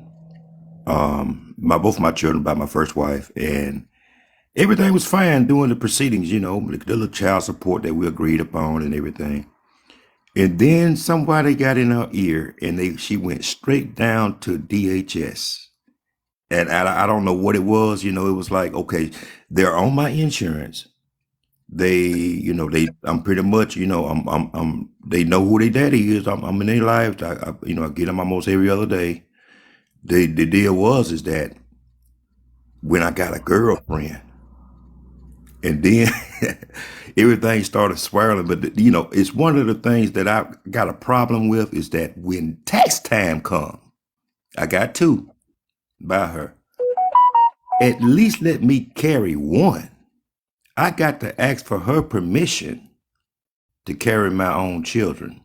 both my children by my first wife, and everything was fine during the proceedings, the little child support that we agreed upon and everything. And then somebody got in her ear and she went straight down to DHS. And I don't know what it was, it was like, okay, they're on my insurance. I'm pretty much, they know who their daddy is. I'm in their lives. I get them almost every other day. The deal is that when I got a girlfriend, and then everything started swirling. But it's one of the things that I got a problem with is that when tax time comes, I got two by her. At least let me carry one. I got to ask for her permission to carry my own children.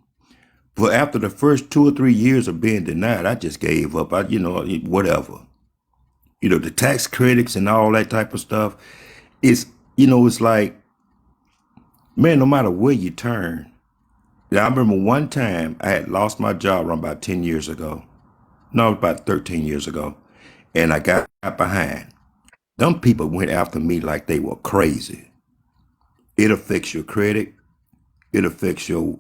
But after the first 2 or 3 years of being denied, I just gave up. Whatever. The tax credits and all that type of stuff. It's like, man, no matter where you turn. Now, I remember one time I had lost my job around about 10 years ago. No, about 13 years ago. And I got behind. Them people went after me like they were crazy. It affects your credit. It affects your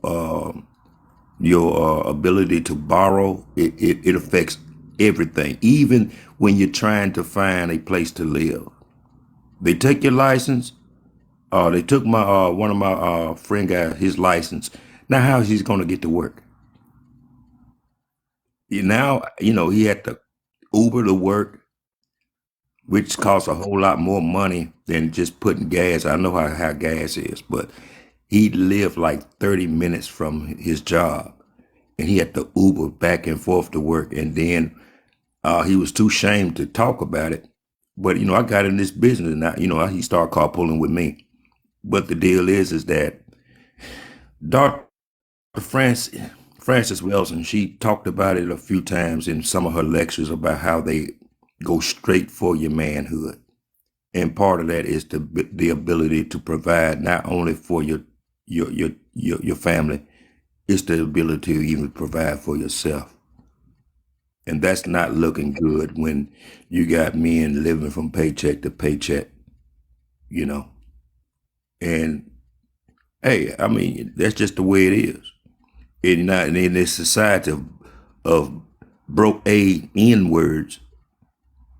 ability to borrow. It affects everything, even when you're trying to find a place to live. They take your license. They took my one of my friend guy his license. Now how is he going to get to work? Now he had to Uber to work, which costs a whole lot more money than just putting gas. I know how gas is, but he lived like 30 minutes from his job, and he had to Uber back and forth to work. And then he was too ashamed to talk about it. But I got in this business now. He started carpooling with me. But the deal is that Dr. Frances Wilson, she talked about it a few times in some of her lectures about how they go straight for your manhood. And part of that is the ability to provide not only for your family, it's the ability to even provide for yourself. And that's not looking good when you got men living from paycheck to paycheck, you know. And hey, I mean, that's just the way it is. And not in this society of broke A N words,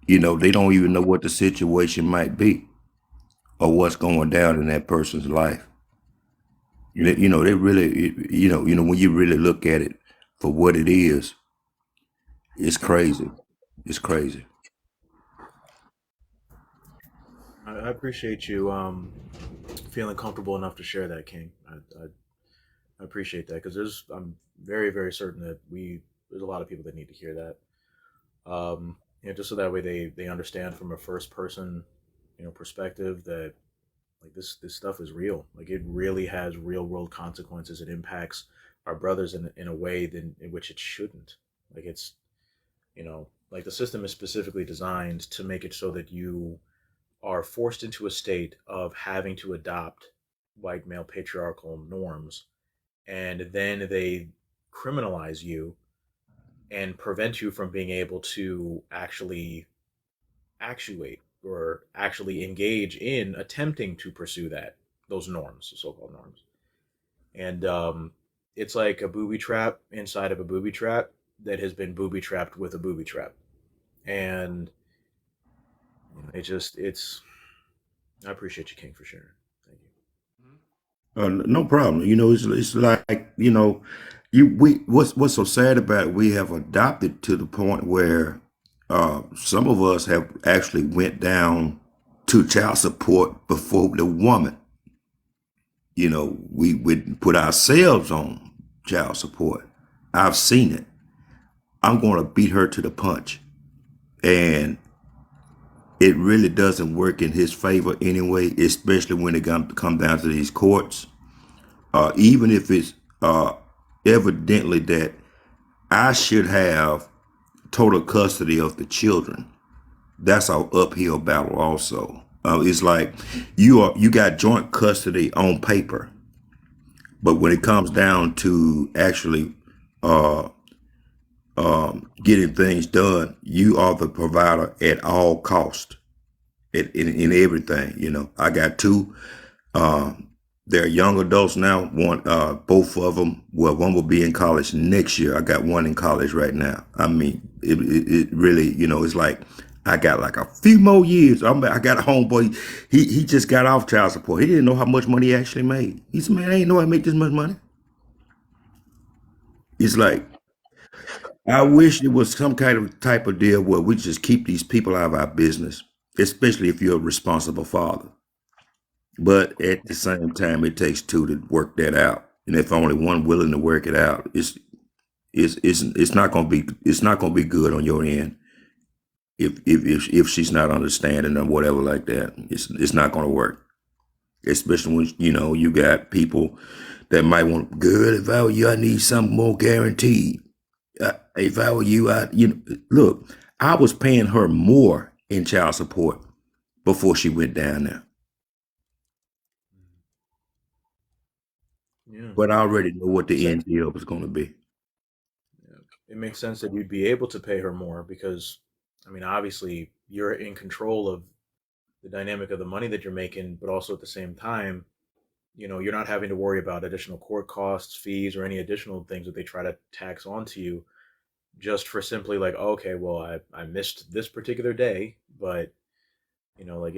they don't even know what the situation might be or what's going down in that person's life. They really, when you really look at it for what it is, it's crazy. It's crazy. I appreciate you feeling comfortable enough to share that, King. I appreciate that because I'm very, very certain that there's a lot of people that need to hear that. Just so that way they understand from a first person, perspective that like this stuff is real. Like it really has real world consequences. It impacts our brothers in a way in which it shouldn't. Like it's like the system is specifically designed to make it so that you are forced into a state of having to adopt white male patriarchal norms, and then they criminalize you and prevent you from being able to actually actuate or actually engage in attempting to pursue those norms, so-called norms. And it's like a booby trap inside of a booby trap that has been booby trapped with a booby trap. And it's. I appreciate you, King, for sharing. Thank you. No problem. It's like what's so sad about it, we have adopted to the point where some of us have actually went down to child support before the woman. We would put ourselves on child support. I've seen it. I'm going to beat her to the punch, and it really doesn't work in his favor anyway, especially when it come down to these courts. Even if it's evidently that I should have total custody of the children, that's an uphill battle also. It's like you got joint custody on paper, but when it comes down to actually getting things done, you are the provider at all cost. In everything. I got two. They're young adults now. Both of them. Well, one will be in college next year. I got one in college right now. I mean, it really, it's like I got like a few more years. I got a homeboy. He just got off child support. He didn't know how much money he actually made. He said, "Man, I ain't know I make this much money." It's like I wish it was some kind of type of deal where we just keep these people out of our business, especially if you're a responsible father. But at the same time, it takes two to work that out. And if only one willing to work it out, it's not gonna be good on your end. If she's not understanding or whatever like that, it's not gonna work. Especially when you got people that might want, girl, if I were you, I need something more guaranteed. If I were you, look, I was paying her more in child support before she went down there. Yeah. But I already know what the end deal was going to be. Yeah. It makes sense that you'd be able to pay her more because, I mean, obviously you're in control of the dynamic of the money that you're making, but also at the same time, you're not having to worry about additional court costs, fees, or any additional things that they try to tax onto you just for simply like, oh, okay, well, I missed this particular day, but like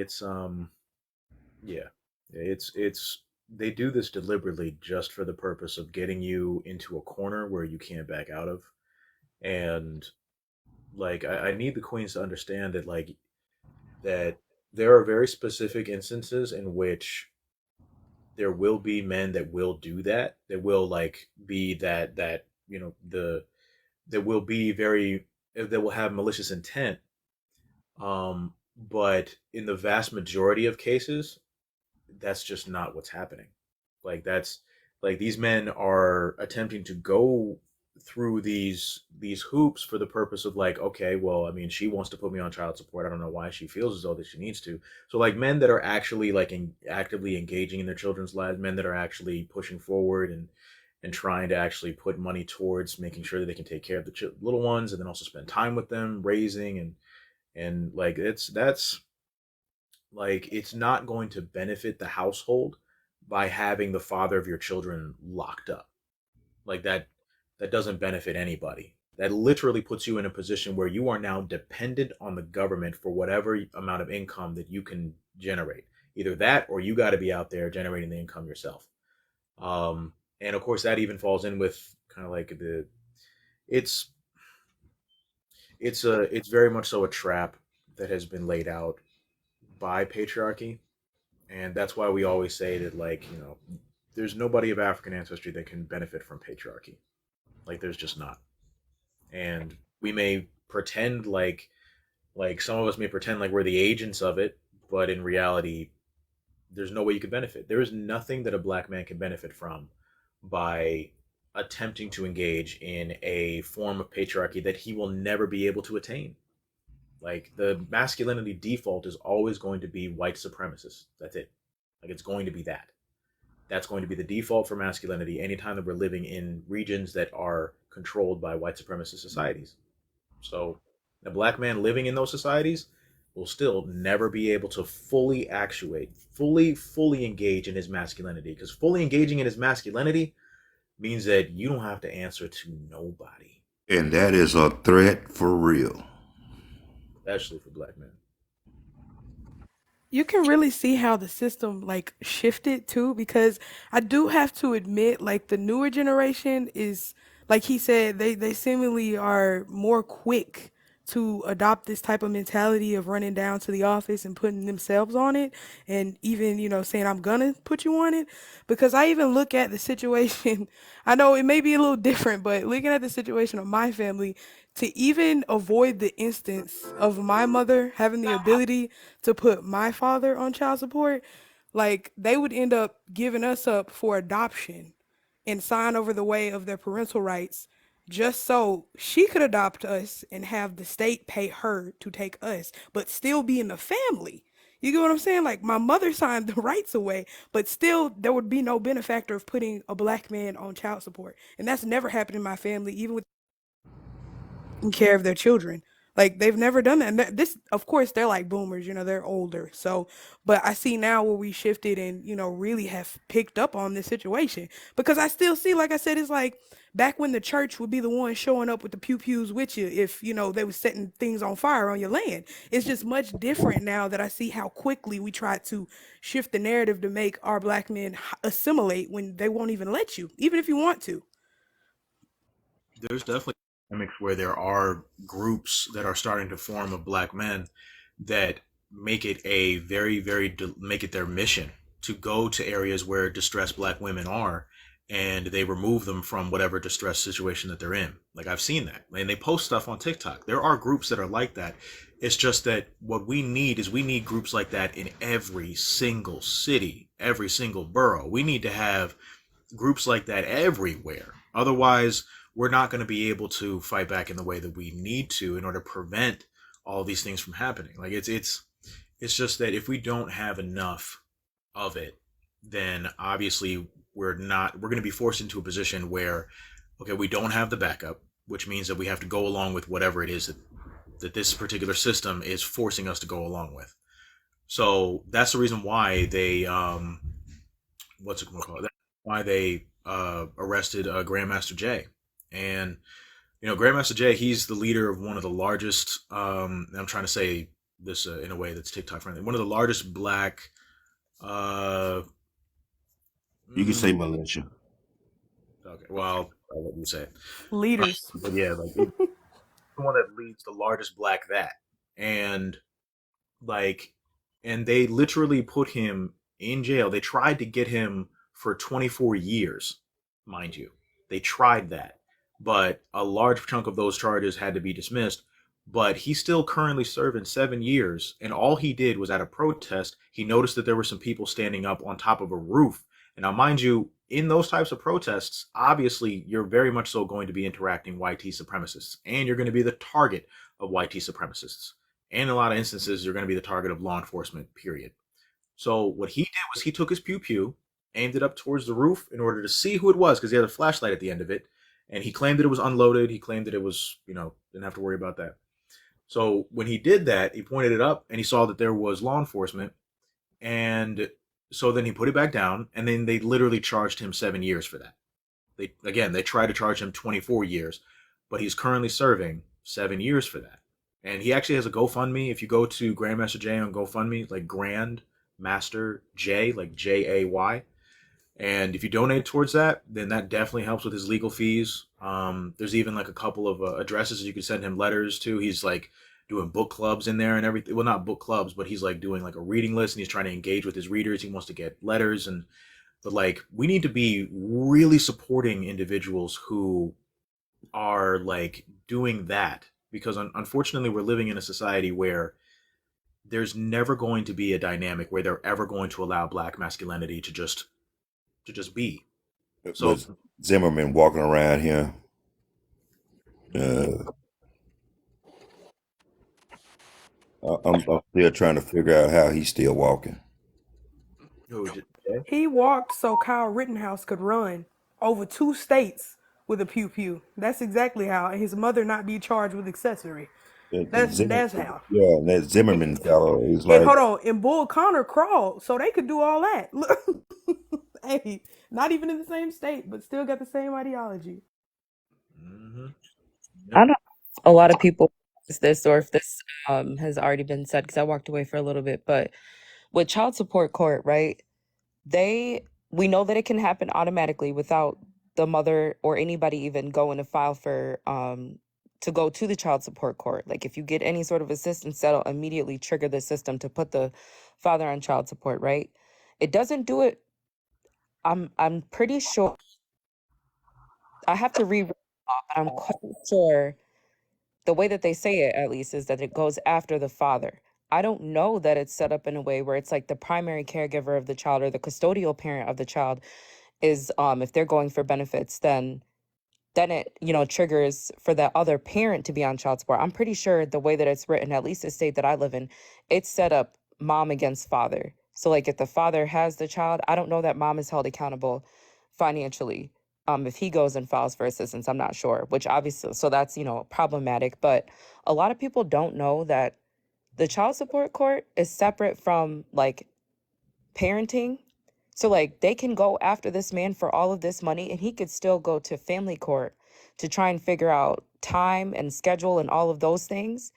yeah, it's they do this deliberately just for the purpose of getting you into a corner where you can't back out of. And like I need the queens to understand that that there are very specific instances in which there will be men that will do that will like be that the that will be very that will have malicious intent. But in the vast majority of cases, that's just not what's happening. That's like these men are attempting to go through these hoops for the purpose of like, okay, well, I mean, she wants to put me on child support. I don't know why she feels as though that she needs to. So like men that are actually actively engaging in their children's lives, men that are actually pushing forward and trying to actually put money towards making sure that they can take care of the little ones and then also spend time with them, raising and like that's like it's not going to benefit the household by having the father of your children locked up. Like that doesn't benefit anybody. That literally puts you in a position where you are now dependent on the government for whatever amount of income that you can generate. Either that or you got to be out there generating the income yourself. And of course that even falls in with kind of like it's it's very much so a trap that has been laid out by patriarchy. And that's why we always say that there's nobody of African ancestry that can benefit from patriarchy. Like there's just not. And we may pretend like some of us may pretend like we're the agents of it, but in reality there's no way you could benefit. There is nothing that a black man can benefit from by attempting to engage in a form of patriarchy that he will never be able to attain. Like the masculinity default is always going to be white supremacist. That's it. Like it's going to be that. That's going to be the default for masculinity anytime that we're living in regions that are controlled by white supremacist societies. So, a black man living in those societies, will still never be able to fully actuate, fully engage in his masculinity. Because fully engaging in his masculinity means that you don't have to answer to nobody, And that is a threat for real. especially for black men. You can really see how the system like shifted too, because I do have to admit, like the newer generation is, like he said, they seemingly are more quick to adopt this type of mentality of running down to the office and putting themselves on it, and even, saying I'm gonna put you on it. Because I even look at the situation, I know it may be a little different, but looking at the situation of my family, to even avoid the instance of my mother having the ability to put my father on child support, like they would end up giving us up for adoption and sign over the way of their parental rights just so she could adopt us and have the state pay her to take us, but still be in the family. You get what I'm saying? Like my mother signed the rights away, but still there would be no benefactor of putting a black man on child support. And that's never happened in my family, even with taking care of their children. Like they've never done that. And this, of course, they're like boomers, they're older. So, but I see now where we shifted and, really have picked up on this situation because I still see, like I said, it's like back when the church would be the one showing up with the pew pews with you if, they were setting things on fire on your land. It's just much different now that I see how quickly we try to shift the narrative to make our black men assimilate when they won't even let you, even if you want to. There's definitely dynamics where there are groups that are starting to form of black men that make it a make it their mission to go to areas where distressed black women are, and they remove them from whatever distressed situation that they're in. Like I've seen that, and they post stuff on TikTok. There are groups that are like that. It's just that what we need is we need groups like that in every single city, every single borough. We need to have groups like that everywhere. Otherwise, we're not going to be able to fight back in the way that we need to in order to prevent all these things from happening. Like it's just that if we don't have enough of it, then obviously we're going to be forced into a position where, okay, we don't have the backup, which means that we have to go along with whatever it is that this particular system is forcing us to go along with. So that's the reason why they what's it called? That's why they arrested Grandmaster Jay. And Grandmaster Jay, he's the leader of one of the largest. I'm trying to say this in a way that's TikTok friendly. One of the largest black. You can say militia. Okay, well, I'll let you say it. Leaders. But yeah, like he's the one that leads the largest black that, and like, and they literally put him in jail. They tried to get him for 24 years, mind you. They tried that, but a large chunk of those charges had to be dismissed. But he's still currently serving 7 years, and all he did was at a protest. He noticed that there were some people standing up on top of a roof. And now, mind you, in those types of protests, obviously, you're very much so going to be interacting YT supremacists, and you're going to be the target of YT supremacists. And in a lot of instances, you're going to be the target of law enforcement, period. So what he did was he took his pew pew, aimed it up towards the roof in order to see who it was, because he had a flashlight at the end of it, and he claimed that it was unloaded. He claimed that it was, didn't have to worry about that. So when he did that, he pointed it up and he saw that there was law enforcement, and so then he put it back down, and then they literally charged him 7 years for that. They tried to charge him 24 years, but he's currently serving 7 years for that. And he actually has a GoFundMe. If you go to Grandmaster Jay on GoFundMe, like Grandmaster Jay, like Jay, and if you donate towards that, then that definitely helps with his legal fees. There's even like a couple of addresses you could send him letters to. He's like doing book clubs in there and everything. Well, not book clubs, but he's like doing like a reading list, and he's trying to engage with his readers. He wants to get letters, but like we need to be really supporting individuals who are like doing that, because unfortunately we're living in a society where there's never going to be a dynamic where they're ever going to allow black masculinity to just be. So But Zimmerman walking around here. Uh, I'm still trying to figure out how he's still walking. He walked so Kyle Rittenhouse could run over 2 states with a pew pew. That's exactly how. And his mother not be charged with accessory. That's how. Yeah, that Zimmerman fellow is And like, hold on, and Bull Connor crawled, so they could do all that. Look, hey, not even in the same state, but still got the same ideology. Mm-hmm. I Yep. don't know if a lot of people is this or if this has already been said because I walked away for a little bit, but with child support court, right? They we know that it can happen automatically without the mother or anybody even going to file for to go to the child support court. Like if you get any sort of assistance, that'll immediately trigger the system to put the father on child support, right? It doesn't do it. I'm pretty sure I have to reread, but I'm quite sure the way that they say it at least is that it goes after the father. I don't know that it's set up in a way where it's like the primary caregiver of the child or the custodial parent of the child is if they're going for benefits, then it triggers for that other parent to be on child support. I'm pretty sure the way that it's written, at least the state that I live in, it's set up mom against father. So like if the father has the child, I don't know that mom is held accountable financially. If he goes and files for assistance, I'm not sure, which obviously, so that's problematic. But a lot of people don't know that the child support court is separate from like parenting. So like they can go after this man for all of this money and he could still go to family court to try and figure out time and schedule and all of those things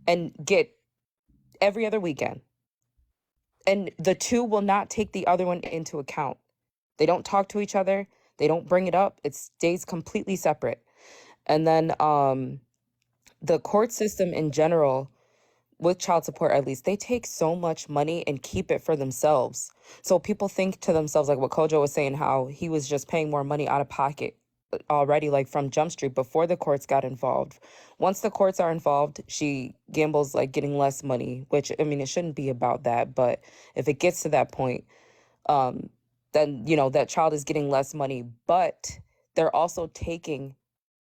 and get every other weekend. And the two will not take the other one into account. They don't talk to each other. They don't bring it up. It stays completely separate. And then the court system in general with child support, at least, they take so much money and keep it for themselves. So people think to themselves, like what Kojo was saying, how he was just paying more money out of pocket already, like from Jump Street before the courts got involved. Once the courts are involved, she gambles like getting less money, which I mean, it shouldn't be about that. But if it gets to that point, um, then that child is getting less money, but they're also taking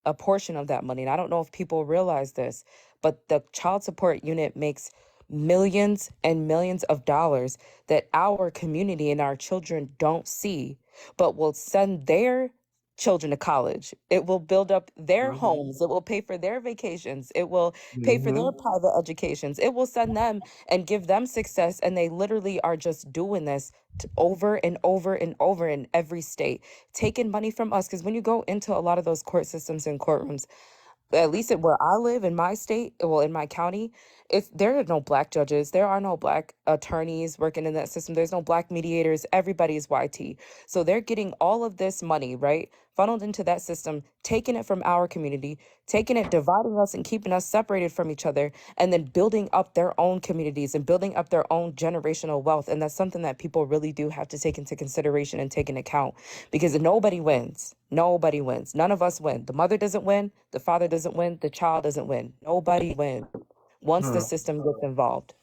a portion of that money. And I don't know if people realize this, but the child support unit makes millions and millions of dollars that our community and our children don't see, but will send their children to college. It will build up their Mm-hmm. homes. It will pay for their vacations. It will pay for Mm-hmm. their private educations. It will send them and give them success. And they literally are just doing this over and over and over in every state, taking money from us. Because when you go into a lot of those court systems and courtrooms, at least at where I live in my state, well, in my county, there are no black judges, there are no black attorneys working in that system, there's no black mediators, everybody is YT. So they're getting all of this money, right, funneled into that system, taking it from our community, taking it, dividing us and keeping us separated from each other, and then building up their own communities and building up their own generational wealth. And that's something that people really do have to take into consideration and take into account, because nobody wins. Nobody wins. None of us win. The mother doesn't win. The father doesn't win. The child doesn't win. Nobody wins once the Huh. system gets involved.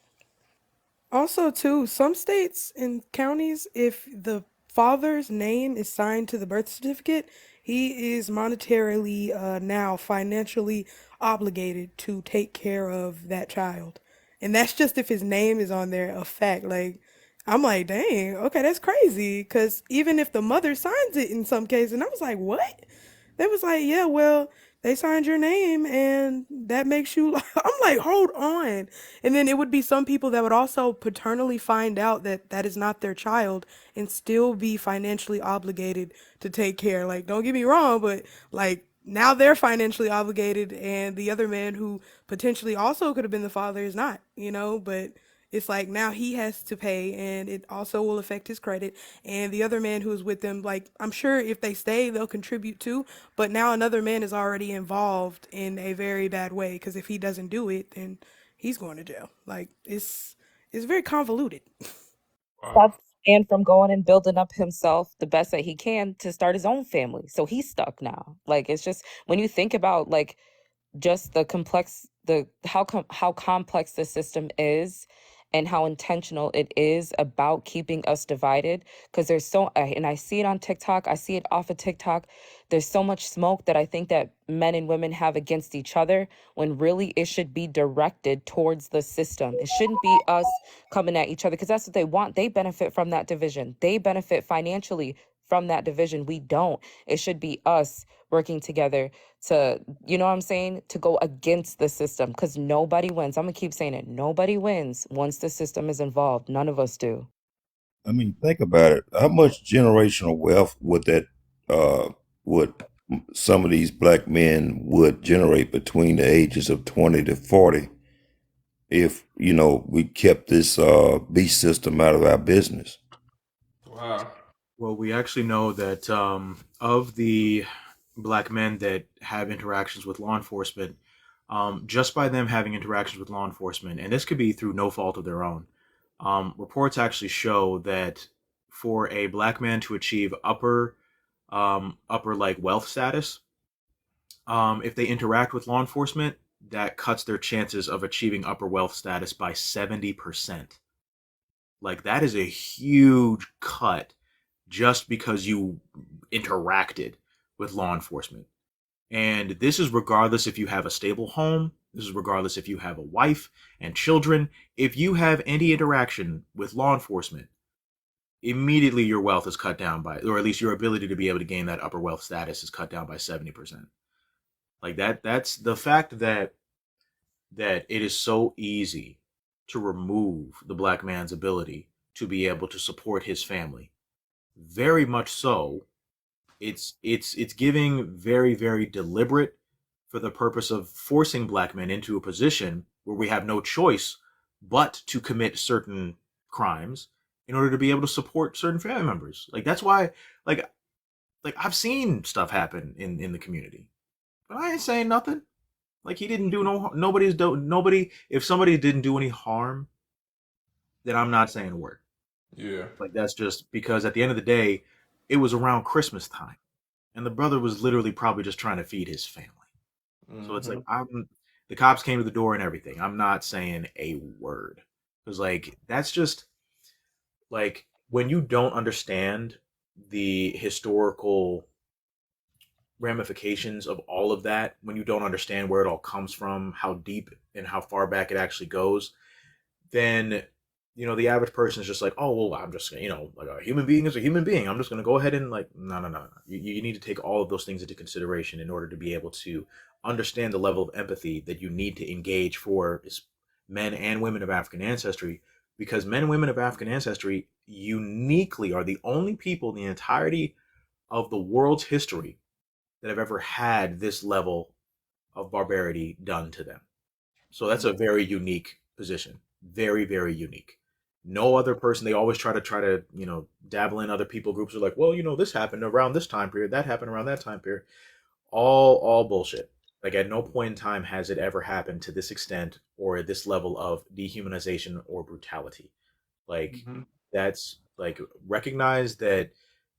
Also, too, some states and counties, if the father's name is signed to the birth certificate, he is monetarily now financially obligated to take care of that child. And that's just if his name is on there, a fact. Like, I'm like, dang, okay, that's crazy. Because even if the mother signs it in some cases, and I was like, what? They was like, yeah, well, they signed your name and that makes you. I'm like, hold on. And then it would be some people that would also paternally find out that that is not their child and still be financially obligated to take care. Like, don't get me wrong, but like now they're financially obligated and the other man who potentially also could have been the father is not, but it's like now he has to pay and it also will affect his credit. And the other man who's with them, like, I'm sure if they stay, they'll contribute too. But now another man is already involved in a very bad way because if he doesn't do it, then he's going to jail. Like, it's very convoluted. Wow. Stops the man from going and building up himself the best that he can to start his own family. So he's stuck now. Like it's just when you think about like just the how complex the system is and how intentional it is about keeping us divided, because and I see it on TikTok, I see it off of TikTok, there's so much smoke that I think that men and women have against each other when really it should be directed towards the system. It shouldn't be us coming at each other because that's what they want. They benefit from that division, they benefit financially from that division. We don't. It should be us working together to, you know what I'm saying, to go against the system, because nobody wins. I'm gonna keep saying it. Nobody wins once the system is involved. None of us do. I mean, think about it. How much generational wealth would some of these black men would generate between the ages of 20 to 40 if, we kept this beast system out of our business? Wow. Well, we actually know that of the black men that have interactions with law enforcement, just by them having interactions with law enforcement, and this could be through no fault of their own, reports actually show that for a black man to achieve upper like wealth status, if they interact with law enforcement, that cuts their chances of achieving upper wealth status by 70%. Like, that is a huge cut just because you interacted with law enforcement. And this is regardless if you have a stable home, this is regardless if you have a wife and children. If you have any interaction with law enforcement, immediately your wealth is cut down by, or at least your ability to be able to gain that upper wealth status is cut down by 70%. Like, that's the fact that it is so easy to remove the black man's ability to be able to support his family. Very much so. It's giving very, very deliberate for the purpose of forcing black men into a position where we have no choice but to commit certain crimes in order to be able to support certain family members. Like, that's why, like I've seen stuff happen in the community, but I ain't saying nothing. Like, he didn't do nobody. If somebody didn't do any harm, then I'm not saying a word. Yeah. Like, that's just because at the end of the day, it was around Christmas time, and the brother was literally probably just trying to feed his family. So it's like, the cops came to the door and everything. I'm not saying a word, because like, that's just like, when you don't understand the historical ramifications of all of that, when you don't understand where it all comes from, how deep and how far back it actually goes, then the average person is just like, oh well, I'm just like, a human being is a human being. I'm just gonna go ahead and, like, no. You need to take all of those things into consideration in order to be able to understand the level of empathy that you need to engage for men and women of African ancestry, because men and women of African ancestry uniquely are the only people in the entirety of the world's history that have ever had this level of barbarity done to them. So that's a very unique position. Very, very unique. No other person, they always try to, dabble in other people groups are like, well, this happened around this time period, that happened around that time period. All bullshit. Like, at no point in time has it ever happened to this extent or at this level of dehumanization or brutality. Like, that's like, recognize that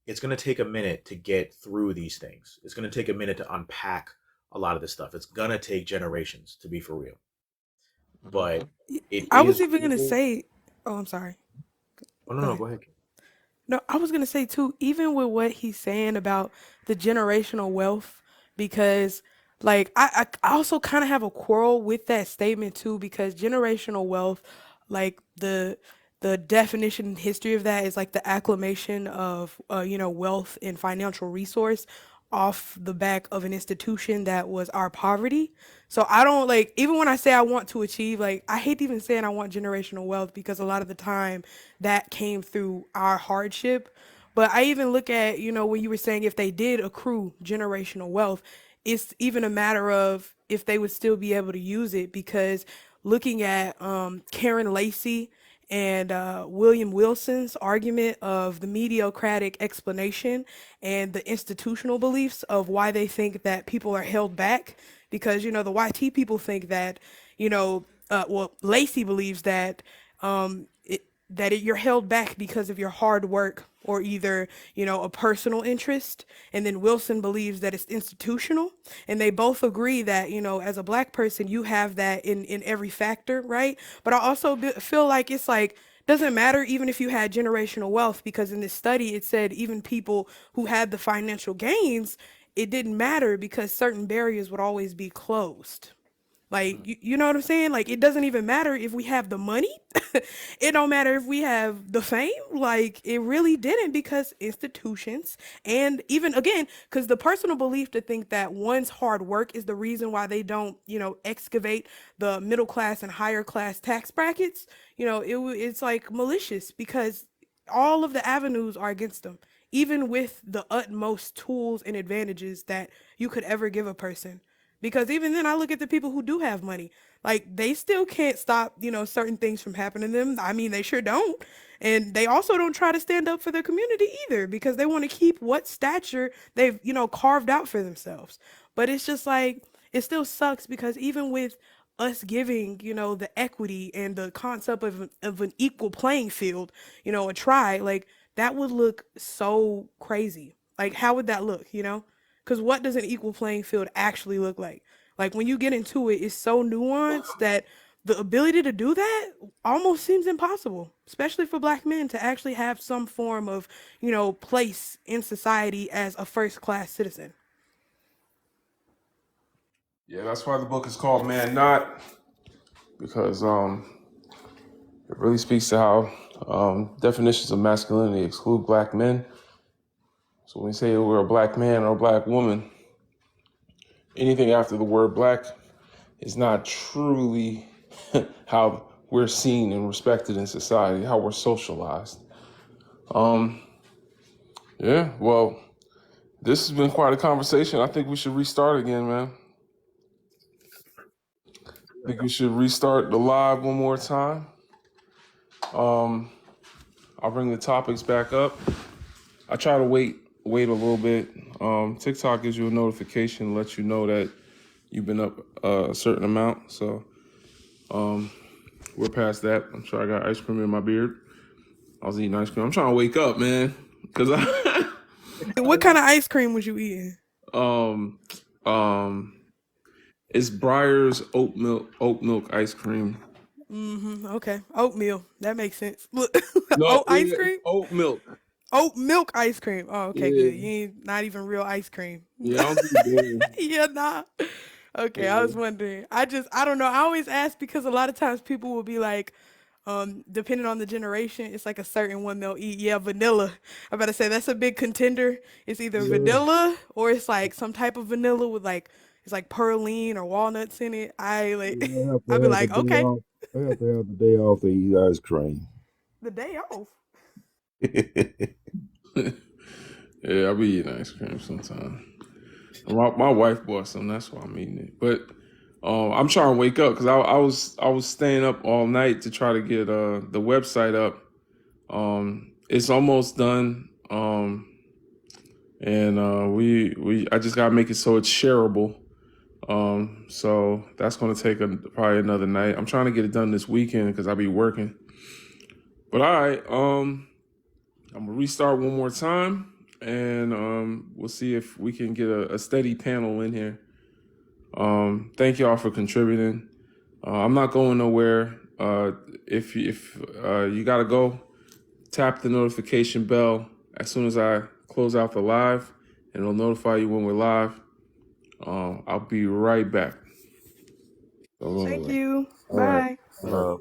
it's going to take a minute to get through these things. It's going to take a minute to unpack a lot of this stuff. It's going to take generations, to be for real. But it I was is even gonna cool. say, oh, I'm sorry. Oh, no, Go no, ahead. go ahead. No, I was gonna say too, even with what he's saying about the generational wealth, because like I also kind of have a quarrel with that statement too, because generational wealth, like the definition and history of that is like the acclamation of wealth and financial resource off the back of an institution that was our poverty. So I don't like, even when I say I want to achieve, like I hate even saying I want generational wealth because a lot of the time that came through our hardship. But I even look at, when you were saying if they did accrue generational wealth, it's even a matter of if they would still be able to use it, because looking at Karen Lacey and William Wilson's argument of the mediocratic explanation and the institutional beliefs of why they think that people are held back. Because, the YT people think that, Lacey believes that you're held back because of your hard work or either, a personal interest. And then Wilson believes that it's institutional. And they both agree that, as a black person, you have that in every factor, right? But I also feel like it's like, doesn't matter even if you had generational wealth, because in this study it said even people who had the financial gains, it didn't matter because certain barriers would always be closed. Like, you know what I'm saying? Like, it doesn't even matter if we have the money. It don't matter if we have the fame. Like, it really didn't, because institutions, and even again, because the personal belief to think that one's hard work is the reason why they don't, excavate the middle class and higher class tax brackets, it's like malicious, because all of the avenues are against them, even with the utmost tools and advantages that you could ever give a person. Because even then, I look at the people who do have money. Like, they still can't stop, certain things from happening to them. I mean, they sure don't. And they also don't try to stand up for their community either, because they want to keep what stature they've, carved out for themselves. But it's just like, it still sucks, because even with us giving, the equity and the concept of an equal playing field, a try, like, that would look so crazy. Like, how would that look, Because what does an equal playing field actually look like? Like, when you get into it, it's so nuanced that the ability to do that almost seems impossible, especially for black men to actually have some form of, place in society as a first class citizen. Yeah, that's why the book is called Man Not, because it really speaks to how definitions of masculinity exclude black men. So when we say we're a black man or a black woman, anything after the word black is not truly how we're seen and respected in society, how we're socialized. Yeah, well, this has been quite a conversation. I think we should restart again, man. I think we should restart the live one more time. I'll bring the topics back up. I try to wait a little bit. TikTok gives you a notification, lets you know that you've been up a certain amount. So we're past that. I'm sure I got ice cream in my beard. I was eating ice cream. I'm trying to wake up, man, because What kind of ice cream was you eating? um it's Breyer's oat milk ice cream. Okay. Oatmeal. That makes sense. Look, No, oat ice it's cream? oat milk. Oat milk ice cream. Oh, okay, Yeah, good. You ain't not even real ice cream. yeah, I don't do dairy. Yeah, nah. Okay, I Yeah. was wondering. I don't know. I always ask because a lot of times people will be like, depending on the generation, it's like a certain one they'll eat. Yeah, vanilla. I better say that's a big contender. It's either Yeah. vanilla or it's like some type of vanilla with like it's like pearline or walnuts in it. I like I have to I'd be have the like, day okay, off. I have to have the day off to eat ice cream. the day off. Yeah, I be eating ice cream sometimes. My wife bought some, that's why I'm eating it. But I'm trying to wake up because I was staying up all night to try to get the website up. It's almost done. And I just gotta make it so it's shareable. So that's gonna take probably another night. I'm trying to get it done this weekend because I'll be working. But all right, I'm gonna restart one more time, and we'll see if we can get a steady panel in here. Thank y'all for contributing. I'm not going nowhere. If you gotta go, tap the notification bell as soon as I close out the live, and it'll notify you when we're live. I'll be right back. Thank you. All right. Bye. Uh,